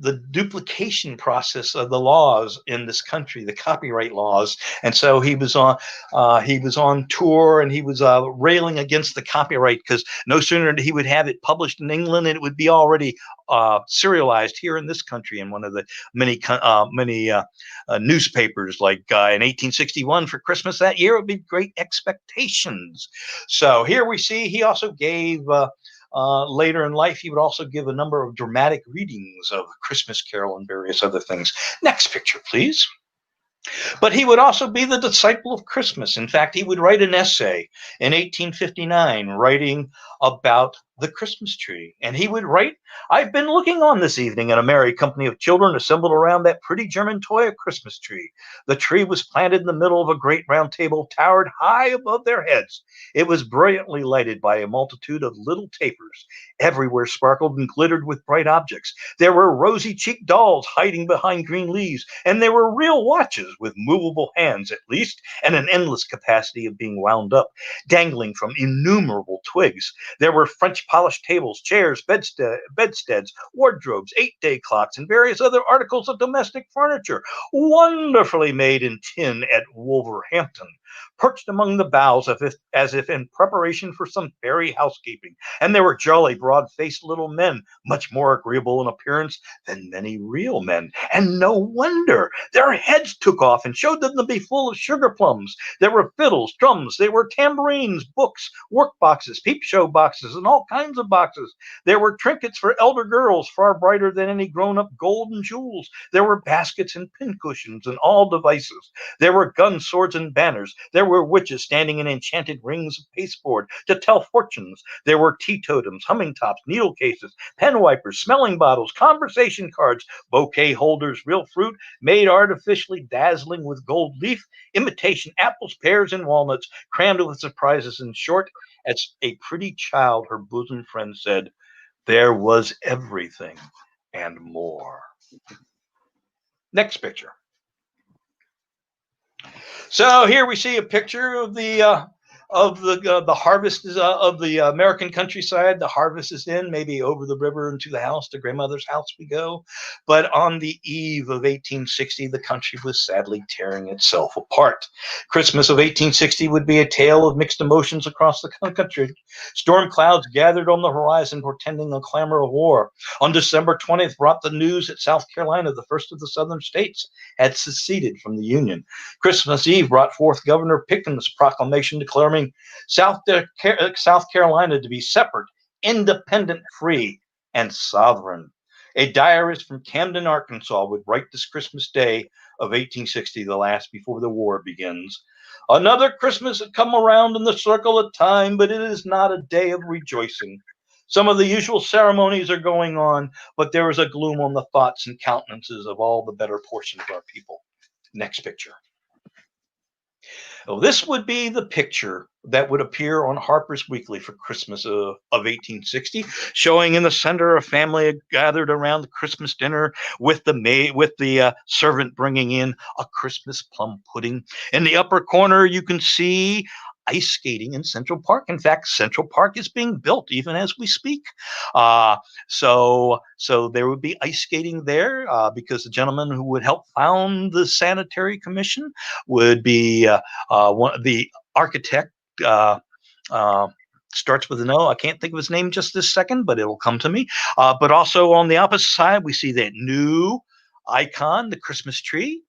the duplication process of the laws in this country, the copyright laws. And so he was on tour, and he was railing against the copyright, because no sooner did he would have it published in England, and it would be already serialized here in this country in one of the many newspapers. Like in 1861 for Christmas that year, it would be Great Expectations. So here we see he also gave. Later in life, he would also give a number of dramatic readings of Christmas Carol and various other things. Next picture, please. But he would also be the disciple of Christmas. In fact, he would write an essay in 1859 writing about the Christmas tree. And he would write, "I've been looking on this evening at a merry company of children assembled around that pretty German toy, a Christmas tree. The tree was planted in the middle of a great round table, towered high above their heads. It was brilliantly lighted by a multitude of little tapers. Everywhere sparkled and glittered with bright objects. There were rosy-cheeked dolls hiding behind green leaves, and there were real watches with movable hands, at least, and an endless capacity of being wound up, dangling from innumerable twigs. There were French polished tables, chairs, bedsteads, wardrobes, 8-day clocks, and various other articles of domestic furniture, wonderfully made in tin at Wolverhampton, perched among the boughs as if in preparation for some fairy housekeeping. And there were jolly, broad-faced little men, much more agreeable in appearance than many real men. And no wonder! Their heads took off and showed them to be full of sugar plums. There were fiddles, drums, there were tambourines, books, work boxes, peep show boxes, and all kinds of boxes. There were trinkets for elder girls, far brighter than any grown-up gold and jewels. There were baskets and pincushions and all devices. There were guns, swords, and banners. There were witches standing in enchanted rings of pasteboard to tell fortunes. There were teetotums, humming tops, needle cases, pen wipers, smelling bottles, conversation cards, bouquet holders, real fruit made artificially dazzling with gold leaf, imitation apples, pears, and walnuts, crammed with surprises. In short, as a pretty child, her bosom friend said, there was everything and more. Next picture. So here we see a picture of the harvest of the American countryside. The harvest is in, maybe over the river into the house, to grandmother's house we go. But on the eve of 1860, the country was sadly tearing itself apart. Christmas of 1860 would be a tale of mixed emotions across the country. Storm clouds gathered on the horizon, portending a clamor of war. On December 20th, brought the news that South Carolina, the first of the southern states, had seceded from the Union. Christmas Eve brought forth Governor Pickens' proclamation declaring South Carolina to be separate, independent, free, and sovereign. A diarist from Camden, Arkansas, would write this Christmas Day of 1860, the last before the war begins. Another Christmas had come around in the circle of time, but it is not a day of rejoicing. Some of the usual ceremonies are going on, but there is a gloom on the thoughts and countenances of all the better portion of our people. Next picture. Oh, this would be the picture that would appear on Harper's Weekly for Christmas of 1860, showing in the center a family gathered around the Christmas dinner with the servant bringing in a Christmas plum pudding. In the upper corner, you can see ice skating in Central Park. In fact, Central Park is being built even as we speak. So there would be ice skating there because the gentleman who would help found the Sanitary Commission would be the architect. Starts with an O. I can't think of his name just this second, but it'll come to me. But also on the opposite side, we see that new icon, the Christmas tree.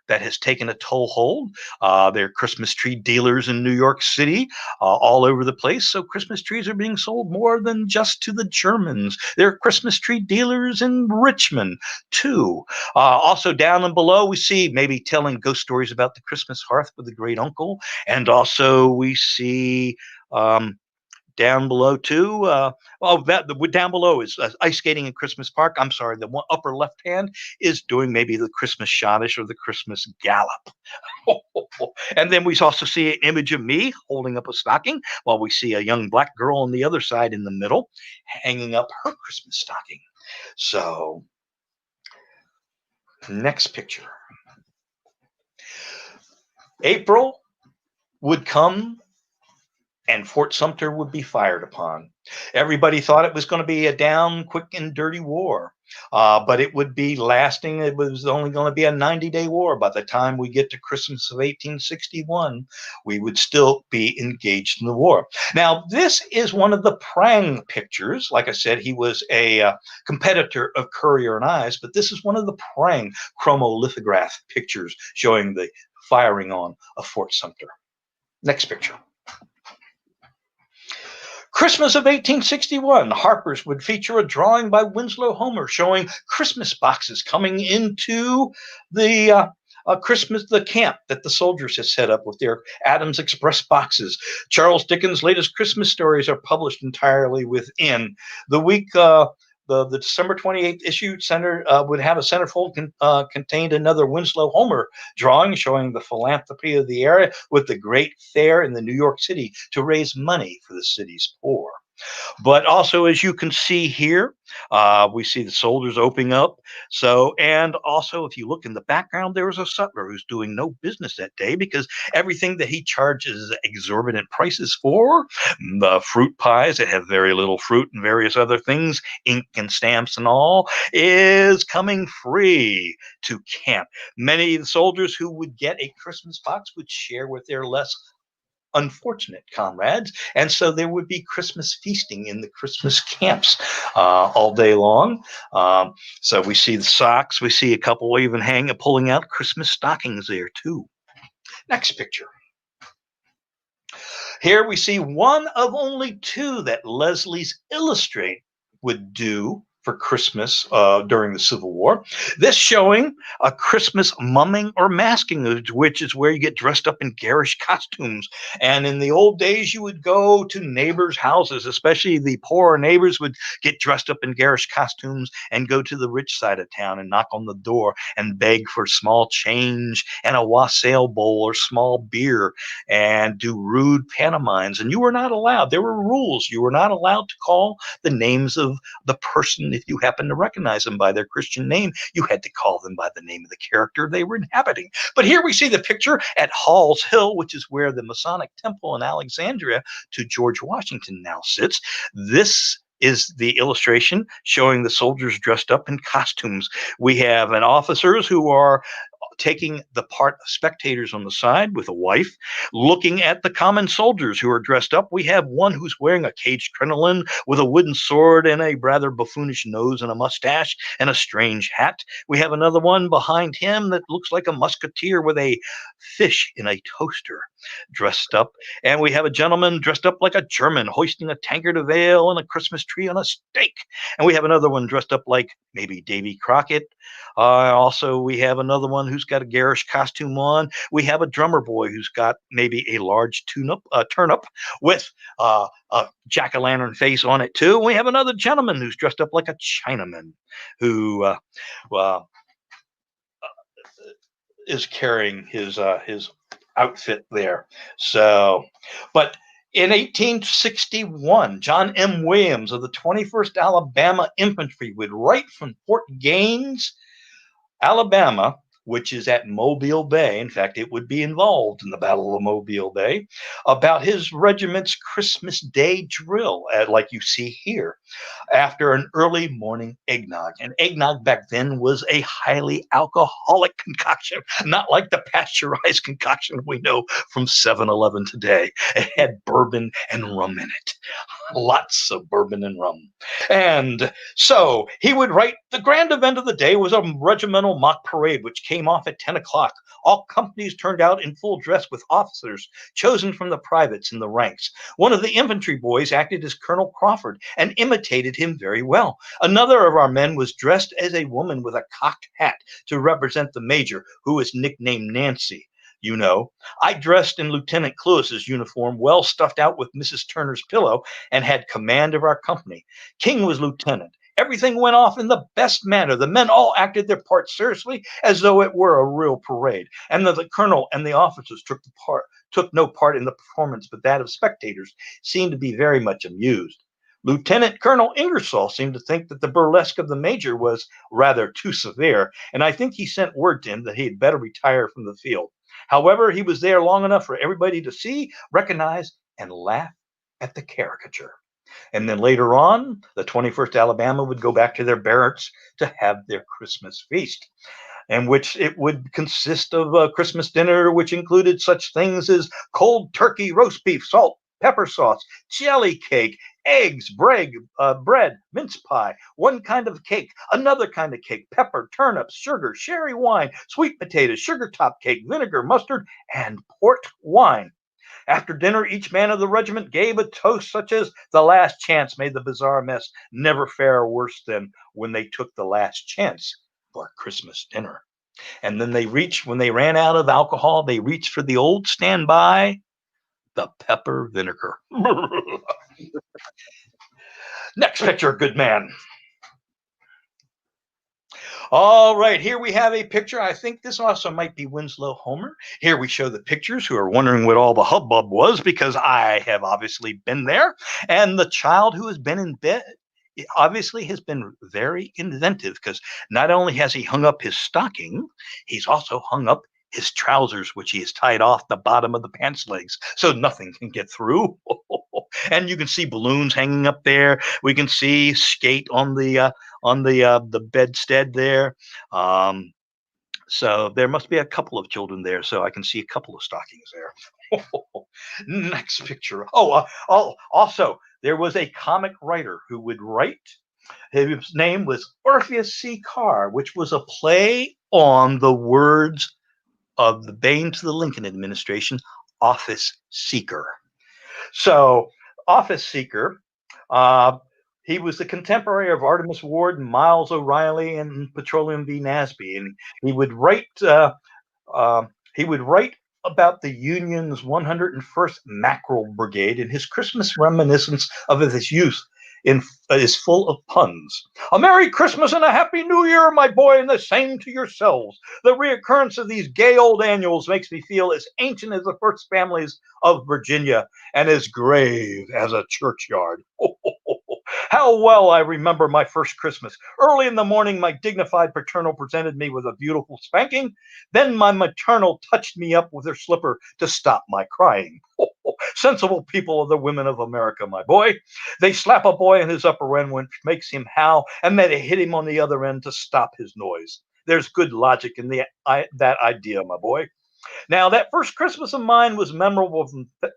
That has taken a toehold. There are Christmas tree dealers in New York City, all over the place. So Christmas trees are being sold more than just to the Germans. There are Christmas tree dealers in Richmond, too. Also down and below, we see maybe telling ghost stories about the Christmas hearth with the great uncle. And also we see down below too. Down below is ice skating in Christmas Park. I'm sorry, the one upper left hand is doing maybe the Christmas schottish or the Christmas gallop. And then we also see an image of me holding up a stocking, while we see a young black girl on the other side in the middle hanging up her Christmas stocking. So, next picture. April would come, and Fort Sumter would be fired upon. Everybody thought it was going to be a down, quick, and dirty war, but it would be lasting. It was only going to be a 90-day war. By the time we get to Christmas of 1861, we would still be engaged in the war. Now, this is one of the Prang pictures. Like I said, he was a competitor of Currier and Ives, but this is one of the Prang chromolithograph pictures showing the firing on of Fort Sumter. Next picture. Christmas of 1861, Harper's would feature a drawing by Winslow Homer showing Christmas boxes coming into the the camp that the soldiers had set up with their Adams Express boxes. Charles Dickens' latest Christmas stories are published entirely within. The week, the December 28th issue would have a centerfold contained another Winslow Homer drawing showing the philanthropy of the area with the great fair in the New York City to raise money for the city's poor. But also, as you can see here, we see the soldiers opening up. So, and also, if you look in the background, there is a sutler who's doing no business that day because everything that he charges exorbitant prices for, the fruit pies that have very little fruit and various other things, ink and stamps and all, is coming free to camp. Many of the soldiers who would get a Christmas box would share with their less unfortunate comrades, and so there would be Christmas feasting in the Christmas camps all day long. So we see the socks, we see a couple even pulling out Christmas stockings there too. Next picture. Here we see one of only two that Leslie's Illustrate would do for Christmas during the Civil War. This showing a Christmas mumming or masking, which is where you get dressed up in garish costumes. And in the old days, you would go to neighbors' houses, especially the poorer neighbors would get dressed up in garish costumes and go to the rich side of town and knock on the door and beg for small change and a wassail bowl or small beer and do rude pantomimes. And you were not allowed. There were rules. You were not allowed to call the names of the person. If you happened to recognize them by their Christian name, you had to call them by the name of the character they were inhabiting. But here we see the picture at Hall's Hill, which is where the Masonic Temple in Alexandria to George Washington now sits. This is the illustration showing the soldiers dressed up in costumes. We have officers who are taking the part of spectators on the side with a wife, looking at the common soldiers who are dressed up. We have one who's wearing a caged crinoline with a wooden sword and a rather buffoonish nose and a mustache and a strange hat. We have another one behind him that looks like a musketeer with a fish in a toaster dressed up. And we have a gentleman dressed up like a German hoisting a tankard of ale and a Christmas tree on a stake. And we have another one dressed up like maybe Davy Crockett. Also, we have another one who's got a garish costume on. We have a drummer boy who's got maybe a large turnip with a jack-o'-lantern face on it too. We have another gentleman who's dressed up like a Chinaman who is carrying his outfit there. So, but in 1861, John M. Williams of the 21st Alabama Infantry would write from Fort Gaines, Alabama, which is at Mobile Bay. In fact, it would be involved in the Battle of Mobile Bay, about his regiment's Christmas Day drill, like you see here, after an early morning eggnog. And eggnog back then was a highly alcoholic concoction, not like the pasteurized concoction we know from 7-Eleven today. It had bourbon and rum in it. Lots of bourbon and rum. And so he would write, the grand event of the day was a regimental mock parade, which came off at 10 o'clock. All companies turned out in full dress with officers chosen from the privates in the ranks. One of the infantry boys acted as Colonel Crawford and imitated him very well. Another of our men was dressed as a woman with a cocked hat to represent the major, who was nicknamed Nancy. You know, I dressed in Lieutenant Cluis's uniform, well stuffed out with Mrs. Turner's pillow, and had command of our company. King was lieutenant. Everything went off in the best manner. The men all acted their part seriously, as though it were a real parade. And the colonel and the officers took no part in the performance, but that of spectators, seemed to be very much amused. Lieutenant Colonel Ingersoll seemed to think that the burlesque of the major was rather too severe, and I think he sent word to him that he had better retire from the field. However, he was there long enough for everybody to see, recognize, and laugh at the caricature. And then later on, the 21st Alabama would go back to their barracks to have their Christmas feast, in which it would consist of a Christmas dinner, which included such things as cold turkey, roast beef, salt, pepper sauce, jelly cake, eggs, bread, mince pie, one kind of cake, another kind of cake, pepper, turnips, sugar, sherry wine, sweet potatoes, sugar top cake, vinegar, mustard, and port wine. After dinner, each man of the regiment gave a toast such as "The last chance made the bizarre mess never fare worse than when they took the last chance for Christmas dinner." And then when they ran out of alcohol, they reached for the old standby, the pepper vinegar. Next picture, good man. All right, here we have a picture. I think this also might be Winslow Homer. Here we show the pictures who are wondering what all the hubbub was, because I have obviously been there. And the child who has been in bed obviously has been very inventive, because not only has he hung up his stocking, he's also hung up his trousers, which he has tied off the bottom of the pants legs so nothing can get through. And you can see balloons hanging up there. We can see skate on the bedstead there. So there must be a couple of children there. So I can see a couple of stockings there. Next picture. Also, there was a comic writer who would write. His name was Orpheus C. Carr, which was a play on the words of the bane to the Lincoln administration, office seeker. So, office seeker, he was the contemporary of Artemus Ward and Miles O'Reilly and Petroleum v. Nasby, and he would write. He would write about the Union's 101st Mackerel Brigade, and his Christmas reminiscence of his youth is full of puns. "A Merry Christmas and a Happy New Year, my boy, and the same to yourselves. The reoccurrence of these gay old annuals makes me feel as ancient as the first families of Virginia and as grave as a churchyard. How well I remember my first Christmas. Early in the morning, my dignified paternal presented me with a beautiful spanking. Then my maternal touched me up with her slipper to stop my crying. Sensible people are the women of America, my boy. They slap a boy in his upper end, which makes him howl, and then they hit him on the other end to stop his noise. There's good logic in that idea, my boy. Now, that first Christmas of mine was memorable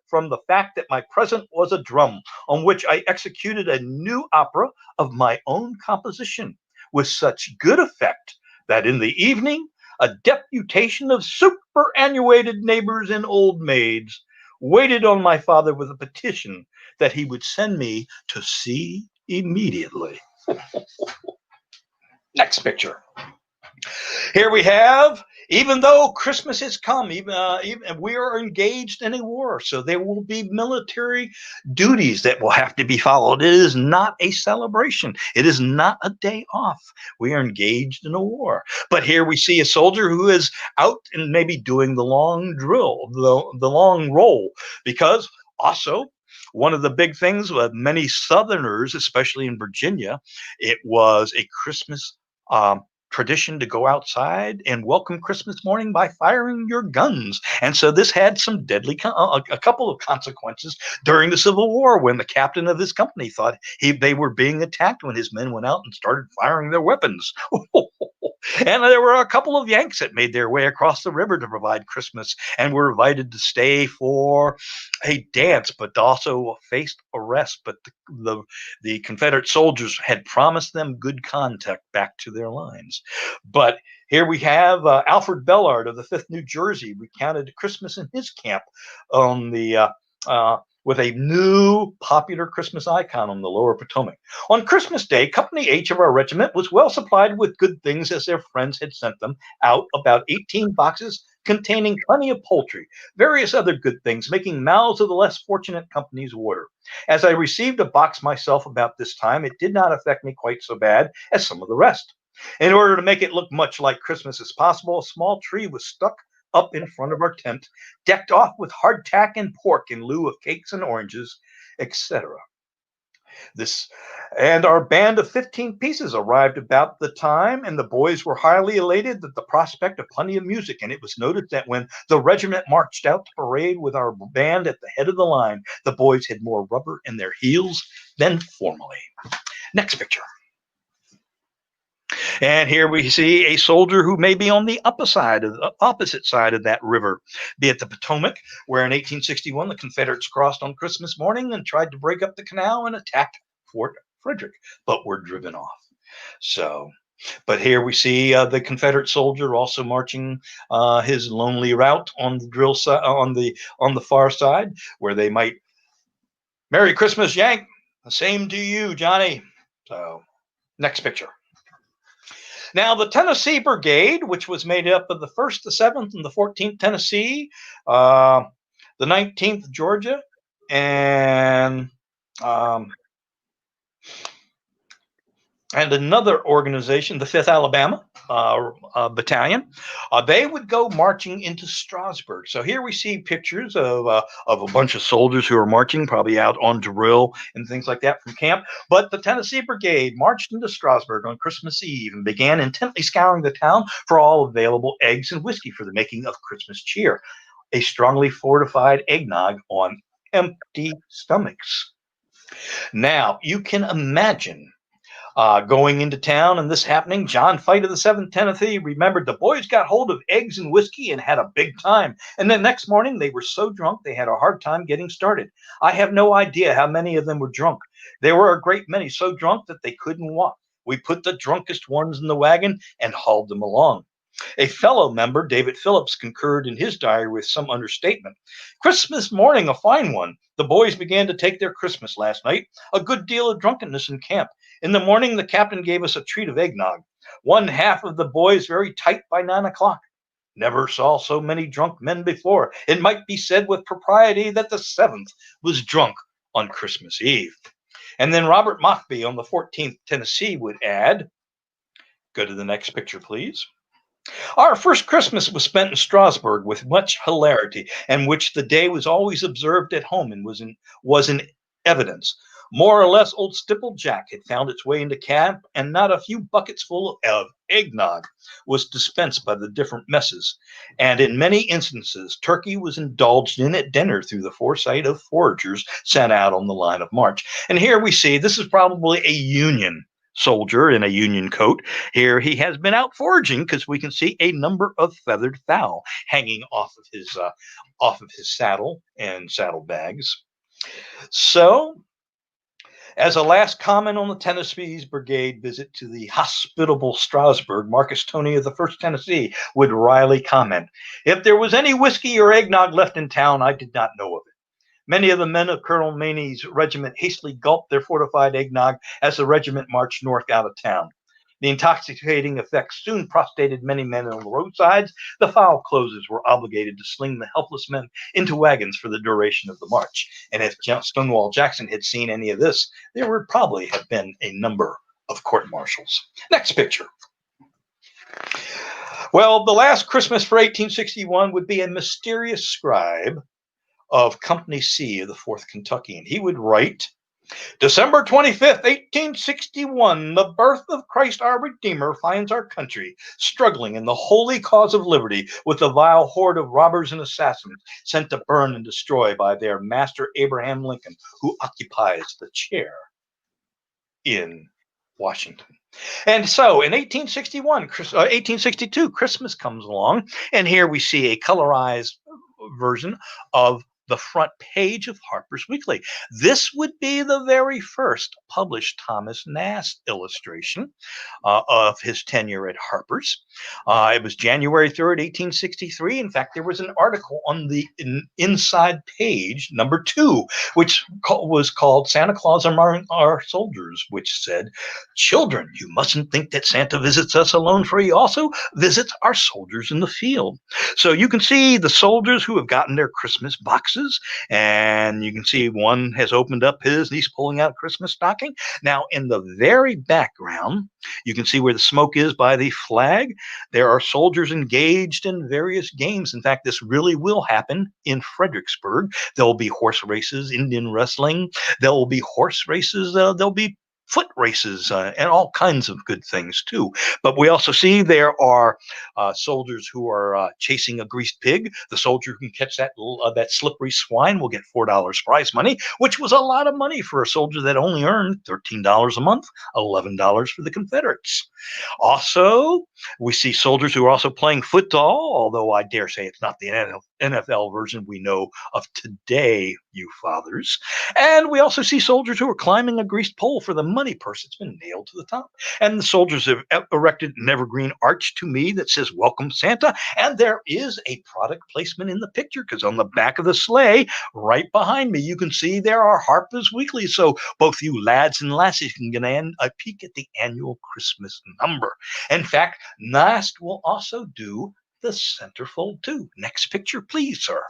from the fact that my present was a drum on which I executed a new opera of my own composition with such good effect that in the evening a deputation of superannuated neighbors and old maids waited on my father with a petition that he would send me to sea immediately. Next picture. Here we have, even though Christmas has come, even we are engaged in a war, so there will be military duties that will have to be followed. It is not a celebration. It is not a day off. We are engaged in a war. But here we see a soldier who is out and maybe doing the long drill, the long roll, because also one of the big things with many Southerners, especially in Virginia, it was a Christmas tradition to go outside and welcome Christmas morning by firing your guns. And so this had some deadly, a couple of consequences during the Civil War, when the captain of his company thought they were being attacked when his men went out and started firing their weapons. And there were a couple of Yanks that made their way across the river to provide Christmas and were invited to stay for a dance, but also faced arrest. But the Confederate soldiers had promised them good contact back to their lines. But here we have Alfred Bellard of the 5th New Jersey recounted Christmas in his camp on the with a new popular Christmas icon on the lower Potomac. On Christmas Day, Company H of our regiment was well supplied with good things, as their friends had sent them out about 18 boxes containing plenty of poultry, various other good things, making mouths of the less fortunate companies water. As I received a box myself about this time, it did not affect me quite so bad as some of the rest. In order to make it look much like Christmas as possible, a small tree was stuck up in front of our tent, decked off with hardtack and pork in lieu of cakes and oranges, etc. This and our band of 15 pieces arrived about the time, and the boys were highly elated at the prospect of plenty of music. And it was noted that when the regiment marched out to parade with our band at the head of the line, the boys had more rubber in their heels than formerly. Next picture. And here we see a soldier who may be on the opposite side of that river, be it the Potomac, where in 1861 the Confederates crossed on Christmas morning and tried to break up the canal and attack Fort Frederick, but were driven off. So, but here we see the Confederate soldier also marching his lonely route on the drill side, on the far side, where they might, "Merry Christmas, Yank. The same to you, Johnny." So, next picture. Now, the Tennessee Brigade, which was made up of the 1st, the 7th, and the 14th Tennessee, the 19th Georgia, and another organization, the 5th Alabama Battalion, they would go marching into Strasburg. So here we see pictures of a bunch of soldiers who are marching, probably out on drill and things like that from camp. But the Tennessee Brigade marched into Strasburg on Christmas Eve and began intently scouring the town for all available eggs and whiskey for the making of Christmas cheer, a strongly fortified eggnog on empty stomachs. Now, you can imagine going into town and this happening. John Fight of the 7th Tennessee remembered the boys got hold of eggs and whiskey and had a big time. And the next morning they were so drunk they had a hard time getting started. I have no idea how many of them were drunk. There were a great many so drunk that they couldn't walk. We put the drunkest ones in the wagon and hauled them along. A fellow member, David Phillips, concurred in his diary with some understatement. "Christmas morning, a fine one. The boys began to take their Christmas last night. A good deal of drunkenness in camp. In the morning, the captain gave us a treat of eggnog. One half of the boys very tight by 9 o'clock. Never saw so many drunk men before. It might be said with propriety that the 7th was drunk on Christmas Eve." And then Robert Mockbee on the 14th Tennessee would add, go to the next picture, please. "Our first Christmas was spent in Strasburg with much hilarity, and which the day was always observed at home and was in evidence. More or less, old Stipple Jack had found its way into camp, and not a few buckets full of eggnog was dispensed by the different messes. And in many instances, turkey was indulged in at dinner through the foresight of foragers sent out on the line of march." And here we see, this is probably a Union soldier in a Union coat. Here he has been out foraging because we can see a number of feathered fowl hanging off of his saddle and saddlebags. So, as a last comment on the Tennessee's brigade visit to the hospitable Strasburg, Marcus Toney of the 1st Tennessee would wryly comment, "If there was any whiskey or eggnog left in town, I did not know of it. Many of the men of Colonel Maney's regiment hastily gulped their fortified eggnog as the regiment marched north out of town. The intoxicating effects soon prostrated many men on the roadsides. The foul closers were obligated to sling the helpless men into wagons for the duration of the march." And if Stonewall Jackson had seen any of this, there would probably have been a number of court-martials. Next picture. Well, the last Christmas for 1861 would be a mysterious scribe of Company C of the 4th Kentucky, and he would write, "December 25th, 1861, the birth of Christ our Redeemer finds our country struggling in the holy cause of liberty with the vile horde of robbers and assassins sent to burn and destroy by their master Abraham Lincoln, who occupies the chair in Washington." And so in 1862, Christmas comes along, and here we see a colorized version of the front page of Harper's Weekly. This would be the very first published Thomas Nast illustration of his tenure at Harper's. It was January 3rd, 1863. In fact, there was an article on the inside page, number 2, which was called "Santa Claus Among Our Soldiers," which said, "Children, you mustn't think that Santa visits us alone, for he also visits our soldiers in the field." So you can see the soldiers who have gotten their Christmas boxes, and you can see one has opened up his, and he's pulling out Christmas stocking. Now, in the very background, you can see where the smoke is by the flag. There are soldiers engaged in various games. In fact, this really will happen in Fredericksburg. There will be horse races, Indian wrestling. There will be horse races. There'll be foot races and all kinds of good things too. But we also see there are soldiers who are chasing a greased pig. The soldier who can catch that slippery swine will get $4 prize money, which was a lot of money for a soldier that only earned $13 a month, $11 for the Confederates. Also, we see soldiers who are also playing football, although I dare say it's not the NFL version we know of today, you fathers. And we also see soldiers who are climbing a greased pole for the money purse that's been nailed to the top. And the soldiers have erected an evergreen arch to me that says, "Welcome, Santa." And there is a product placement in the picture, because on the back of the sleigh, right behind me, you can see there are Harper's Weeklies. So both you lads and lassies can get a peek at the annual Christmas number. In fact, Nast will also do the centerfold too. Next picture, please, sir.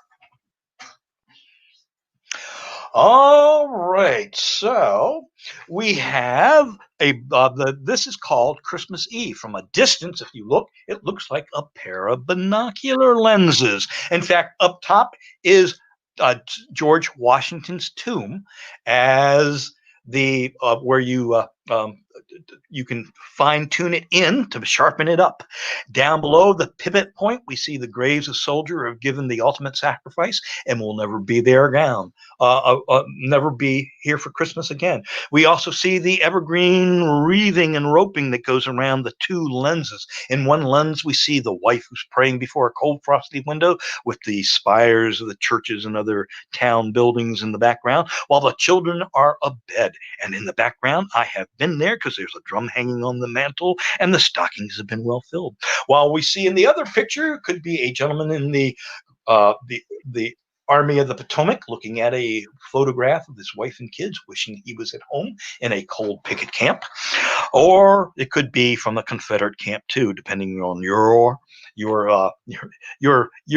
All right, so we have this is called Christmas Eve. From a distance, if you look, it looks like a pair of binocular lenses. In fact, up top is George Washington's tomb, as the where you can fine tune it in to sharpen it up. Down below the pivot point, we see the graves of soldiers who have given the ultimate sacrifice and will never be there again, never be here for Christmas again. We also see the evergreen wreathing and roping that goes around the two lenses. In one lens, we see the wife who's praying before a cold, frosty window with the spires of the churches and other town buildings in the background, while the children are abed. And in the background, I have been there because there's a drum hanging on the mantle and the stockings have been well filled. While we see in the other picture could be a gentleman in the Army of the Potomac looking at a photograph of his wife and kids, wishing he was at home in a cold picket camp. Or it could be from a Confederate camp too, depending on your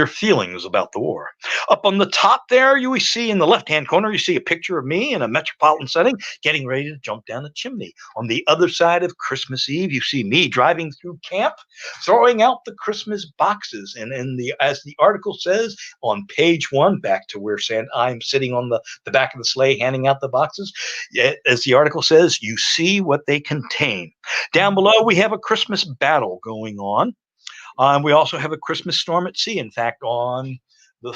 feelings about the war. Up on the top there, you see in the left-hand corner, you see a picture of me in a metropolitan setting getting ready to jump down a chimney. On the other side of Christmas Eve, you see me driving through camp, throwing out the Christmas boxes. And as the article says on page 1, back to where I'm sitting on the back of the sleigh handing out the boxes, as the article says, you see what they contain. Down below, we have a Christmas battle going on. We also have a Christmas storm at sea. In fact, on the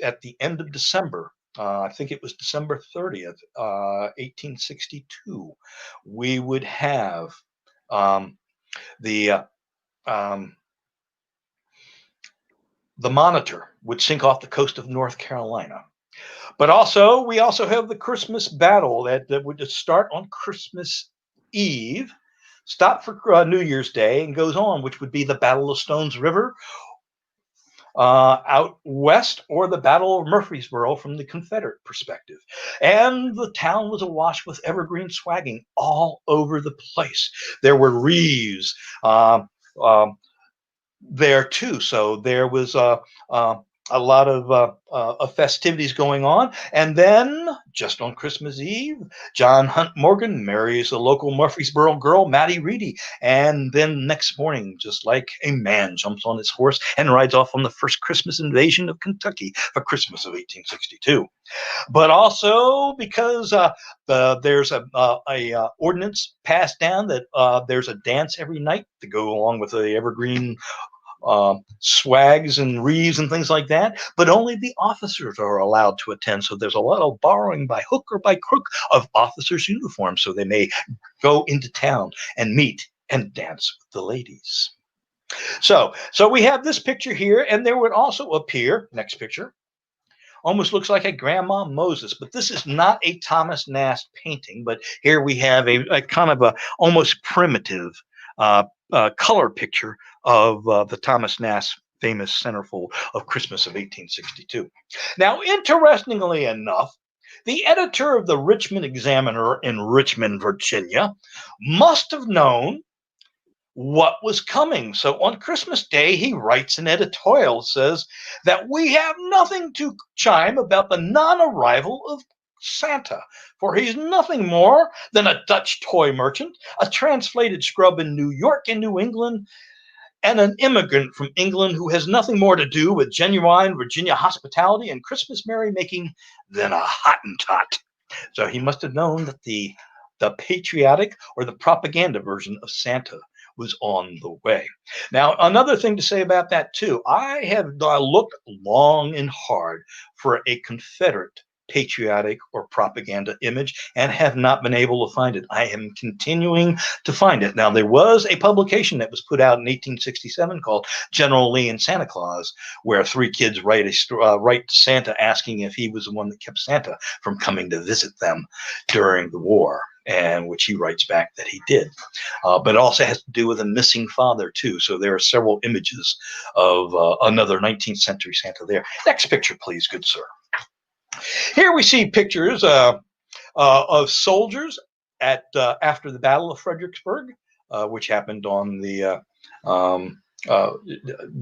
at the end of December, I think it was December 30th, 1862, we would have the Monitor would sink off the coast of North Carolina. But we also have the Christmas battle that would start on Christmas Eve, stop for New Year's Day, and goes on, which would be the Battle of Stones River out west, or the Battle of Murfreesboro from the Confederate perspective. And the town was awash with evergreen swagging all over the place. There were wreaths there too, so there was a lot of festivities going on. And then, just on Christmas Eve, John Hunt Morgan marries a local Murfreesboro girl, Maddie Reedy. And then next morning, just like a man, jumps on his horse and rides off on the first Christmas invasion of Kentucky for Christmas of 1862. But also because there's a ordinance passed down that there's a dance every night to go along with the evergreen swags and wreaths and things like that, but only the officers are allowed to attend. So there's a lot of borrowing by hook or by crook of officers' uniforms, so they may go into town and meet and dance with the ladies. So we have this picture here, and there would also appear, next picture, almost looks like a Grandma Moses, but this is not a Thomas Nast painting, but here we have a kind of a almost primitive color picture of the Thomas Nast famous centerfold of Christmas of 1862. Now, interestingly enough, the editor of the Richmond Examiner in Richmond, Virginia, must have known what was coming. So on Christmas Day, he writes an editorial, says that we have nothing to chime about the non-arrival of Santa, for he's nothing more than a Dutch toy merchant, a translated scrub in New York and New England, and an immigrant from England who has nothing more to do with genuine Virginia hospitality and Christmas merrymaking than a Hottentot. So he must have known that the patriotic or the propaganda version of Santa was on the way. Now, another thing to say about that too, I have looked long and hard for a Confederate patriotic or propaganda image and have not been able to find it. I am continuing to find it. Now, there was a publication that was put out in 1867 called General Lee and Santa Claus, where three kids write to Santa asking if he was the one that kept Santa from coming to visit them during the war, and which he writes back that he did. But it also has to do with a missing father too. So there are several images of another 19th century Santa there. Next picture, please, good sir. Here we see pictures of soldiers at after the Battle of Fredericksburg, which happened on the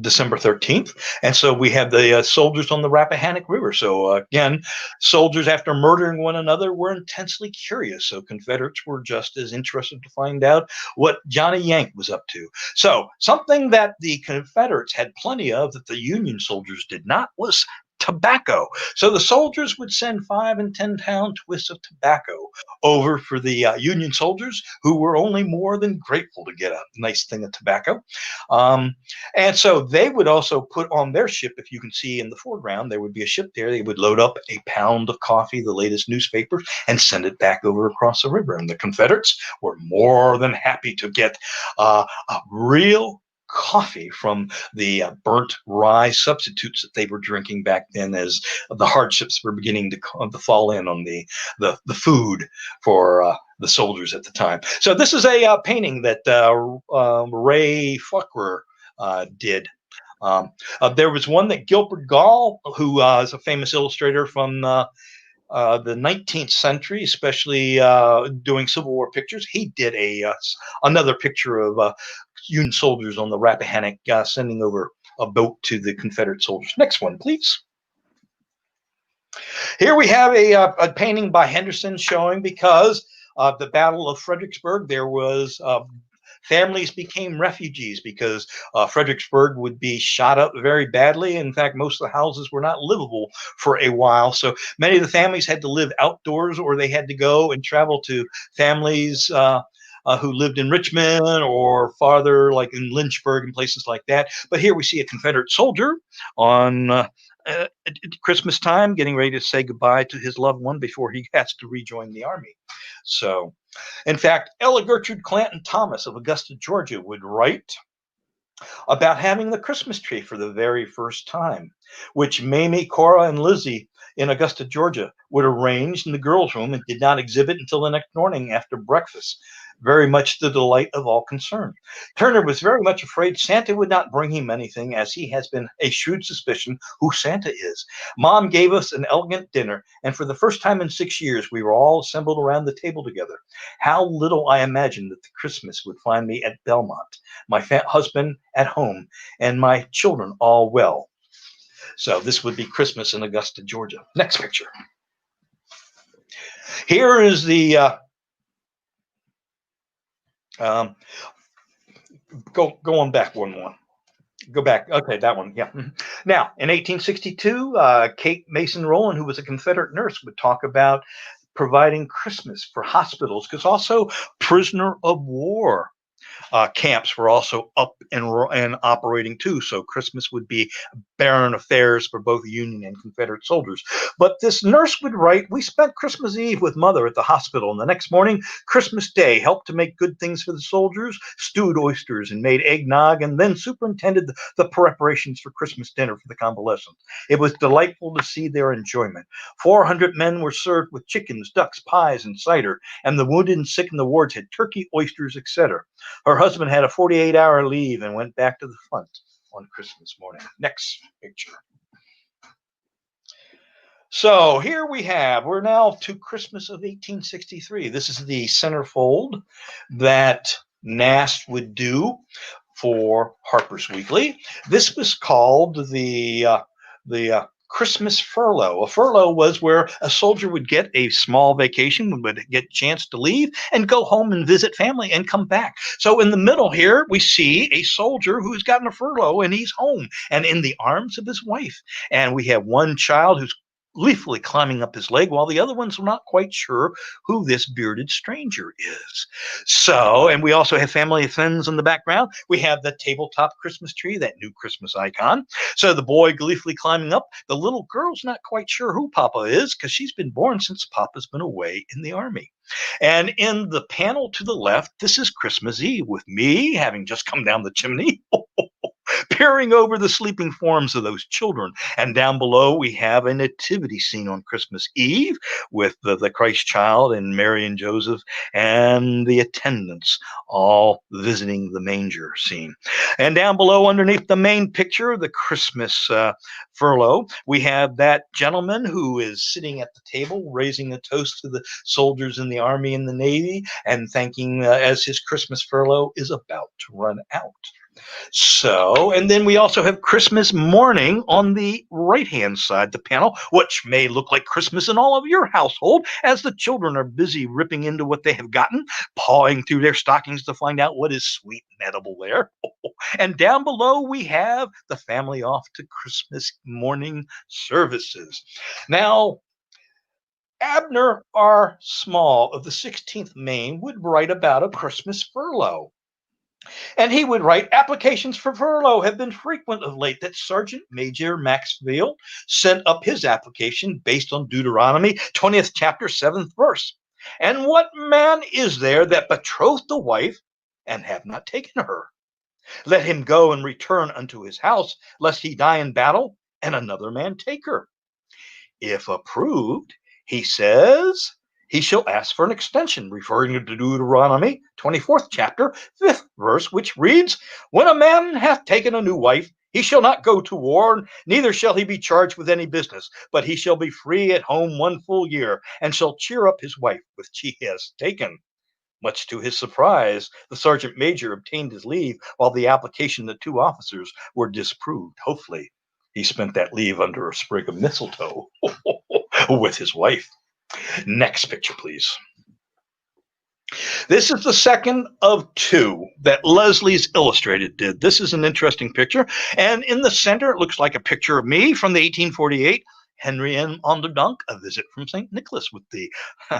December 13th. And so we have the soldiers on the Rappahannock River. So again, soldiers, after murdering one another, were intensely curious. So Confederates were just as interested to find out what Johnny Yank was up to. So something that the Confederates had plenty of that the Union soldiers did not was tobacco. So the soldiers would send 5 and 10 pound twists of tobacco over for the Union soldiers, who were only more than grateful to get a nice thing of tobacco. And so they would also put on their ship, if you can see in the foreground, there would be a ship there. They would load up a pound of coffee, the latest newspapers, and send it back over across the river. And the Confederates were more than happy to get a real coffee from the burnt rye substitutes that they were drinking back then, as the hardships were beginning to fall in on the food for the soldiers at the time. So this is a painting that Ray Fuckwer did. There was one that Gilbert Gall, who is a famous illustrator from the 19th century, especially doing Civil War pictures. He did another picture of Union soldiers on the Rappahannock sending over a boat to the Confederate soldiers. Next one, please. Here we have a painting by Henderson showing, because of the Battle of Fredericksburg, there was families became refugees because Fredericksburg would be shot up very badly. In fact, most of the houses were not livable for a while. So many of the families had to live outdoors, or they had to go and travel to families who lived in Richmond or farther, like in Lynchburg and places like that. But here we see a Confederate soldier on at Christmas time getting ready to say goodbye to his loved one before he has to rejoin the army. So, in fact, Ella Gertrude Clanton Thomas of Augusta, Georgia, would write about having the Christmas tree for the very first time, which Mamie, Cora, and Lizzie in Augusta, Georgia, would arrange in the girls' room and did not exhibit until the next morning after breakfast, very much the delight of all concerned. Turner was very much afraid Santa would not bring him anything, as he has been a shrewd suspicion who Santa is. Mom gave us an elegant dinner, and for the first time in 6 years, we were all assembled around the table together. How little I imagined that the Christmas would find me at Belmont, my husband at home, and my children all well. So this would be Christmas in Augusta, Georgia. Next picture. Here is the go on back one. Go back. Okay, that one. Yeah. Now, in 1862, Kate Mason Rowland, who was a Confederate nurse, would talk about providing Christmas for hospitals, because also prisoner of war camps were also up and operating too. So Christmas would be barren affairs for both Union and Confederate soldiers. But this nurse would write, "We spent Christmas Eve with Mother at the hospital, and the next morning, Christmas Day, helped to make good things for the soldiers, stewed oysters and made eggnog, and then superintended the preparations for Christmas dinner for the convalescents. It was delightful to see their enjoyment. 400 men were served with chickens, ducks, pies, and cider, and the wounded and sick in the wards had turkey, oysters, etc. Her husband had a 48-hour leave and went back to the front on Christmas morning." Next picture. So here we're now to Christmas of 1863. This is the centerfold that Nast would do for Harper's Weekly. This was called the Christmas furlough. A furlough was where a soldier would get a small vacation, would get a chance to leave and go home and visit family and come back. So in the middle here, we see a soldier who's gotten a furlough and he's home and in the arms of his wife. And we have one child who's gleefully climbing up his leg, while the other one's not quite sure who this bearded stranger is. So, and we also have family and friends in the background. We have the tabletop Christmas tree, that new Christmas icon. So the boy gleefully climbing up. The little girl's not quite sure who Papa is because she's been born since Papa's been away in the army. And in the panel to the left, this is Christmas Eve with me having just come down the chimney. Peering over the sleeping forms of those children. And down below, we have a nativity scene on Christmas Eve with the Christ child and Mary and Joseph and the attendants all visiting the manger scene. And down below, underneath the main picture, the Christmas furlough, we have that gentleman who is sitting at the table raising a toast to the soldiers in the Army and the Navy and thanking as his Christmas furlough is about to run out. So, and then we also have Christmas morning on the right-hand side of the panel, which may look like Christmas in all of your household as the children are busy ripping into what they have gotten, pawing through their stockings to find out what is sweet and edible there. And down below, we have the family off to Christmas morning services. Now, Abner R. Small of the 16th Maine would write about a Christmas furlough. And he would write, applications for furlough have been frequent of late. That Sergeant Major Maxfield sent up his application based on Deuteronomy 20th chapter 7th verse. And what man is there that betrothed a wife and have not taken her? Let him go and return unto his house, lest he die in battle and another man take her. If approved, he says, he shall ask for an extension, referring to Deuteronomy 24th chapter, 5th verse, which reads, when a man hath taken a new wife, he shall not go to war, neither shall he be charged with any business, but he shall be free at home 1 full year, and shall cheer up his wife which he has taken. Much to his surprise, the sergeant major obtained his leave, while the application of the 2 officers were disproved. Hopefully, he spent that leave under a sprig of mistletoe with his wife. Next picture, please. This is the second of 2 that Leslie's Illustrated did. This is an interesting picture. And in the center, it looks like a picture of me from the 1848 Henry M. Onderdonk, A Visit from St. Nicholas with the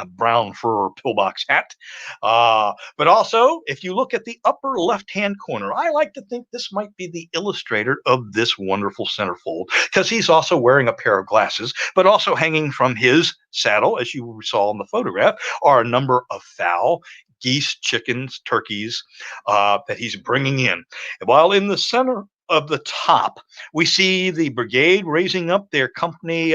brown fur pillbox hat. But also, if you look at the upper left-hand corner, I like to think this might be the illustrator of this wonderful centerfold because he's also wearing a pair of glasses, but also hanging from his saddle, as you saw in the photograph, are a number of fowl, geese, chickens, turkeys that he's bringing in. While in the center of the top, we see the brigade raising up their company,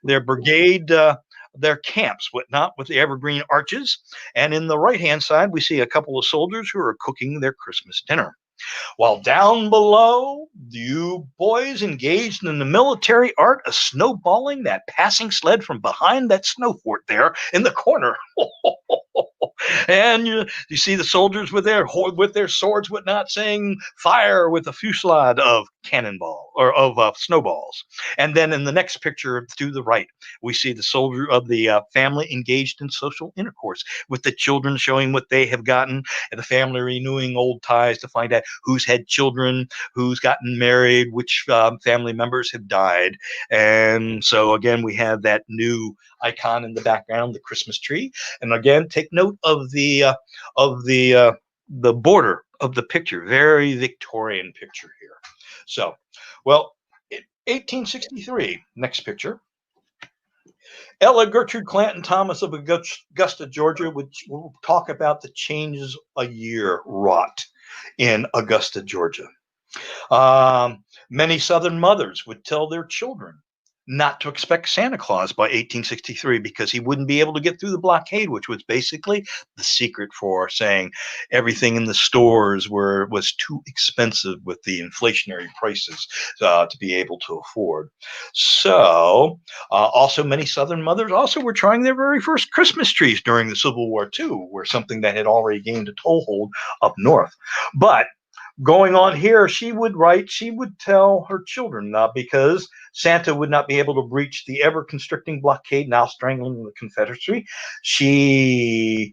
their brigade, their camps, whatnot, with the evergreen arches. And in the right-hand side, we see a couple of soldiers who are cooking their Christmas dinner. While down below, you boys engaged in the military art of snowballing that passing sled from behind that snow fort there in the corner. And you see the soldiers with their swords, whatnot, saying fire with a fusillade of cannonball or of snowballs. And then in the next picture to the right, we see the soldier of the family engaged in social intercourse with the children showing what they have gotten, and the family renewing old ties to find out who's had children, who's gotten married, which family members have died. And so again, we have that new icon in the background, the Christmas tree. And again, take note of the border of the picture, very Victorian picture here. So, well, 1863, next picture. Ella Gertrude Clanton Thomas of Augusta, Georgia, which will talk about the changes a year wrought in Augusta, Georgia. Many Southern mothers would tell their children not to expect Santa Claus by 1863 because he wouldn't be able to get through the blockade, which was basically the secret for saying everything in the stores was too expensive with the inflationary prices to be able to afford. So also many Southern mothers also were trying their very first Christmas trees during the Civil War too, where something that had already gained a toehold up north. But Going on here, she would tell her children, because Santa would not be able to breach the ever constricting blockade now strangling the Confederacy. She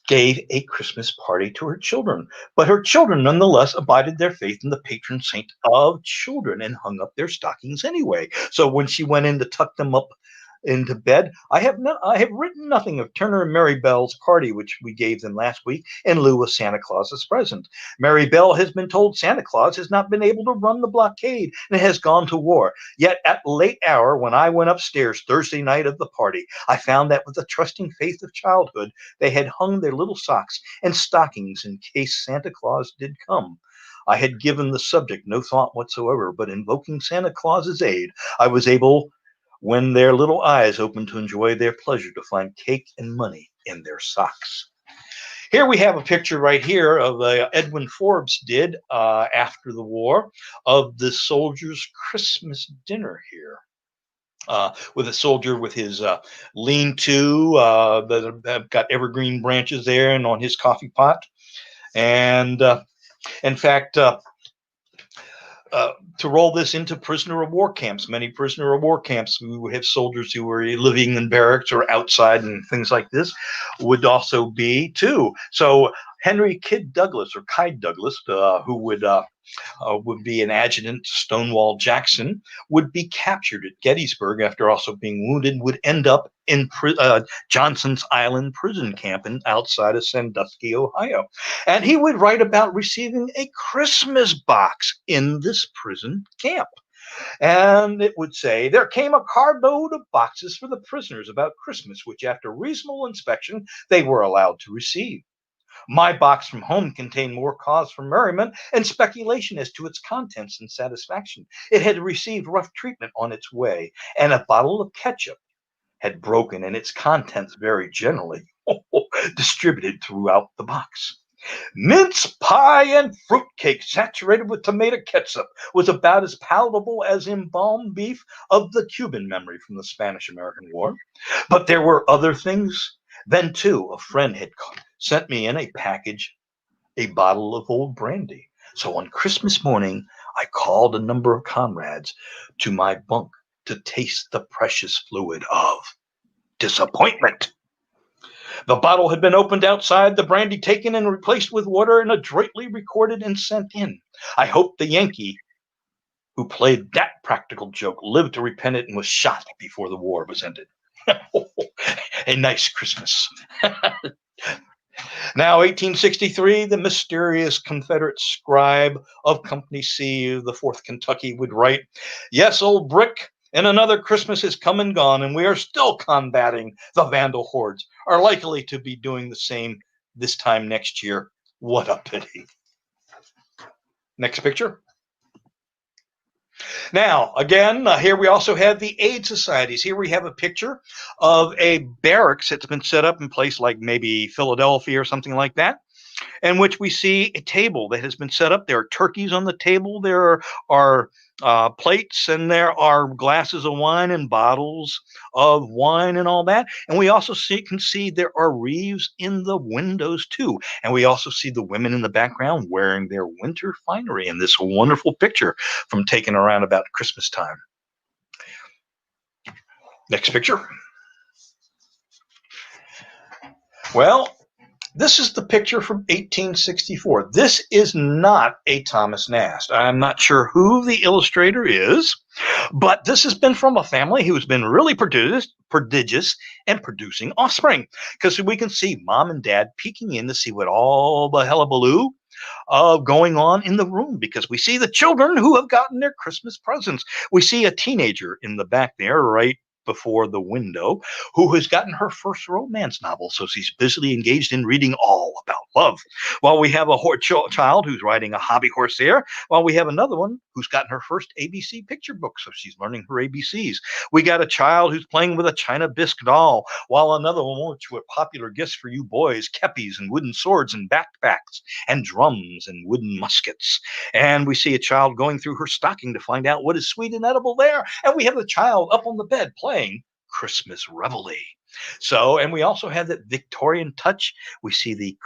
gave a Christmas party to her children, but her children nonetheless abided their faith in the patron saint of children and hung up their stockings anyway. So when she went in to tuck them up into bed, I have written nothing of Turner and Mary Bell's party, which we gave them last week in lieu of Santa Claus's present. Mary Bell has been told Santa Claus has not been able to run the blockade and has gone to war. Yet at late hour, when I went upstairs Thursday night of the party, I found that with the trusting faith of childhood, they had hung their little socks and stockings in case Santa Claus did come. I had given the subject no thought whatsoever, but invoking Santa Claus's aid, I was able, when their little eyes opened to enjoy their pleasure, to find cake and money in their socks. Here we have a picture right here of Edwin Forbes did after the war of the soldiers' Christmas dinner here. With a soldier with his lean-to that have got evergreen branches there and on his coffee pot. And in fact, to roll this into prisoner of war camps, many prisoner of war camps who have soldiers who were living in barracks or outside and things like this would also be too. So Henry Kyd Douglas or Kyd Douglas, who would be an adjutant to Stonewall Jackson, would be captured at Gettysburg after also being wounded, would end up in Johnson's Island prison camp outside of Sandusky, Ohio. And he would write about receiving a Christmas box in this prison camp. And it would say, there came a carload of boxes for the prisoners about Christmas, which after reasonable inspection, they were allowed to receive. My box from home contained more cause for merriment and speculation as to its contents and satisfaction. It had received rough treatment on its way, and a bottle of ketchup had broken and its contents very generally distributed throughout the box. Mince pie and fruitcake saturated with tomato ketchup was about as palatable as embalmed beef of the Cuban memory from the Spanish-American War. But there were other things. Then, too, a friend had sent me in a package, a bottle of old brandy. So on Christmas morning, I called a number of comrades to my bunk to taste the precious fluid of disappointment. The bottle had been opened outside, the brandy taken and replaced with water, and adroitly recorded and sent in. I hope the Yankee who played that practical joke lived to repent it and was shot before the war was ended. A nice Christmas. Now, 1863, the mysterious Confederate scribe of Company C of the 4th Kentucky would write, yes, old Brick, and another Christmas has come and gone, and we are still combating the Vandal hordes, are likely to be doing the same this time next year. What a pity. Next picture. Now, again, here we also have the aid societies. Here we have a picture of a barracks that's been set up in place like maybe Philadelphia or something like that, in which we see a table that has been set up. There are turkeys on the table. There are plates, and there are glasses of wine and bottles of wine and all that. And we also can see there are wreaths in the windows too. And we also see the women in the background wearing their winter finery in this wonderful picture from taken around about Christmas time. Next picture. Well, this is the picture from 1864. This is not a Thomas Nast. I'm not sure who the illustrator is, but this has been from a family who's been really prodigious and producing offspring, because we can see mom and dad peeking in to see what all the hullabaloo going on in the room, because we see the children who have gotten their Christmas presents. We see a teenager in the back there, right before the window, who has gotten her first romance novel, so she's busily engaged in reading all about love. While we have a child who's riding a hobby horse there, while we have another one who's gotten her first ABC picture book, so she's learning her ABCs. We got a child who's playing with a China bisque doll, while another one, which were popular gifts for you boys, kepis and wooden swords and backpacks and drums and wooden muskets. And we see a child going through her stocking to find out what is sweet and edible there. And we have the child up on the bed playing Christmas Reveille. So, and we also have that Victorian touch. We see the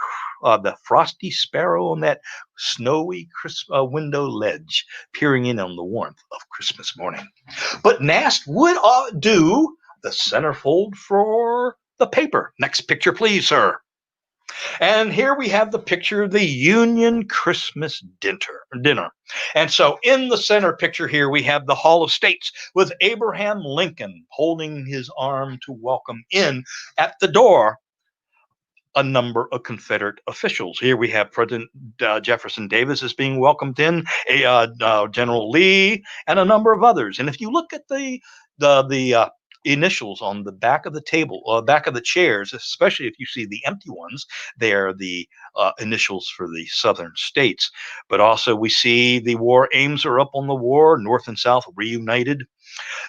frosty sparrow on that snowy window ledge, peering in on the warmth of Christmas morning. But Nast would do the centerfold for the paper. Next picture, please, sir. And here we have the picture of the Union Christmas dinner. And so in the center picture here, we have the Hall of States with Abraham Lincoln holding his arm to welcome in at the door a number of Confederate officials. Here we have President Jefferson Davis is being welcomed in, General Lee, and a number of others. And if you look at the initials on the back of the table, back of the chairs, especially if you see the empty ones, they are the initials for the southern states. But also we see the war aims are up on the war, North and South reunited.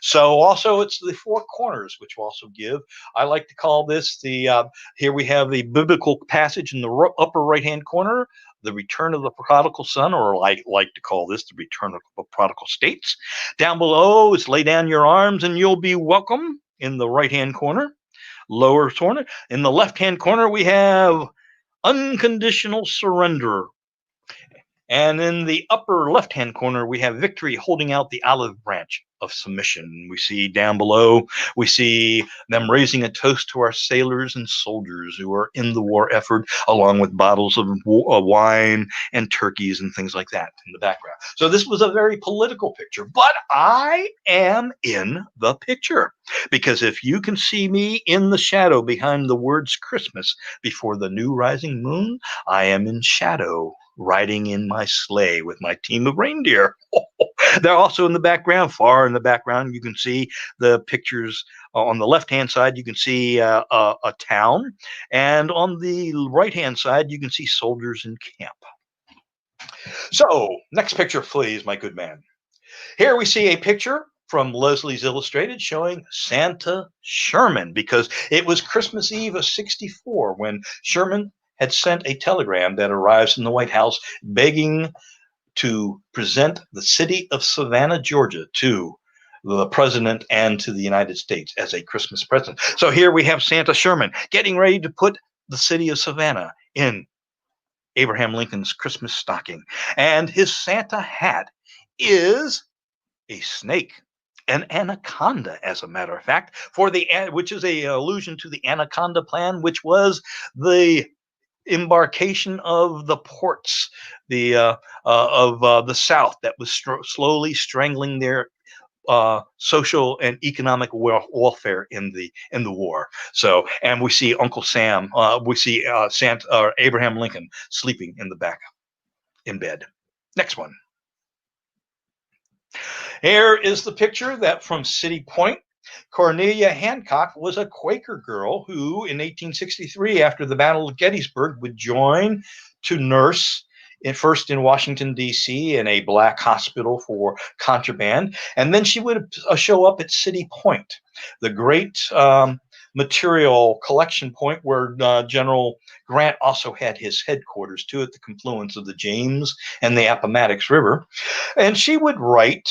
So also it's the four corners, which also give, I like to call this here we have the biblical passage in the upper right-hand corner, the return of the prodigal son, or I like to call this the return of the prodigal states. Down below is lay down your arms and you'll be welcome in the right-hand corner. Lower corner. In the left-hand corner, we have unconditional surrender. And in the upper left-hand corner, we have victory holding out the olive branch of submission. We see down below, we see them raising a toast to our sailors and soldiers who are in the war effort, along with bottles of wine and turkeys and things like that in the background. So this was a very political picture, but I am in the picture, because if you can see me in the shadow behind the words Christmas before the new rising moon, I am in shadow, riding in my sleigh with my team of reindeer. They're also in the background, far in the background. You can see the pictures on the left-hand side. You can see a town. And on the right-hand side, you can see soldiers in camp. So next picture, please, my good man. Here we see a picture from Leslie's Illustrated showing Santa Sherman, because it was Christmas Eve of '64 when Sherman had sent a telegram that arrives in the White House begging to present the city of Savannah, Georgia, to the president and to the United States as a Christmas present. So here we have Santa Sherman getting ready to put the city of Savannah in Abraham Lincoln's Christmas stocking. And his Santa hat is a snake, an anaconda, as a matter of fact, which is a allusion to the Anaconda Plan, which was the embarkation of the ports of the South that was slowly strangling their social and economic welfare in the war. So, and we see Uncle Sam, we see Abraham Lincoln sleeping in the back in bed. Next one. Here is the picture that from City Point. Cornelia Hancock was a Quaker girl who, in 1863, after the Battle of Gettysburg, would join to nurse first in Washington, D.C., in a black hospital for contraband, and then she would show up at City Point, the great material collection point where General Grant also had his headquarters too, at the confluence of the James and the Appomattox River. And she would write,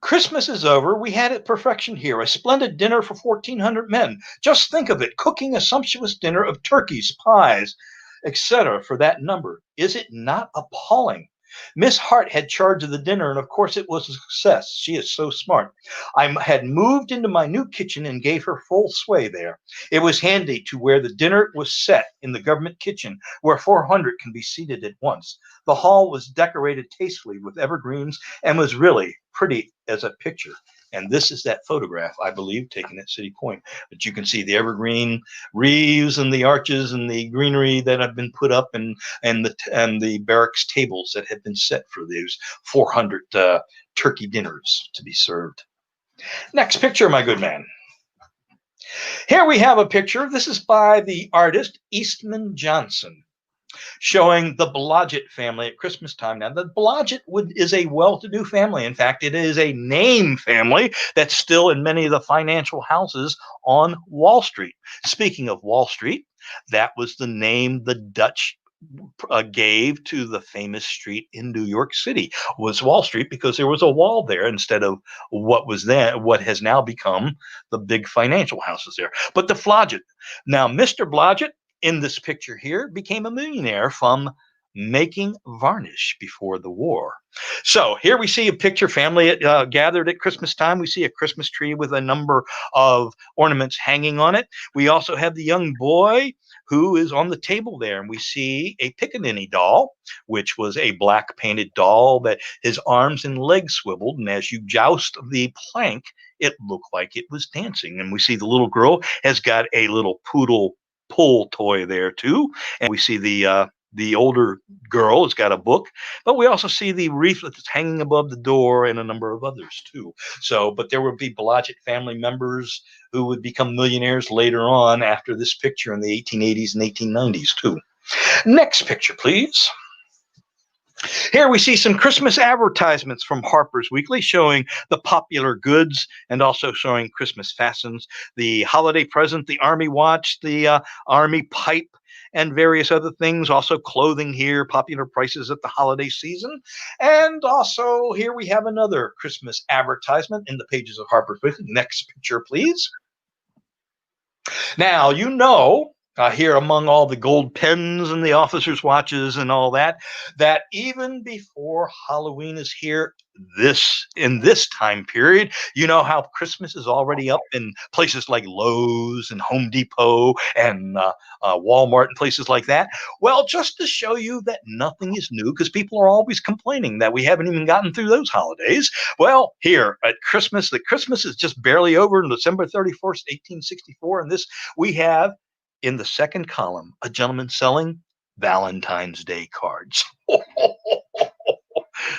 Christmas is over. We had it perfection here. A splendid dinner for 1,400 men. Just think of it, cooking a sumptuous dinner of turkeys, pies, etc. for that number. Is it not appalling? Miss Hart had charge of the dinner, and of course it was a success. She is so smart. I had moved into my new kitchen and gave her full sway there. It was handy to where the dinner was set in the government kitchen, where 400 can be seated at once. The hall was decorated tastefully with evergreens and was really pretty as a picture. And this is that photograph, I believe, taken at City Point. But you can see the evergreen wreaths and the arches and the greenery that have been put up, and the barracks tables that have been set for these 400 turkey dinners to be served. Next picture, my good man. Here we have a picture. This is by the artist Eastman Johnson, showing the Blodgett family at Christmas time. Now, the Blodgett is a well-to-do family. In fact, it is a name family that's still in many of the financial houses on Wall Street. Speaking of Wall Street, that was the name the Dutch gave to the famous street in New York City was Wall Street, because there was a wall there instead of what has now become the big financial houses there. But the Blodgett. Now, Mr. Blodgett in this picture here became a millionaire from making varnish before the war. So here we see a picture, family gathered at Christmas time. We see a Christmas tree with a number of ornaments hanging on it. We also have the young boy who is on the table there, and we see a pickaninny doll, which was a black painted doll that his arms and legs swiveled, and as you joust the plank, it looked like it was dancing. And we see the little girl has got a little poodle pull toy there too, and we see the older girl has got a book, but we also see the wreath that's hanging above the door and a number of others too. So, but there would be Blodgett family members who would become millionaires later on after this picture in the 1880s and 1890s too. Next picture, please. Here we see some Christmas advertisements from Harper's Weekly showing the popular goods and also showing Christmas fashions, the holiday present, the Army watch, the Army pipe, and various other things. Also clothing here, popular prices at the holiday season. And also here we have another Christmas advertisement in the pages of Harper's Weekly. Next picture, please. Now, here among all the gold pens and the officers' watches and all that, that even before Halloween is here, in this time period, you know how Christmas is already up in places like Lowe's and Home Depot and Walmart and places like that. Well, just to show you that nothing is new, because people are always complaining that we haven't even gotten through those holidays. Well, here at Christmas, the Christmas is just barely over on December 31st, 1864, and this we have in the second column a gentleman selling Valentine's Day cards.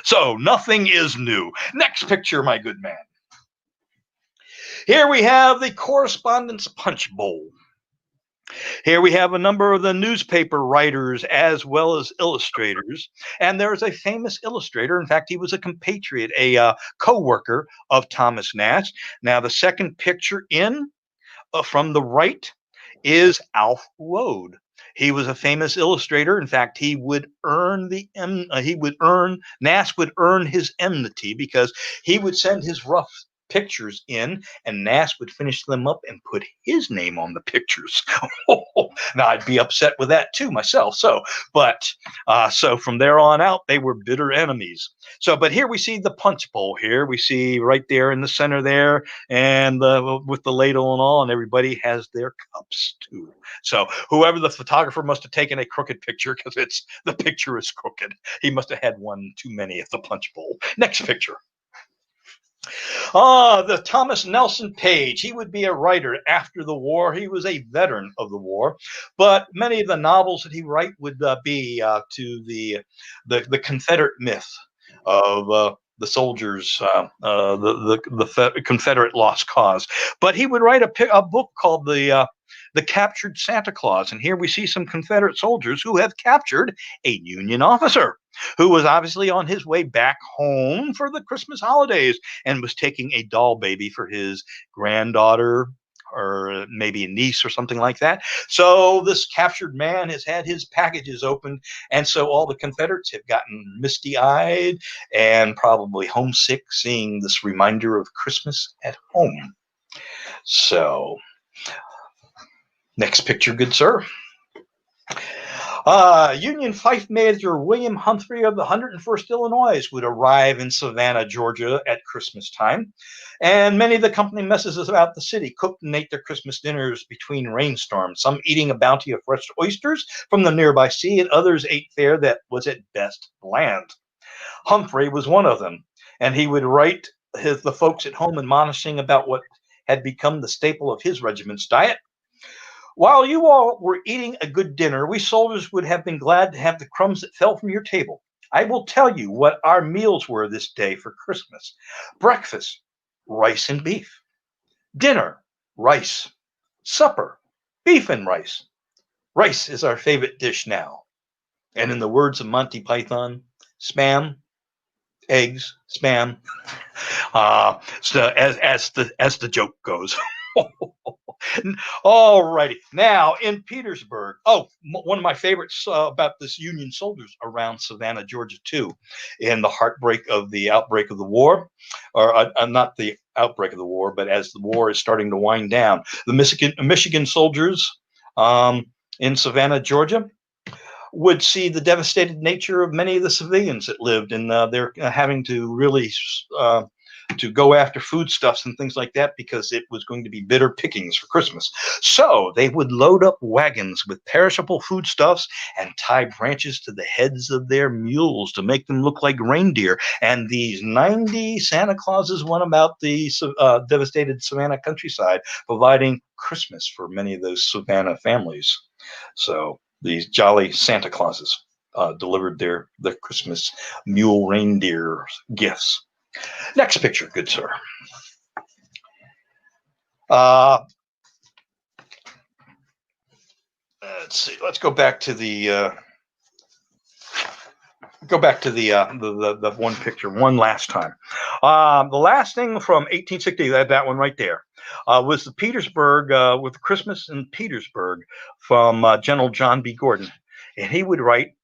So nothing is new. Next picture, my good man. Here we have the correspondence punch bowl. Here we have a number of the newspaper writers as well as illustrators. And there's a famous illustrator. In fact, he was a compatriot, a co-worker of Thomas Nast. Now, the second picture from the right is Alf Woad. He was a famous illustrator. In fact, Nast would earn his enmity because he would send his rough pictures in, and Nast would finish them up and put his name on the pictures. Now, I'd be upset with that too myself. So from there on out, they were bitter enemies. So, but here we see the punch bowl. Here we see right there in the center there, and with the ladle and all, and everybody has their cups too. So, whoever the photographer must have taken a crooked picture, because the picture is crooked. He must have had one too many at the punch bowl. Next picture. The Thomas Nelson Page. He would be a writer after the war. He was a veteran of the war, but many of the novels that he wrote would be to the Confederate myth of the soldiers, the Confederate lost cause. But he would write a book called the Captured Santa Claus, and here we see some Confederate soldiers who have captured a Union officer who was obviously on his way back home for the Christmas holidays and was taking a doll baby for his granddaughter or maybe a niece or something like that. So this captured man has had his packages opened, and so all the Confederates have gotten misty-eyed and probably homesick seeing this reminder of Christmas at home. So, next picture, good sir. Union Fife Major William Humphrey of the 101st Illinois would arrive in Savannah, Georgia at Christmas time. And many of the company messes about the city cooked and ate their Christmas dinners between rainstorms, some eating a bounty of fresh oysters from the nearby sea, and others ate fare that was at best bland. Humphrey was one of them, and he would write the folks at home admonishing about what had become the staple of his regiment's diet. While you all were eating a good dinner, we soldiers would have been glad to have the crumbs that fell from your table. I will tell you what our meals were this day for Christmas. Breakfast, rice and beef. Dinner, rice. Supper, beef and rice. Rice is our favorite dish now. And in the words of Monty Python, spam, eggs, spam. So as the joke goes. All righty. Now in Petersburg. Oh, one of my favorites about this Union soldiers around Savannah, Georgia, too, in the heartbreak of the outbreak of the war, or not the outbreak of the war, but as the war is starting to wind down, the Michigan soldiers in Savannah, Georgia, would see the devastated nature of many of the civilians that lived, and they're having to really to go after foodstuffs and things like that because it was going to be bitter pickings for Christmas. So they would load up wagons with perishable foodstuffs and tie branches to the heads of their mules to make them look like reindeer. And these 90 Santa Clauses went about the devastated Savannah countryside, providing Christmas for many of those Savannah families. So these jolly Santa Clauses delivered their Christmas mule reindeer gifts. Next picture, good sir. Let's see. Let's go back to the one picture one last time. The last thing from 1860, that one right there, was the Petersburg with Christmas in Petersburg from General John B. Gordon, and he would write,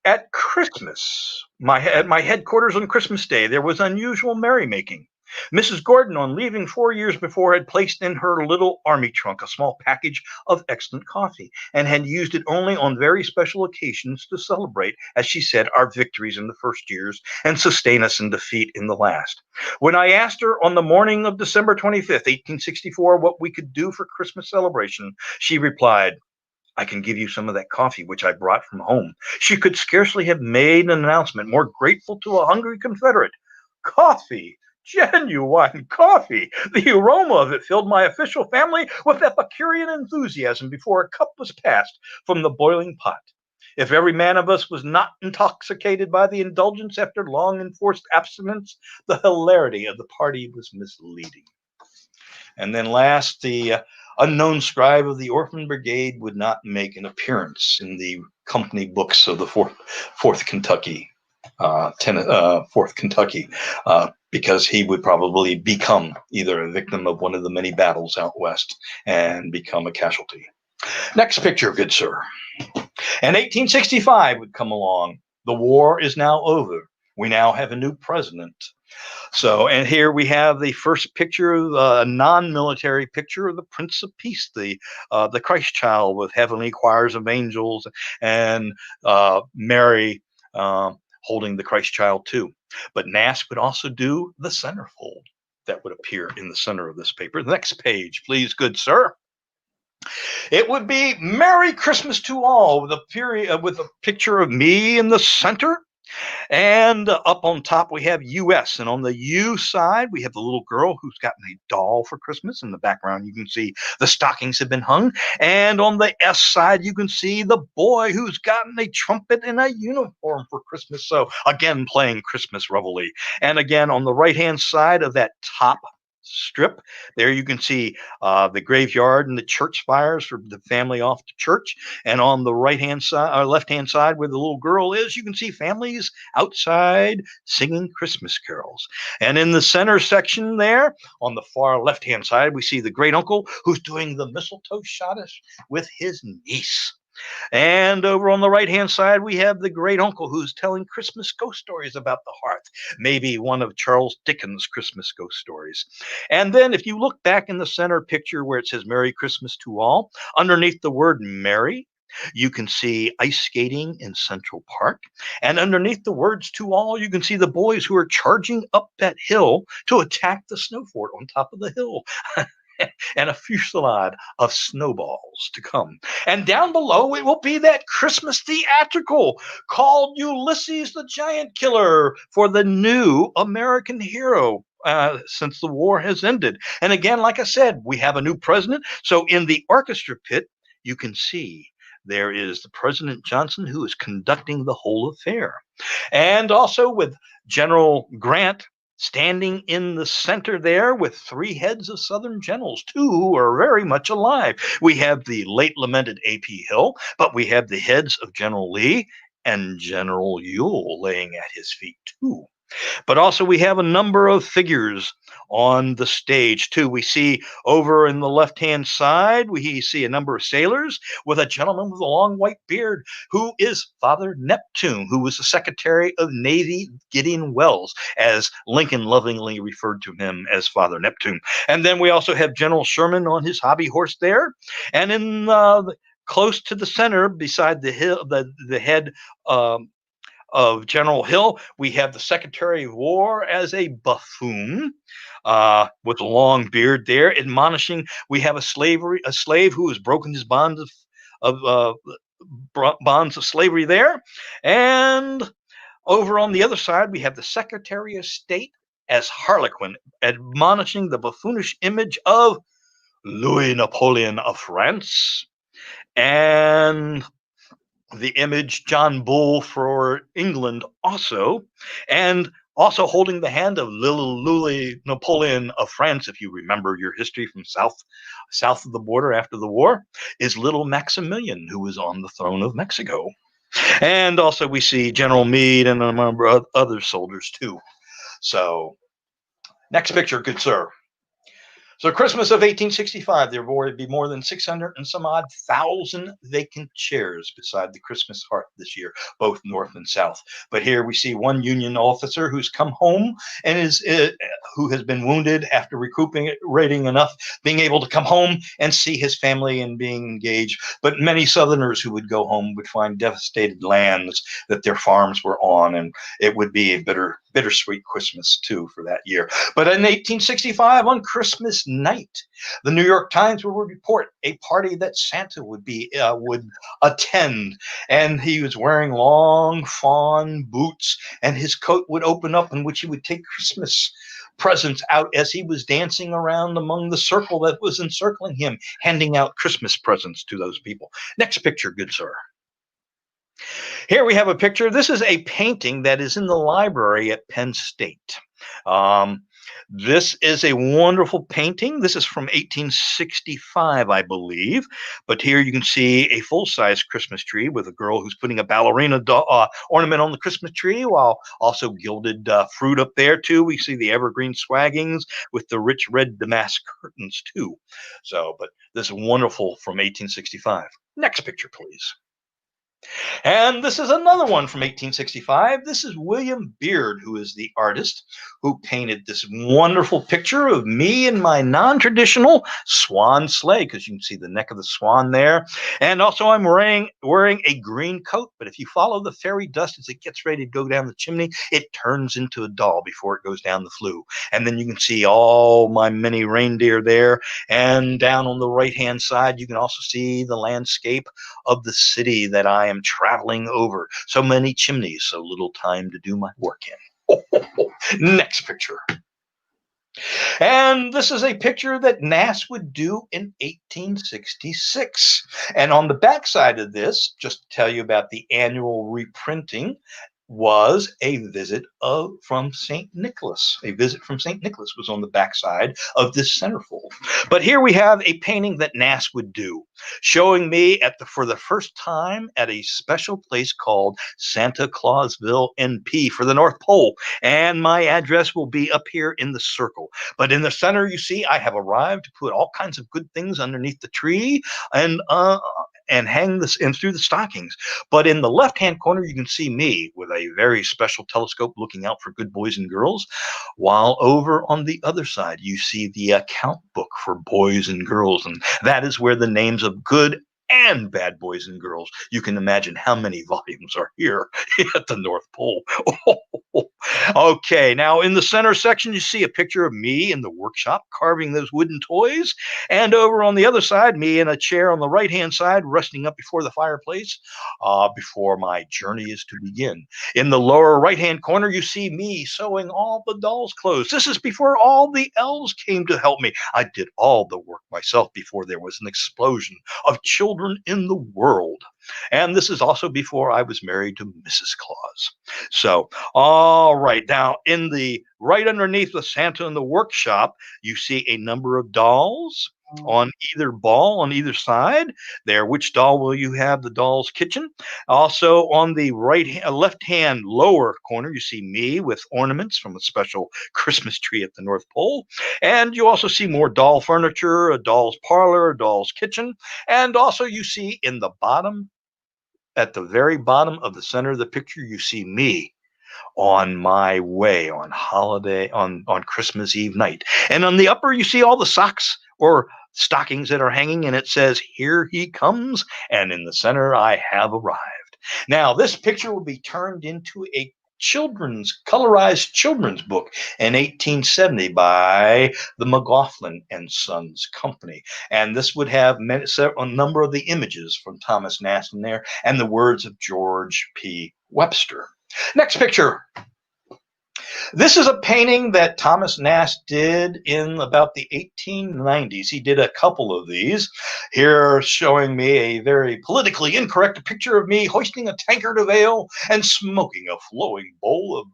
"At Christmas, at my headquarters on Christmas Day, there was unusual merrymaking. Mrs. Gordon, on leaving 4 years before, had placed in her little army trunk a small package of excellent coffee, and had used it only on very special occasions to celebrate, as she said, our victories in the first years and sustain us in defeat in the last. When I asked her on the morning of December 25th, 1864, what we could do for Christmas celebration, she replied, 'I can give you some of that coffee which I brought from home.' She could scarcely have made an announcement more grateful to a hungry Confederate. Coffee! Genuine coffee! The aroma of it filled my official family with Epicurean enthusiasm before a cup was passed from the boiling pot. If every man of us was not intoxicated by the indulgence after long enforced abstinence, the hilarity of the party was misleading." And then last, the unknown scribe of the Orphan Brigade would not make an appearance in the company books of the Fourth Kentucky, because he would probably become either a victim of one of the many battles out west and become a casualty. Next picture, good sir. And 1865 would come along. The war is now over. We now have a new president. So, and here we have the first picture, a non-military picture of the Prince of Peace, the Christ child with heavenly choirs of angels, and Mary holding the Christ child too. But Nast would also do the centerfold that would appear in the center of this paper. The next page, please, good sir. It would be Merry Christmas to all, with a picture of me in the center. And up on top, we have US. And on the U side, we have the little girl who's gotten a doll for Christmas. In the background, you can see the stockings have been hung. And on the S side, you can see the boy who's gotten a trumpet and a uniform for Christmas. So again, playing Christmas reveille. And again, on the right-hand side of that top strip, there you can see the graveyard and the church spires for the family off to church. And on the right-hand side, or left-hand side, where the little girl is, you can see families outside singing Christmas carols. And in the center section there, on the far left-hand side, we see the great uncle who's doing the mistletoe schottische with his niece. And over on the right-hand side, we have the great uncle who's telling Christmas ghost stories about the hearth, maybe one of Charles Dickens' Christmas ghost stories. And then if you look back in the center picture where it says Merry Christmas to all, underneath the word Merry, you can see ice skating in Central Park. And underneath the words to all, you can see the boys who are charging up that hill to attack the snow fort on top of the hill. And a fusillade of snowballs to come. And down below, it will be that Christmas theatrical called Ulysses the Giant Killer for the new American hero since the war has ended. And again, like I said, we have a new president. So in the orchestra pit, you can see there is the President Johnson who is conducting the whole affair. And also with General Grant standing in the center there with three heads of Southern generals, two who are very much alive. We have the late lamented A.P. Hill, but we have the heads of General Lee and General Ewell laying at his feet too. But also we have a number of figures on the stage too. We see over in the left-hand side, we see a number of sailors with a gentleman with a long white beard who is Father Neptune, who was the Secretary of Navy Gideon Wells, as Lincoln lovingly referred to him as Father Neptune. And then we also have General Sherman on his hobby horse there. And in close to the center, beside the hill, the head of General Hill, we have the Secretary of War as a buffoon with a long beard there, admonishing. We have a slave who has broken his bonds of bonds of slavery there, and over on the other side we have the Secretary of State as Harlequin, admonishing the buffoonish image of Louis Napoleon of France, and the image John Bull for England also, and also holding the hand of little Louis Napoleon of France, if you remember your history from south of the border after the war, is little Maximilian, who was on the throne of Mexico. And also we see General Meade and a number of other soldiers too. So next picture, good sir. So Christmas of 1865, there would be more than 600 and some odd thousand vacant chairs beside the Christmas hearth this year, both north and south. But here we see one Union officer who's come home and who has been wounded after recuperating enough, being able to come home and see his family and being engaged. But many Southerners who would go home would find devastated lands that their farms were on, and it would be a bittersweet Christmas too for that year. But in 1865, on Christmas night, the New York Times will report a party that Santa would attend, and he was wearing long fawn boots, and his coat would open up, in which he would take Christmas presents out as he was dancing around among the circle that was encircling him, handing out Christmas presents to those people. Next picture, good sir. Here we have a picture. This is a painting that is in the library at Penn State. This is a wonderful painting. This is from 1865, I believe. But here you can see a full-size Christmas tree with a girl who's putting a ballerina ornament on the Christmas tree, while also gilded fruit up there too. We see the evergreen swaggings with the rich red damask curtains too. So, but this is wonderful from 1865. Next picture, please. And this is another one from 1865. This is William Beard, who is the artist who painted this wonderful picture of me in my non-traditional swan sleigh, because you can see the neck of the swan there. And also I'm wearing a green coat, but if you follow the fairy dust as it gets ready to go down the chimney, it turns into a doll before it goes down the flue. And then you can see all my many reindeer there. And down on the right-hand side, you can also see the landscape of the city that I am traveling over. So many chimneys, so little time to do my work in. Next picture. And this is a picture that Nast would do in 1866. And on the back side of this, just to tell you about the annual reprinting, was a visit from St. Nicholas. A visit from St. Nicholas was on the backside of this centerfold. But here we have a painting that Nast would do, showing me for the first time at a special place called Santa Clausville, NP, for the North Pole. And my address will be up here in the circle. But in the center, you see, I have arrived to put all kinds of good things underneath the tree and hang this in through the stockings. But in the left-hand corner, you can see me with a very special telescope looking out for good boys and girls, while over on the other side, you see the account book for boys and girls, and that is where the names of good and bad boys and girls. You can imagine how many volumes are here at the North Pole. Okay, now in the center section, you see a picture of me in the workshop carving those wooden toys. And over on the other side, me in a chair on the right-hand side, resting up before the fireplace before my journey is to begin. In the lower right-hand corner, you see me sewing all the dolls' clothes. This is before all the elves came to help me. I did all the work myself before there was an explosion of children in the world. And this is also before I was married to Mrs. Claus. So, all right, now in the right underneath the Santa in the workshop, you see a number of dolls. on either ball, on either side there. Which doll will you have? The doll's kitchen. Also on the left hand lower corner, you see me with ornaments from a special Christmas tree at the North Pole. And you also see more doll furniture, a doll's parlor, a doll's kitchen. And also you see in the bottom, at the very bottom of the center of the picture, you see me on my way on holiday, on Christmas Eve night. And on the upper, you see all the socks or stockings that are hanging, and it says, "Here he comes." And in the center, I have arrived. Now, this picture will be turned into a colorized children's book in 1870 by the McLaughlin and Sons Company. And this would have a number of the images from Thomas Nast in there and the words of George P. Webster. Next picture. This is a painting that Thomas Nast did in about the 1890s. He did a couple of these. Here showing me a very politically incorrect picture of me hoisting a tankard of ale and smoking a flowing bowl of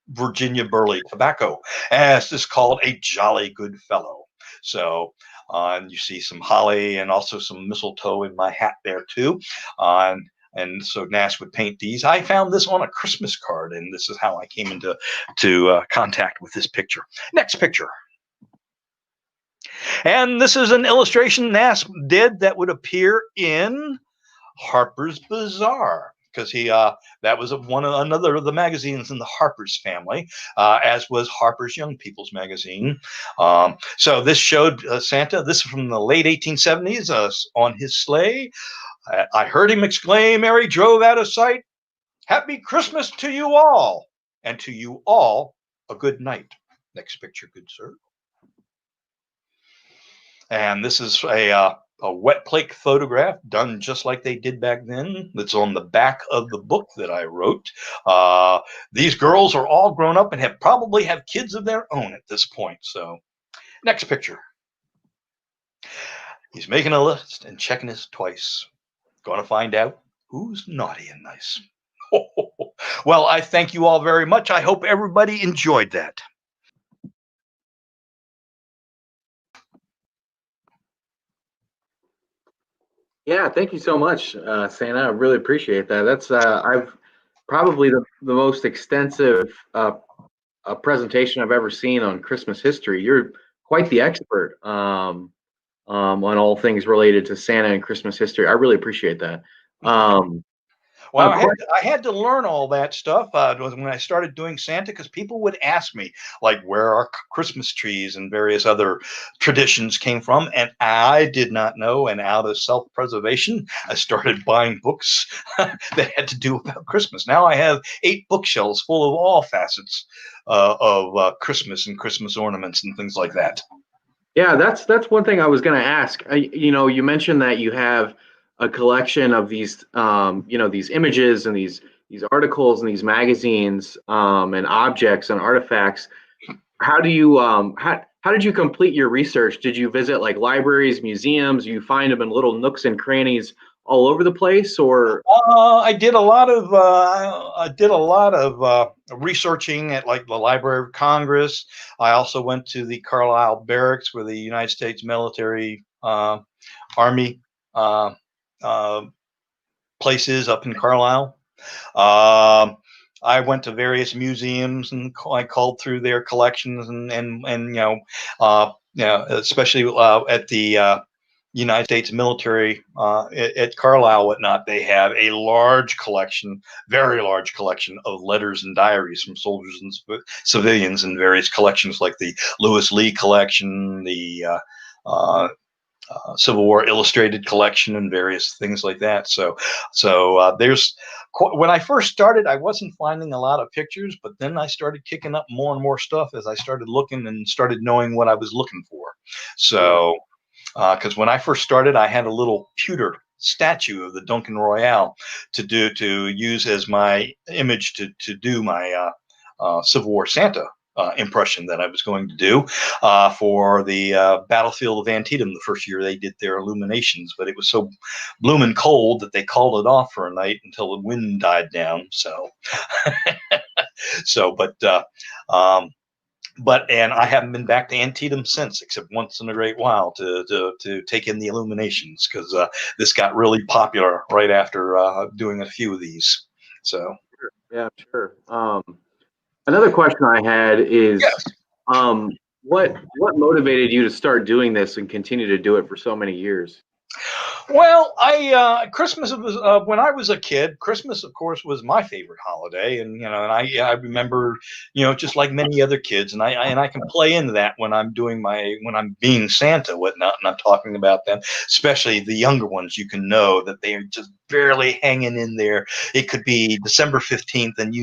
Virginia burley tobacco. As this is called a jolly good fellow. So and you see some holly and also some mistletoe in my hat there too. And so Nast would paint these. I found this on a Christmas card, and this is how I came into contact with this picture. Next picture. And this is an illustration Nast did that would appear in Harper's Bazaar, because that was another of the magazines in the Harper's family, as was Harper's Young People's Magazine. So this showed Santa. This is from the late 1870s on his sleigh. I heard him exclaim ere he drove out of sight, "Happy Christmas to you all, and to you all a good night." Next picture, good sir. And this is a wet plate photograph done just like they did back then. That's on the back of the book that I wrote. These girls are all grown up and probably have kids of their own at this point. So, next picture. He's making a list and checking it twice. Going to find out who's naughty and nice. Well, I thank you all very much. I hope everybody enjoyed that. Yeah, thank you so much, Santa. I really appreciate that. That's I've probably the most extensive presentation I've ever seen on Christmas history. You're quite the expert on all things related to Santa and Christmas history. I really appreciate that. Well, I had to learn all that stuff when I started doing Santa, because people would ask me, like, where our Christmas trees and various other traditions came from, and I did not know. And out of self-preservation, I started buying books that had to do about Christmas. Now I have 8 bookshelves full of all facets of Christmas and Christmas ornaments and things like that. Yeah, that's one thing I was going to ask. You mentioned that you have a collection of these, these images and these articles and these magazines and objects and artifacts. How do you how did you complete your research? Did you visit like libraries, museums? You find them in little nooks and crannies all over the place, or? I did a lot of researching at like the Library of Congress. I also went to the Carlisle Barracks, where the United States military army place is up in Carlisle. I went to various museums and I called through their collections and especially at the United States military at Carlisle, whatnot. They have a large collection, very large collection of letters and diaries from soldiers and civilians in various collections, like the Lewis Lee collection, the Civil War Illustrated collection, and various things like that. So there's, when I first started, I wasn't finding a lot of pictures, but then I started kicking up more and more stuff as I started looking and started knowing what I was looking for. So, because when I first started, I had a little pewter statue of the Duncan Royale to use as my image to do my Civil War Santa impression that I was going to do for the battlefield of Antietam the first year they did their illuminations. But it was so blooming cold that they called it off for a night until the wind died down. So, and I haven't been back to Antietam since, except once in a great while to take in the illuminations, because this got really popular right after doing a few of these. So Yeah, sure. Another question I had is, yes. what motivated you to start doing this and continue to do it for so many years? Well, Christmas was when I was a kid. Christmas, of course, was my favorite holiday, and I remember, just like many other kids, and I can play into that when I'm doing when I'm being Santa, whatnot, and I'm talking about them, especially the younger ones. You can know that they are just barely hanging in there. It could be December 15th, and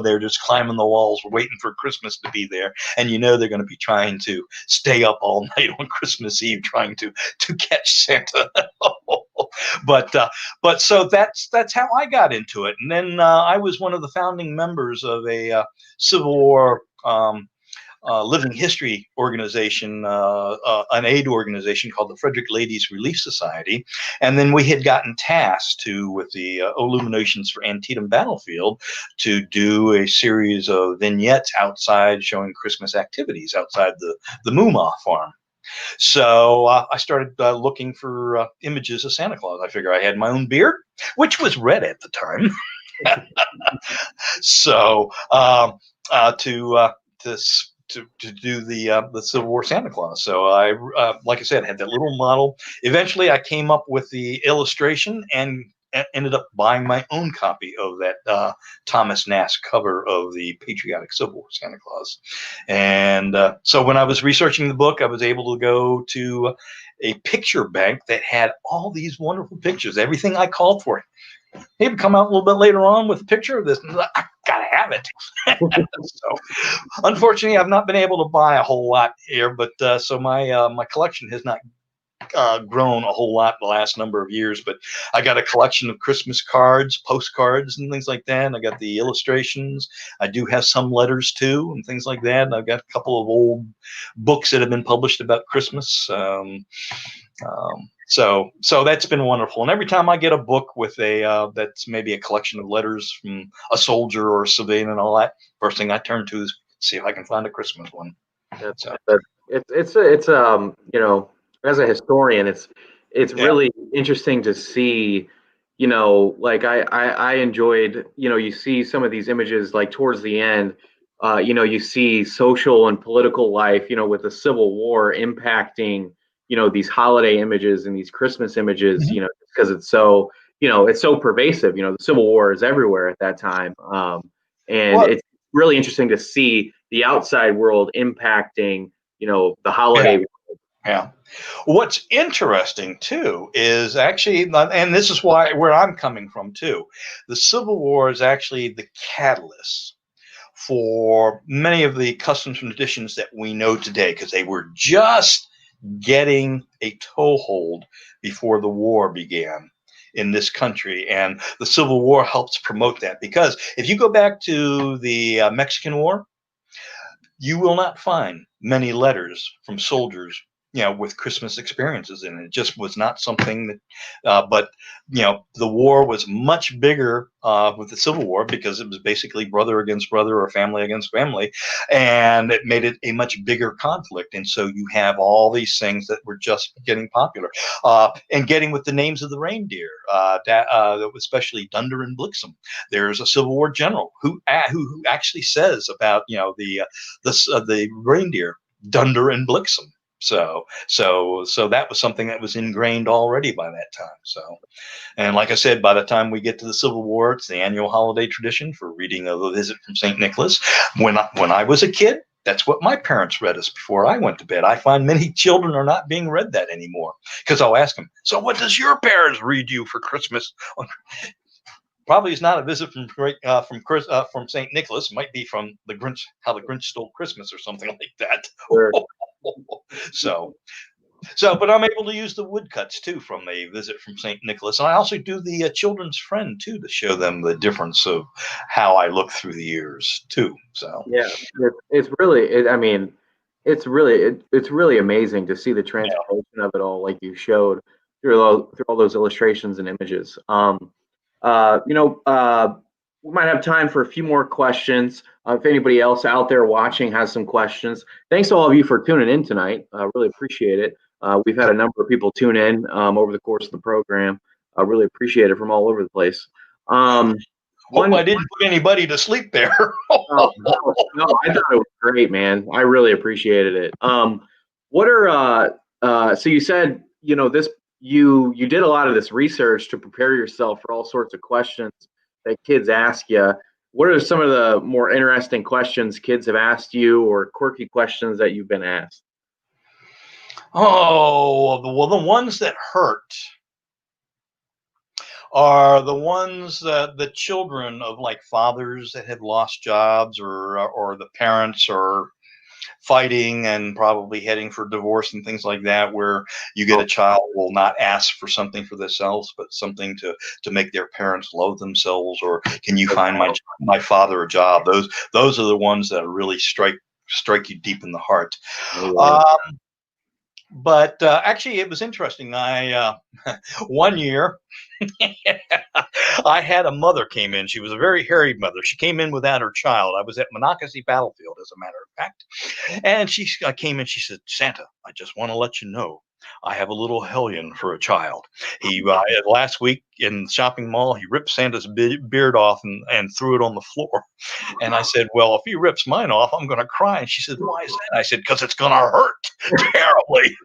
they're just climbing the walls, waiting for Christmas to be there, and they're going to be trying to stay up all night on Christmas Eve, trying to catch Santa. but so that's how I got into it, and then I was one of the founding members of a Civil War living history organization, an aid organization called the Frederick Ladies Relief Society, and then we had gotten tasked with the illuminations for Antietam Battlefield to do a series of vignettes outside showing Christmas activities outside the Moomaw farm. So I started looking for images of Santa Claus. I figure I had my own beard, which was red at the time. So to do the Civil War Santa Claus. So I, like I said, had that little model. Eventually, I came up with the illustration and ended up buying my own copy of that Thomas Nast cover of the Patriotic Civil War Santa Claus. And so when I was researching the book, I was able to go to a picture bank that had all these wonderful pictures, everything I called for. He would come out a little bit later on with a picture of this, and I gotta have it. So, unfortunately, I've not been able to buy a whole lot here, but so my collection has not grown a whole lot in the last number of years. But I got a collection of Christmas cards, postcards, and things like that. And I got the illustrations. I do have some letters too, and things like that. And I've got a couple of old books that have been published about Christmas. So that's been wonderful. And every time I get a book with that's maybe a collection of letters from a soldier or a civilian and all that, first thing I turn to is see if I can find a Christmas one. That's it's as a historian, it's Yeah. really interesting to see, like I enjoyed, you see some of these images like towards the end, you see social and political life, with the Civil War impacting, these holiday images and these Christmas images, Mhm. because it's so pervasive. The Civil War is everywhere at that time, and Well, it's really interesting to see the outside world impacting, the yeah, holiday. yeah. What's interesting too is actually, and this is where I'm coming from too, the Civil War is actually the catalyst for many of the customs and traditions that we know today, because they were just getting a toehold before the war began in this country, and the Civil War helps promote that. Because if you go back to the Mexican War, you will not find many letters from soldiers, with Christmas experiences in it. It just was not something that, but the war was much bigger with the Civil War, because it was basically brother against brother or family against family, and it made it a much bigger conflict. And so you have all these things that were just getting popular, and getting with the names of the reindeer, especially Dunder and Blixen. There's a Civil War general who actually says about the reindeer Dunder and Blixen. So that was something that was ingrained already by that time. So, and like I said, by the time we get to the Civil War, it's the annual holiday tradition for reading of A Visit from St. Nicholas. When I was a kid, that's what my parents read us before I went to bed. I find many children are not being read that anymore, because I'll ask them, so what does your parents read you for Christmas? Probably is not A Visit from St. Nicholas. It might be from the Grinch, How the Grinch Stole Christmas, or something like that. Sure. so but I'm able to use the woodcuts too from A Visit from St. Nicholas, and I also do the Children's Friend too, to show them the difference of how I look through the years too. So Yeah, it's really, I mean, it's really amazing to see the yeah. transformation of it all, like you showed through all those illustrations and images. Uh, you know, uh, we might have time for a few more questions. if anybody else out there watching has some questions. Thanks to all of you for tuning in tonight. I really appreciate it. We've had a number of people tune in over the course of the program. I really appreciate it from all over the place. Hope I didn't put anybody to sleep there. No, I thought it was great, man. I really appreciated it. What are so you said, this you did a lot of this research to prepare yourself for all sorts of questions that kids ask you. What are some of the more interesting questions kids have asked you, or quirky questions that you've been asked? Oh, well, the ones that hurt are the ones that the children of like fathers that have lost jobs, or the parents are fighting and probably heading for divorce and things like that, where you get a child will not ask for something for themselves, but something to make their parents loathe themselves, or can you find my father a job? Those are the ones that really strike you deep in the heart. But actually, it was interesting. I one year I had a mother came in. She was a very harried mother. She came in without her child. I was at Monocacy Battlefield, as a matter of fact. And she came in. She said, "Santa, I just want to let you know I have a little hellion for a child. He last week in the shopping mall, he ripped Santa's beard off and threw it on the floor." And I said, "Well, if he rips mine off, I'm going to cry." And she said, "Why is that?" I said, "Because it's going to hurt terribly."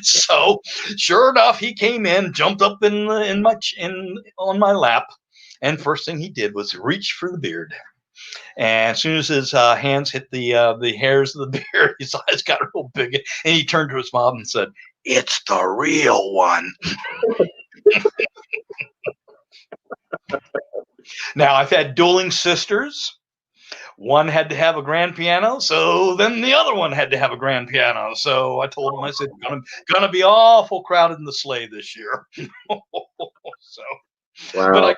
So, sure enough, he came in, jumped up on my lap, and first thing he did was reach for the beard. And as soon as his hands hit the hairs of the beard, his eyes got real big, and he turned to his mom and said, "It's the real one." Now, I've had dueling sisters. One had to have a grand piano, so then the other one had to have a grand piano. So I told him, I said, gonna be awful crowded in the sleigh this year. So, Wow. But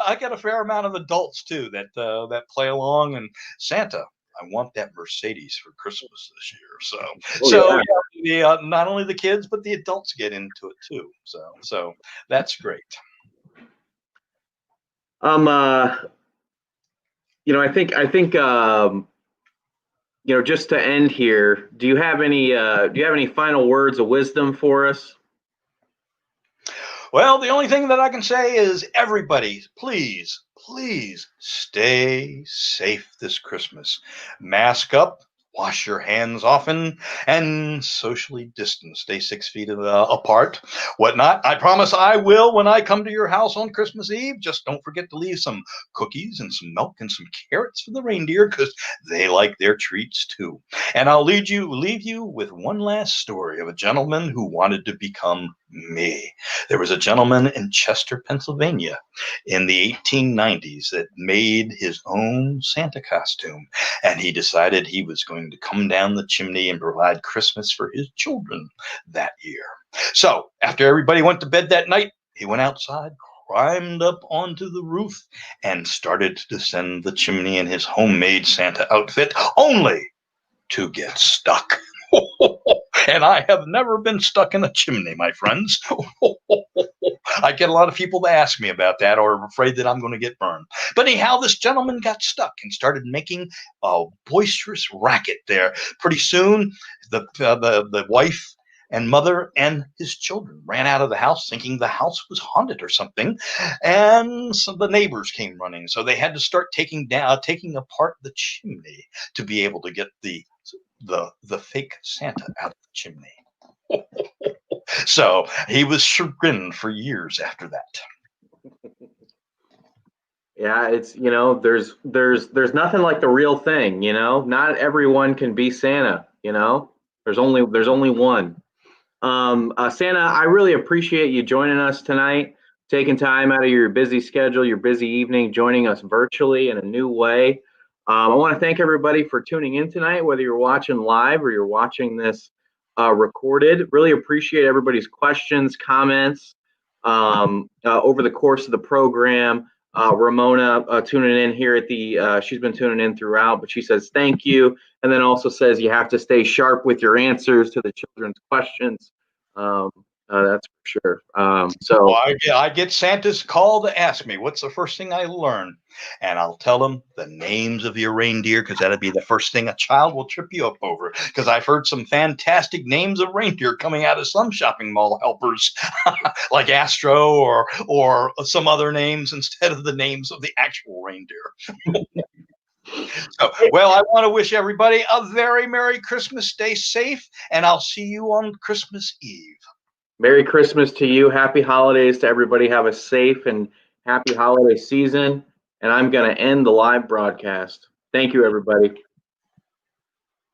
I get a fair amount of adults too that play along. And Santa, I want that Mercedes for Christmas this year. Yeah, not only the kids but the adults get into it too. So that's great. I think just to end here, do you have any final words of wisdom for us? Well, the only thing that I can say is, everybody, please stay safe this Christmas. Mask up, wash your hands often, and socially distance. Stay 6 feet apart. Whatnot. I promise I will when I come to your house on Christmas Eve. Just don't forget to leave some cookies and some milk and some carrots for the reindeer, because they like their treats too. And I'll leave you with one last story of a gentleman who wanted to become me. There was a gentleman in Chester, Pennsylvania in the 1890s that made his own Santa costume, and he decided he was going to come down the chimney and provide Christmas for his children that year. So after everybody went to bed that night, he went outside, climbed up onto the roof, and started to descend the chimney in his homemade Santa outfit, only to get stuck. And I have never been stuck in a chimney, my friends. I get a lot of people to ask me about that, or are afraid that I'm going to get burned. But anyhow, this gentleman got stuck and started making a boisterous racket there. Pretty soon, the wife and mother and his children ran out of the house thinking the house was haunted or something, and so the neighbors came running. So they had to start taking apart the chimney to be able to get the fake Santa out of the chimney. So he was chagrined for years after that. Yeah, it's there's nothing like the real thing. Not everyone can be Santa. There's only one. Santa, I really appreciate you joining us tonight, taking time out of your busy schedule, your busy evening, joining us virtually in a new way. I want to thank everybody for tuning in tonight, whether you're watching live or you're watching this recorded. Really appreciate everybody's questions, comments over the course of the program. Ramona tuning in here at she's been tuning in throughout, but she says thank you, and then also says you have to stay sharp with your answers to the children's questions. That's for sure. Well, I get Santa's call to ask me, what's the first thing I learn? And I'll tell him the names of your reindeer, because that'll be the first thing a child will trip you up over. Because I've heard some fantastic names of reindeer coming out of some shopping mall helpers, like Astro or some other names instead of the names of the actual reindeer. So, well, I want to wish everybody a very Merry Christmas. Stay safe, and I'll see you on Christmas Eve. Merry Christmas to you. Happy holidays to everybody. Have a safe and happy holiday season. And I'm going to end the live broadcast. Thank you, everybody.